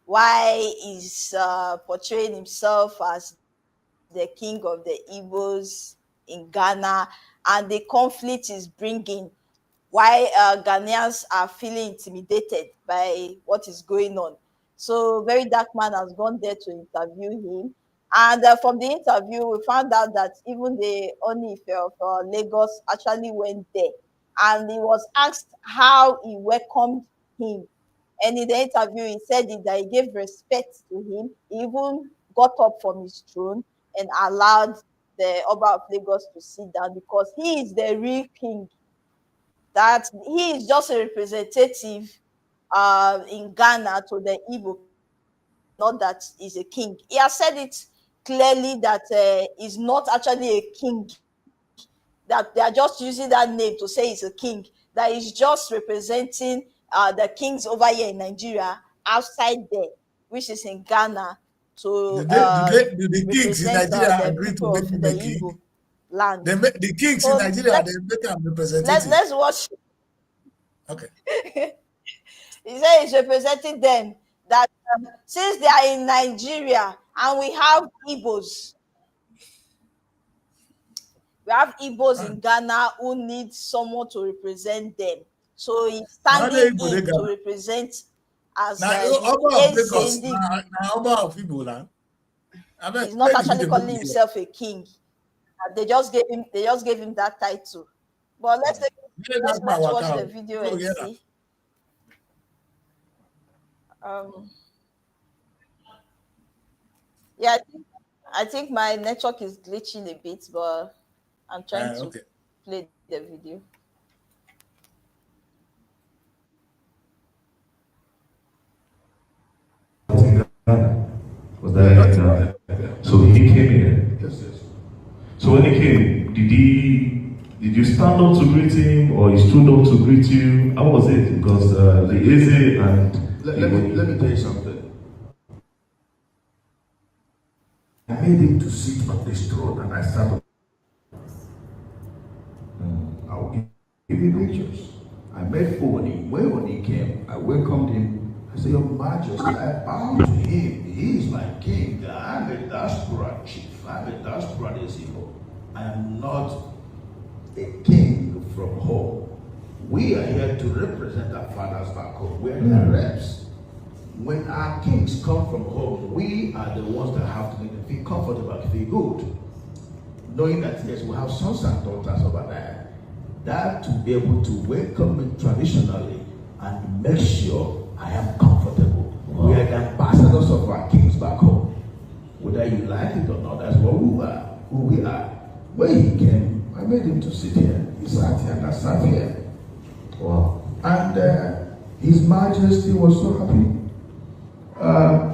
[SPEAKER 3] why he's portraying himself as the king of the Igbos in Ghana and the conflict is bringing why Ghanaians are feeling intimidated by what is going on. So Very Dark Man has gone there to interview him. And from the interview, we found out that even the Onife of Lagos actually went there. And he was asked how he welcomed him. And in the interview, he said that he gave respect to him. He even got up from his throne and allowed the Oba of Lagos to sit down because he is the real king. That he is just a representative in Ghana to the Igbo, not that he's a king. He has said it clearly that he's not actually a king, that they are just using that name to say he's a king, that he's just representing the kings over here in Nigeria outside there, which is in Ghana, to
[SPEAKER 2] Do the kings in
[SPEAKER 3] represent
[SPEAKER 2] Nigeria
[SPEAKER 3] the
[SPEAKER 2] agree to
[SPEAKER 3] people
[SPEAKER 2] make
[SPEAKER 3] of
[SPEAKER 2] him
[SPEAKER 3] the
[SPEAKER 2] a king?
[SPEAKER 3] Igbo land.
[SPEAKER 2] The kings in
[SPEAKER 3] So
[SPEAKER 2] Nigeria, they make him representative.
[SPEAKER 3] let's watch.
[SPEAKER 2] Okay.
[SPEAKER 3] He said he's representing them, that since they are in Nigeria and we have Igbos in Ghana who need someone to represent them. So he's standing in to represent as
[SPEAKER 2] now,
[SPEAKER 3] the
[SPEAKER 2] Lagos, now Oba of Igbo land.
[SPEAKER 3] He's not actually calling himself a king. They just gave him that title. But let's watch the video and see. Yeah, I think my network is glitching a bit, but I'm trying to play the video.
[SPEAKER 6] Was that so he came in? Yes. So when he came, did you stand up to greet him, or he stood up to greet you? How was it? Because the easy and
[SPEAKER 7] let me tell you something. I made him to sit on this throne, and I started. I'll give you pictures. I met Oni. When Oni came, I welcomed him. I said, Your Majesty, I bow to him. He is my king. I'm a diaspora chief. I'm a diaspora Igbo. I am not a king from home. We are here to represent our fathers back home. We are their reps. When our kings come from home, we are the ones that have to make them feel comfortable and feel good. Knowing that, yes, we have sons and daughters over there. That to be able to welcome me traditionally and make sure I am comfortable. Wow. We are the ambassadors of our kings back home. Whether you like it or not, that's what we are, who we are. When he came, I made him to sit here. He sat here and I sat here. Wow. And His Majesty was so happy.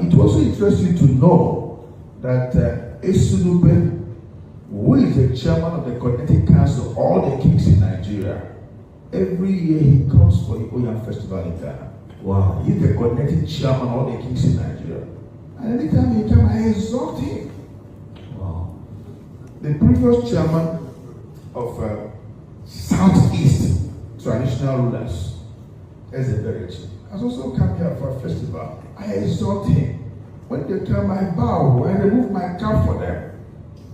[SPEAKER 7] It also interests you to know that Esunube, who is the chairman of the Connecticut Council of all the kings in Nigeria, every year he comes for the Oyan Festival in Ghana. Wow. He's the Connecticut chairman of all the kings in Nigeria. And anytime he comes, I exalt him. Wow. The previous chairman of Southeast traditional rulers, Ezeberichi, has also come here for a festival. I exalt him. When they come, I bow. I remove my cap for them.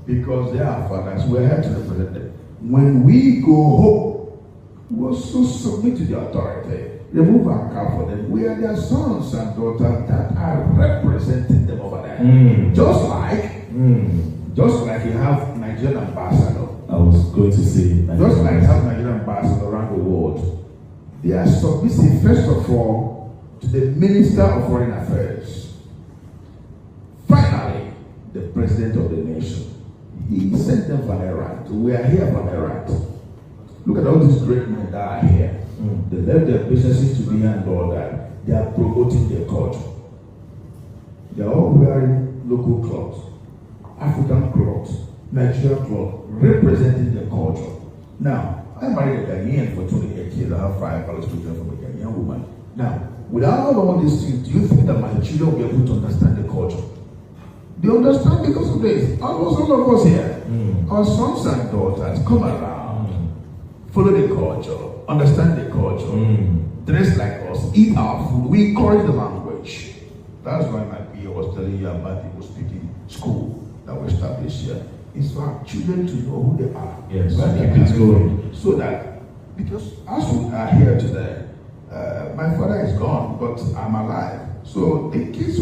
[SPEAKER 7] Because they are fathers. We're here to represent them. When we go home, we also submit to the authority. Remove our cap for them. We are their sons and daughters that are representing them over there. Just like you have Nigerian ambassador.
[SPEAKER 6] I was going to say.
[SPEAKER 7] Just like you have Nigerian ambassador around the world. They are submissive, first of all, to the Minister of Foreign Affairs. Finally, the President of the nation. He sent them for a right. We are here for a right. Look at all these great men that are here. They left their businesses to be here and all that. They are promoting their culture. They are all wearing local clothes, African clothes, Nigerian clothes, representing their culture. Now, I married a Ghanaian for 28 years. I have 5 college children from a Ghanaian woman. Now, without all these things, do you think that my children will be able to understand the culture? They understand because of this. Almost all of us here, our sons and daughters come around, follow the culture, understand the culture, dress like us, eat our food. We encourage the language. That's why my PA was telling you about people speaking school that we established here. It's for our children to know who they are.
[SPEAKER 6] Yes, keep it going.
[SPEAKER 7] So that Because as we are here today, my father is gone, but I'm alive. So the kids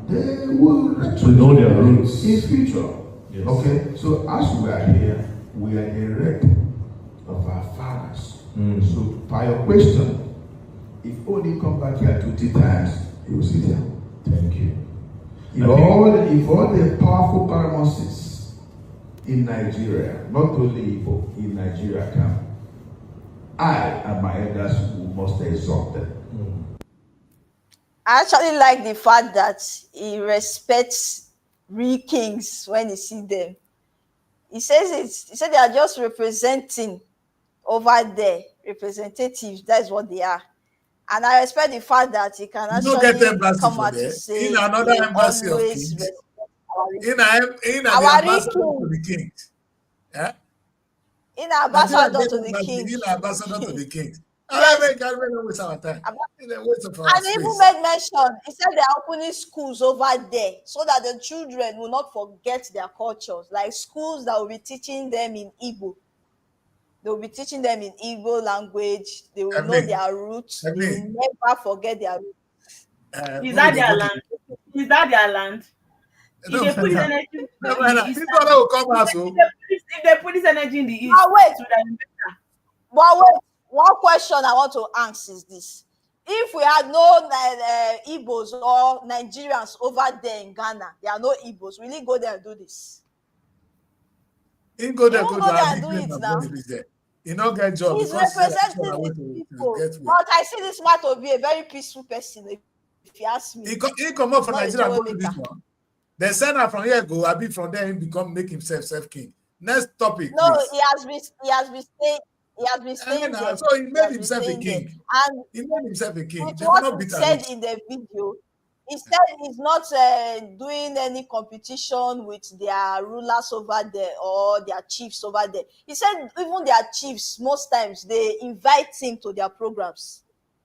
[SPEAKER 7] they will
[SPEAKER 6] to know their roots
[SPEAKER 7] in future.
[SPEAKER 6] Yes.
[SPEAKER 7] Okay, so as we are here, we are the rep of our fathers. So by your question, if only come back here 20 times, he will sit here.
[SPEAKER 6] Thank you.
[SPEAKER 7] If all the powerful paramours in Nigeria, not only in Nigeria come, I and my elders must exalt them.
[SPEAKER 3] I actually like the fact that he respects real kings when he sees them. He said they are just representing over there, representatives. That's what they are. And I respect the fact that he can
[SPEAKER 2] You don't get
[SPEAKER 3] actually
[SPEAKER 2] embassy
[SPEAKER 3] come
[SPEAKER 2] for
[SPEAKER 3] out to
[SPEAKER 2] there.
[SPEAKER 3] say
[SPEAKER 2] In another
[SPEAKER 3] he
[SPEAKER 2] embassy of
[SPEAKER 3] always
[SPEAKER 2] kings.
[SPEAKER 3] respects our real
[SPEAKER 2] In the
[SPEAKER 3] our real
[SPEAKER 2] ambassador to the
[SPEAKER 3] king.
[SPEAKER 2] kings. Yeah?
[SPEAKER 3] In
[SPEAKER 2] Nigeria
[SPEAKER 3] ambassador
[SPEAKER 2] get
[SPEAKER 3] to the
[SPEAKER 2] embassy,
[SPEAKER 3] king.
[SPEAKER 2] in ambassador to the kings. I
[SPEAKER 3] Yes.
[SPEAKER 2] don't waste our time.
[SPEAKER 3] Amba-
[SPEAKER 2] In a waste of our
[SPEAKER 3] And he even
[SPEAKER 2] space.
[SPEAKER 3] made mention, he said they're opening schools over there so that the children will not forget their cultures, like schools that will be teaching them in Igbo. They will be teaching them in Igbo language. They will know their roots. They will never forget their roots.
[SPEAKER 4] Is
[SPEAKER 2] Maybe
[SPEAKER 4] that
[SPEAKER 2] they
[SPEAKER 4] their
[SPEAKER 2] go to
[SPEAKER 4] land? Is that their land? If
[SPEAKER 2] no
[SPEAKER 4] they put this
[SPEAKER 2] matter.
[SPEAKER 4] energy
[SPEAKER 2] No
[SPEAKER 4] in the
[SPEAKER 2] matter.
[SPEAKER 4] east,
[SPEAKER 2] This one will come out so.
[SPEAKER 4] if they put this energy in the east,
[SPEAKER 3] But wait,
[SPEAKER 4] it would have been better.
[SPEAKER 3] but wait, one question I want to ask is this. If we had no Igbos or Nigerians over there in Ghana, there are no Igbos, will he go there and do this?
[SPEAKER 2] He go
[SPEAKER 3] He
[SPEAKER 2] there,
[SPEAKER 3] won't
[SPEAKER 2] go
[SPEAKER 3] go
[SPEAKER 2] to
[SPEAKER 3] there
[SPEAKER 2] have
[SPEAKER 3] and
[SPEAKER 2] the
[SPEAKER 3] do
[SPEAKER 2] claim
[SPEAKER 3] it
[SPEAKER 2] of
[SPEAKER 3] now.
[SPEAKER 2] when he is there. He not get job
[SPEAKER 3] He's
[SPEAKER 2] because he said that
[SPEAKER 3] representing
[SPEAKER 2] way
[SPEAKER 3] his
[SPEAKER 2] to
[SPEAKER 3] people.
[SPEAKER 2] get where.
[SPEAKER 3] But I see this man to be a very peaceful person, if you ask me.
[SPEAKER 2] He come up from
[SPEAKER 3] Not a
[SPEAKER 2] Nigeria go to
[SPEAKER 3] troublemaker.
[SPEAKER 2] this one. They send her from here go. I be from there. He make himself self king. Next topic,
[SPEAKER 3] No,
[SPEAKER 2] please.
[SPEAKER 3] he has been staying there.
[SPEAKER 2] So he
[SPEAKER 3] He
[SPEAKER 2] made
[SPEAKER 3] has been
[SPEAKER 2] himself a
[SPEAKER 3] staying there.
[SPEAKER 2] king.
[SPEAKER 3] And
[SPEAKER 2] He made himself a king.
[SPEAKER 3] with
[SPEAKER 2] They will
[SPEAKER 3] what
[SPEAKER 2] not
[SPEAKER 3] he
[SPEAKER 2] beat a
[SPEAKER 3] said
[SPEAKER 2] rich.
[SPEAKER 3] in the video, he said he's not doing any competition with their rulers over there or their chiefs over there. He said even their chiefs, most times, they invite him to their programs,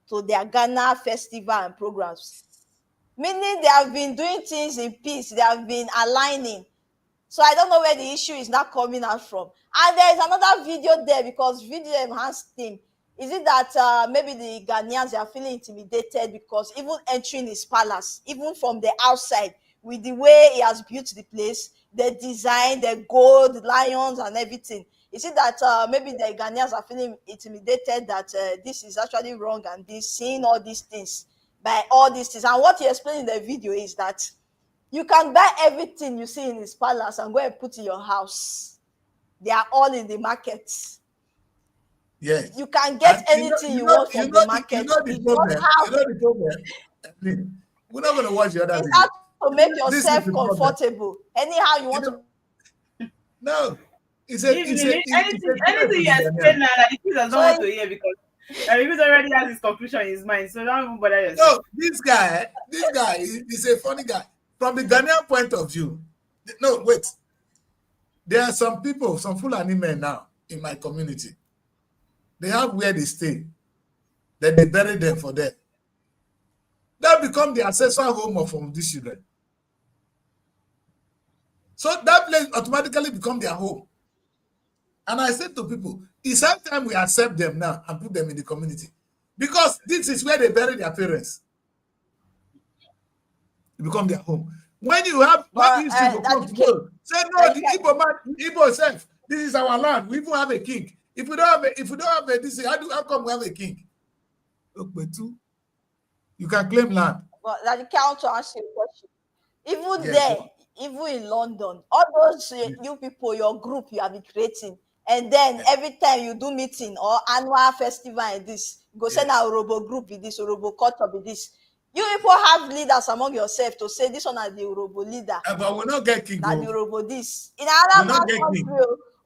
[SPEAKER 3] to their Ghana festival and programs. Meaning they have been doing things in peace. They have been aligning. So I don't know where the issue is not coming out from. And there is another video there because video enhanced him. Is it that maybe the Ghanaians are feeling intimidated because even entering his palace, even from the outside, with the way he has built the place, the design, the gold, lions, and everything? Is it that maybe the Ghanaians are feeling intimidated that this is actually wrong and this, seeing all these things, by all these things? And what he explained in the video is that you can buy everything you see in his palace and go and put in your house. They are all in the market.
[SPEAKER 2] Yes.
[SPEAKER 3] You can get
[SPEAKER 2] And
[SPEAKER 3] anything you want from the market.
[SPEAKER 2] the
[SPEAKER 3] You
[SPEAKER 2] problem.
[SPEAKER 3] don't have.
[SPEAKER 2] You know the problem. I mean, we're not going to watch the other
[SPEAKER 3] It's
[SPEAKER 2] video.
[SPEAKER 3] how to make
[SPEAKER 2] This is
[SPEAKER 3] yourself
[SPEAKER 2] the problem.
[SPEAKER 3] comfortable. Anyhow you
[SPEAKER 2] You
[SPEAKER 3] want
[SPEAKER 2] know,
[SPEAKER 3] to.
[SPEAKER 2] no.
[SPEAKER 4] Give me
[SPEAKER 2] It's a threat
[SPEAKER 4] anything
[SPEAKER 2] to
[SPEAKER 4] you
[SPEAKER 2] the
[SPEAKER 4] explain
[SPEAKER 2] Ghanaian.
[SPEAKER 4] now that the kids don't
[SPEAKER 3] So
[SPEAKER 4] want to hear because Rivers already has his conclusion in his mind, so don't even bother yourself.
[SPEAKER 2] No, this guy is a funny guy. From the Ghanaian point of view, no, wait. There are some people, some Fulani men now in my community. They have where they stay. Then they bury them for death. That become the ancestral home of these children. So that place automatically become their home. And I said to people, it's high time we accept them now and put them in the community. Because this is where they bury their parents. It become their home. When these people come tomorrow, say no, the Igbo man, Igbo self, this is our land. We even have a king. If we don't have a this, how come we have a king? Look, but you can claim land.
[SPEAKER 3] But that you can't to answer your question. Even
[SPEAKER 2] Yes,
[SPEAKER 3] there, even in London, all those you people, your group you have been creating, and then every time you do meeting or annual festival and this, go send our robo group with this, robo culture with this. You people have leaders among yourself to say this one is the robo leader.
[SPEAKER 2] But we not get king.
[SPEAKER 3] Now the robo this. In another country,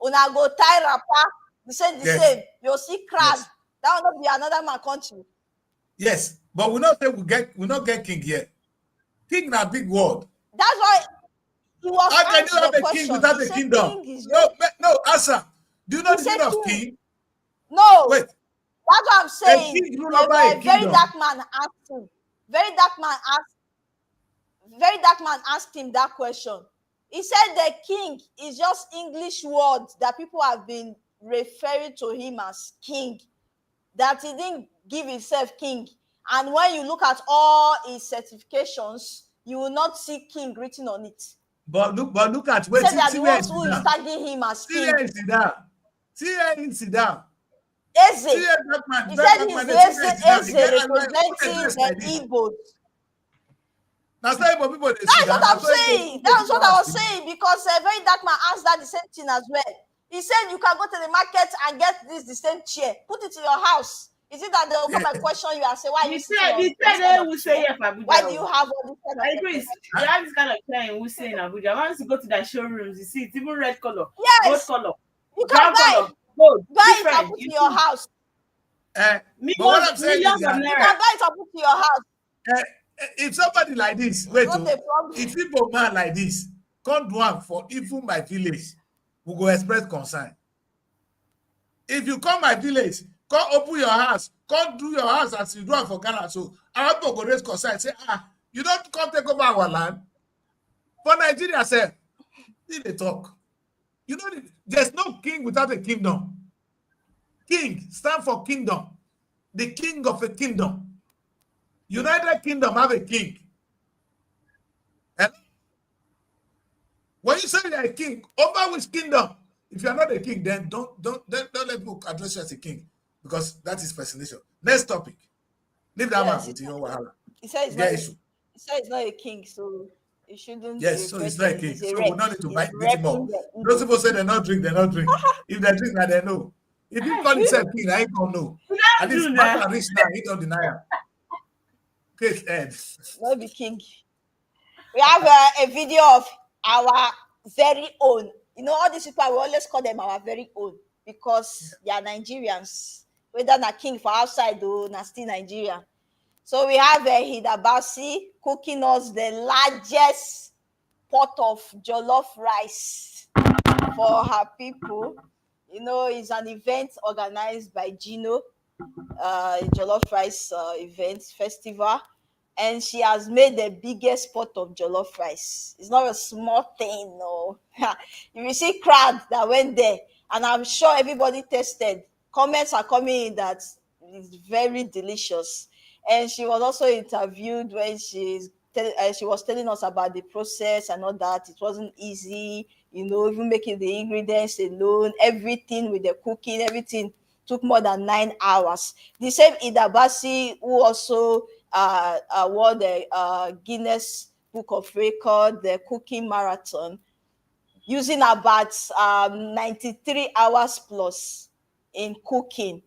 [SPEAKER 3] una go tie wrapper, the same. You'll see crowd. Yes. That will not be another man country.
[SPEAKER 2] Yes, but we not say we not get king here. King na big word.
[SPEAKER 3] That's why he was.
[SPEAKER 2] How can you have a king without a kingdom? No, answer. Do you know the meaning of king?
[SPEAKER 3] No.
[SPEAKER 2] Wait.
[SPEAKER 3] That's what I'm saying.
[SPEAKER 2] A king rule over a
[SPEAKER 3] very dark man asked him. Very dark man asked him that question. He said the king is just English words that people have been referring to him as king, that he didn't give himself king. And when you look at all his certifications, you will not see king written on it.
[SPEAKER 2] But look at
[SPEAKER 3] where they are the ones who is tagging him as king.
[SPEAKER 2] See here in sit down.
[SPEAKER 3] Eze. He said he's Eze representing the Igbos.
[SPEAKER 2] That's what people
[SPEAKER 3] That's what I'm saying. That's what I was saying, because a very dark man asked that the same thing as well. He said you can go to the market and get the same chair, put it in your house. Is it that they'll come and question you and say, why you
[SPEAKER 4] say
[SPEAKER 3] why do you have all this kind of
[SPEAKER 4] I agree. You have this kind of chair in Wuse in Abuja. Once you go to that showrooms, you see it's even red color, gold color.
[SPEAKER 3] You can buy it and put in your house.
[SPEAKER 2] But what I'm saying is that
[SPEAKER 3] you can buy it and put in your house.
[SPEAKER 2] If somebody like this, if people man like this can't do one for even my village, we go express concern. If you come my village, come open your house, come do your house as you do it for Ghana. So our people go raise concern, say, you don't come take over our land. For Nigeria, say, need they talk. You know, there's no king without a kingdom. King stand for kingdom. The king of a kingdom. United Kingdom have a king. And when you say you're a king, over which kingdom? If you're not a king, then don't let people address you as a king, because that is fascination. Next topic. Leave that man with your wahala.
[SPEAKER 3] He said it's not a king, so it shouldn't.
[SPEAKER 2] Yes, so it's not a king. So we don't need to beat him up. Those people say they not drink, they not drink. If they drink, now they know. If you call himself king, I ain't gonna know. And this man rich now, he don't deny him. Case end.
[SPEAKER 3] Not be king. We have a video of our very own. You know, all these people, we always call them our very own, because they are Nigerians. Whether not king for outside or not still Nigeria. So we have Hida Basi cooking us the largest pot of jollof rice for her people. You know, it's an event organized by Gino, jollof rice event festival, and she has made the biggest pot of jollof rice. It's not a small thing, no. You see crowd that went there, and I'm sure everybody tasted. Comments are coming in that it's very delicious. And she was also interviewed when she was telling us about the process and all that. It wasn't easy, you know, even making the ingredients alone, everything with the cooking, everything took more than 9 hours. The same Hida Basi, who also won the Guinness Book of Record, the cooking marathon, using about 93 hours plus in cooking.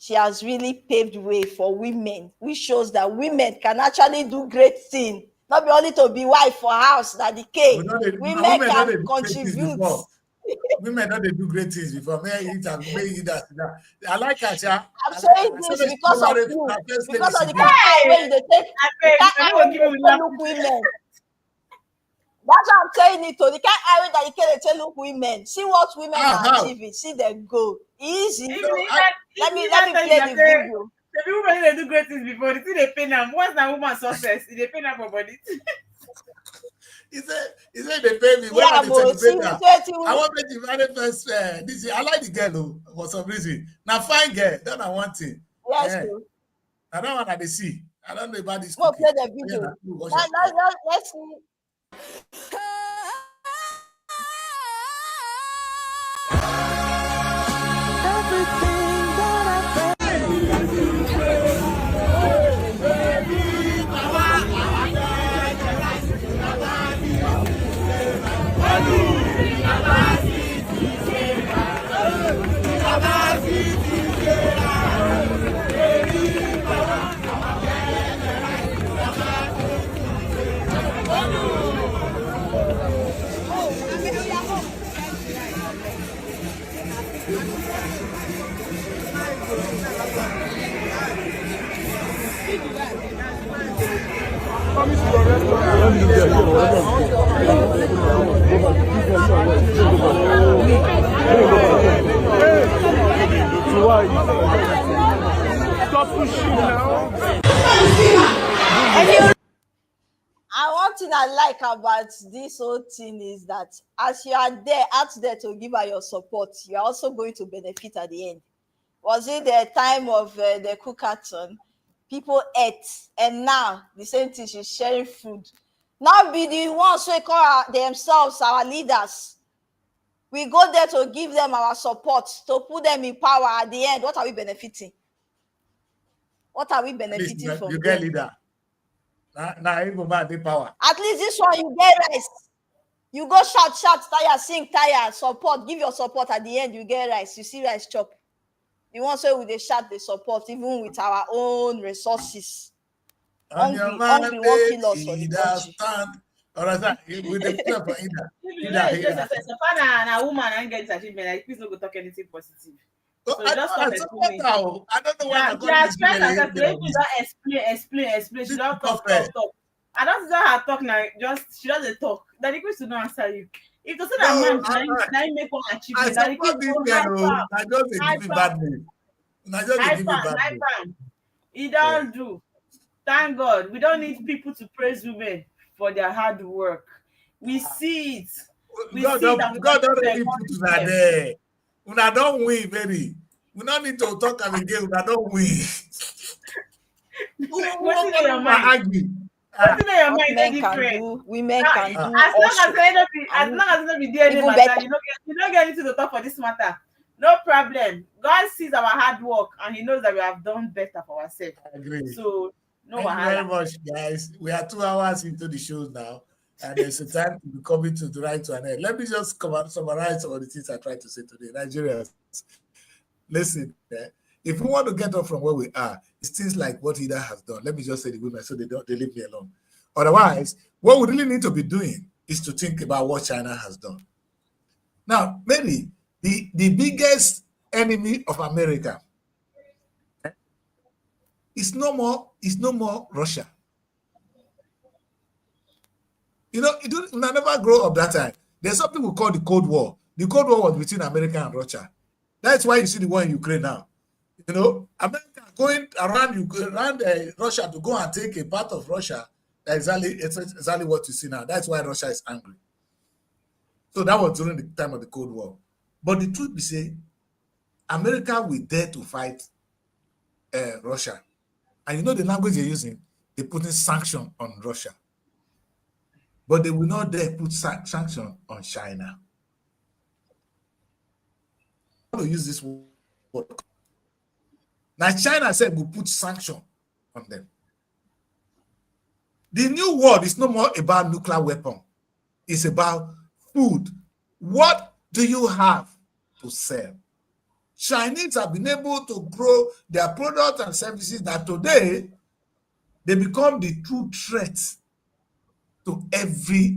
[SPEAKER 3] She has really paved way for women, which shows that women can actually do great things. Not be only to be wife for house, that the cake. Women can contribute.
[SPEAKER 2] Women don't do great things before. May eat and may eat that. I like her, Cha.
[SPEAKER 3] I'm saying this because of you. Because of the kind of way they take look women. That's why I'm saying it to the kind of way that they take look women. See what women are achieving. See them go. Easy. Let me play the video.
[SPEAKER 4] The people when they do great things before, they see they pay them. Once that woman success, they pay them for body.
[SPEAKER 2] He said they pay me.
[SPEAKER 3] Yeah,
[SPEAKER 2] I want to make the very first. This I like the girl for some reason. Now fine girl, then I want it.
[SPEAKER 3] Yes,
[SPEAKER 2] I don't want to see. I don't know about this.
[SPEAKER 3] We'll play the video. Let's see. like about this whole thing is that as you are there, out there to give her your support, you are also going to benefit at the end. Was it the time of the cookathon? People ate, and now the same thing, she's sharing food. Now be the ones who call themselves our leaders. We go there to give them our support, to put them in power. At the end, what are we benefiting? What are we benefiting from?
[SPEAKER 2] You get leader. Now even about the power.
[SPEAKER 3] At least this one you get rice. You go shout, tire, sing, tire, support, give your support. At the end, you get rice. You see rice chop. The ones where they shout the support, even with our own resources. Hungry won't kill us for the country.
[SPEAKER 2] With the plan for Ida.
[SPEAKER 4] And a woman and get this achievement, like please don't go talk anything positive. So
[SPEAKER 2] I
[SPEAKER 4] just
[SPEAKER 2] don't know why
[SPEAKER 4] she has stressed herself. She don't explain. She don't talk. I don't know her talk now. She doesn't talk. That the to don't answer you. If to say that man make one achievement, that
[SPEAKER 2] I don't give me bad news. I just give me bad news.
[SPEAKER 4] He don't do. Thank God. We don't need people to praise women for their hard work. We see it.
[SPEAKER 2] God don't really put that there. When I don't win, baby. We don't need to talk again. When I don't win.
[SPEAKER 4] What's in your mind? What's in your mind?
[SPEAKER 3] Men can do. Women can do.
[SPEAKER 4] As long as it don't be DNA matter, you don't get into the talk for this matter. No problem. God sees our hard work and He knows that we have done better for ourselves.
[SPEAKER 2] I agree.
[SPEAKER 4] So no
[SPEAKER 2] Thank you very much, guys. We are 2 hours into the show now, and there's a time to be coming to the right to an end. Let me just summarize some of the things I tried to say today. Nigerians, listen, if we want to get up from where we are, it's things like what Ida has done. Let me just say the women so they leave me alone. Otherwise, what we really need to be doing is to think about what China has done. Now, maybe the biggest enemy of America is no more Russia. You know, it will never grow up that time. There's something we call the Cold War. The Cold War was between America and Russia. That's why you see the war in Ukraine now. You know, America going around Russia to go and take a part of Russia. That's exactly what you see now. That's why Russia is angry. So that was during the time of the Cold War. But the truth be said, America will dare to fight Russia. And you know the language they're using? They're putting sanction on Russia. But they will not dare put sanction on China. I want to use this word. Now China said we'll put sanction on them. The new world is no more about nuclear weapon. It's about food. What do you have to sell? Chinese have been able to grow their products and services that today they become the true threat to every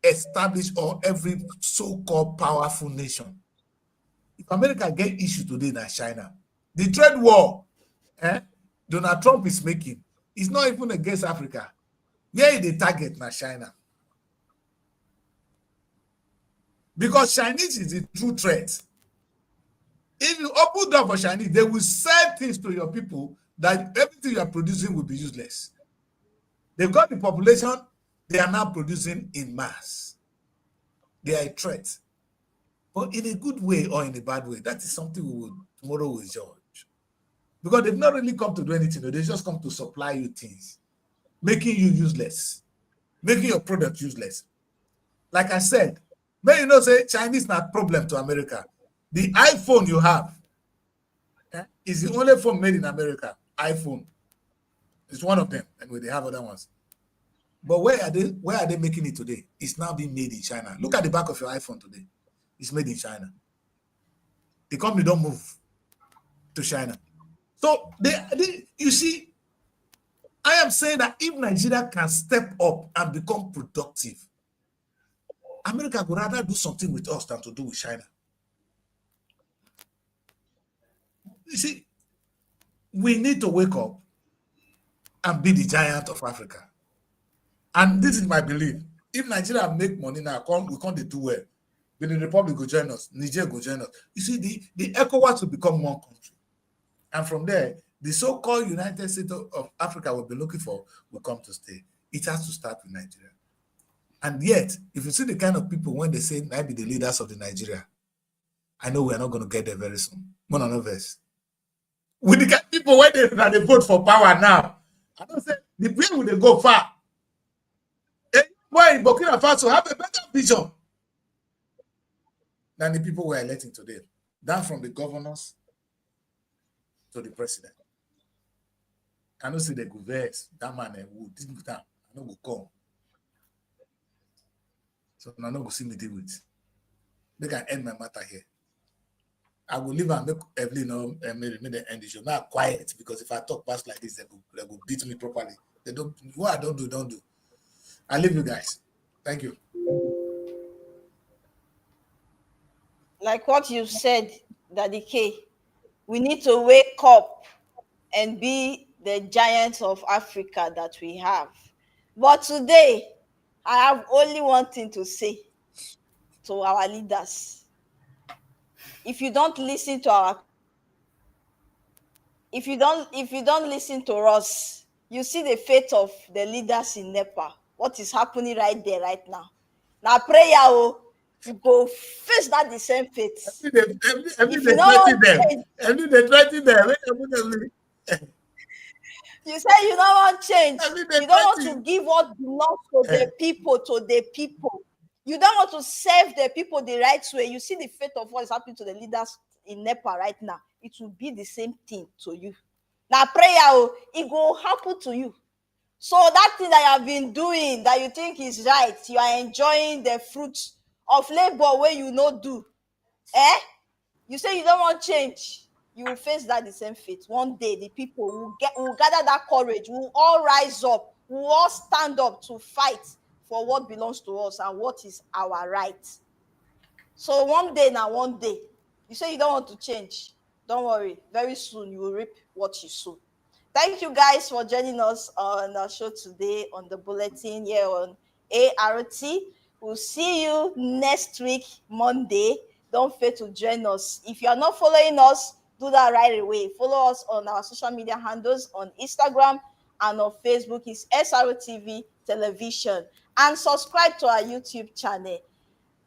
[SPEAKER 2] established or every so-called powerful nation. If America get issue today in China, the trade war Donald Trump is making is not even against Africa. Where they target now China? Because Chinese is the true threat. If you open door for Chinese, they will sell things to your people that everything you are producing will be useless. They've got the population they are now producing in mass. They are a threat. But in a good way or in a bad way, that is something tomorrow will judge. Because they've not really come to do anything. They just come to supply you things, making you useless, making your product useless. Like I said, may you know say Chinese not problem to America. The iPhone you have is the only phone made in America. iPhone. It's one of them, and they have other ones. But where are they making it today? It's now being made in China. Look at the back of your iPhone today. It's made in China. The company don't move to China. So you see, I am saying that if Nigeria can step up and become productive, America would rather do something with us than to do with China. You see, we need to wake up and be the giant of Africa. And this is my belief. If Nigeria make money now, we can't do well. Benin Republic will join us, Niger will join us. You see, the ECOWAS will become one country. And from there, the so-called United States of Africa will be looking for will come to stay. It has to start with Nigeria. And yet, if you see the kind of people when they say I be the leaders of the Nigeria, I know we are not going to get there very soon. One on verse. With the kind of people when they vote for power now, I don't say the way will they go far. Why in Burkina Faso have a better vision than the people we are electing today, down from the governors to the president. I don't see the governs, that man would didn't I know go come. So I don't go see me deal with. They can end my matter here. I will leave and make Evelyn know make them end the show. Now quiet, because if I talk past like this, they will beat me properly. They don't what I don't do. I leave you guys. Thank you.
[SPEAKER 3] Like what you said, Daddy K, we need to wake up and be the giants of Africa that we have. But today, I have only one thing to say to our leaders. If you don't listen to if you don't listen to us, you see the fate of the leaders in Nepal. What is happening right there, right now? Now prayer, you go face that the same fate.
[SPEAKER 2] Every they threaten them.
[SPEAKER 3] You say you don't want change. You don't want to give what belongs to the people. You don't want to serve the people the right way. You see the fate of what is happening to the leaders in Nepal right now. It will be the same thing to you. Now prayer, it will happen to you. So that thing that you have been doing that you think is right, you are enjoying the fruits of labor where you not do. You say you don't want change. You will face that the same fate. One day the people will gather that courage. We'll all rise up. We'll all stand up to fight for what belongs to us and what is our right. So one day, you say you don't want to change. Don't worry. Very soon you will reap what you sow. Thank you guys for joining us on our show today on the Bulletin here on ART. We'll see you next week, Monday. Don't fail to join us. If you are not following us, do that right away. Follow us on our social media handles on Instagram and on Facebook. It's SROTV Television. And subscribe to our YouTube channel.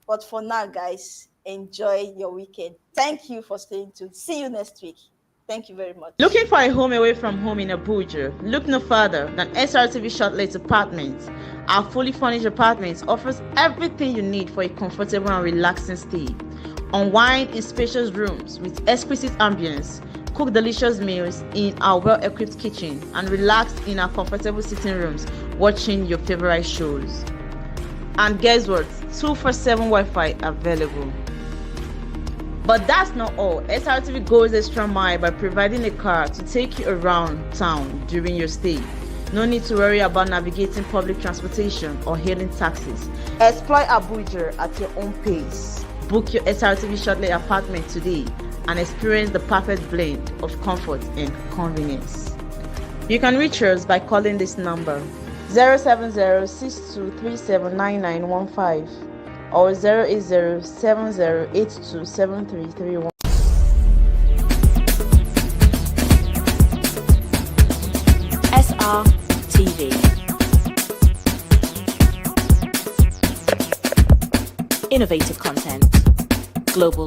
[SPEAKER 3] But for now, guys, enjoy your weekend. Thank you for staying tuned. See you next week. Thank you very much.
[SPEAKER 4] Looking for a home away from home in Abuja? Look no further than SRTV Shortlet Apartments. Our fully furnished apartments offers everything you need for a comfortable and relaxing stay. Unwind in spacious rooms with exquisite ambience. Cook delicious meals in our well-equipped kitchen and relax in our comfortable sitting rooms watching your favorite shows. And guess what? 247 Wi-Fi available. But that's not all. SRTV goes extra mile by providing a car to take you around town during your stay. No need to worry about navigating public transportation or hailing taxis. Explore Abuja at your own pace. Book your SRTV Shortlet apartment today and experience the perfect blend of comfort and convenience. You can reach us by calling this number 070-6237-9915 or 080-7082-7331.
[SPEAKER 1] SRTV. Innovative content. Global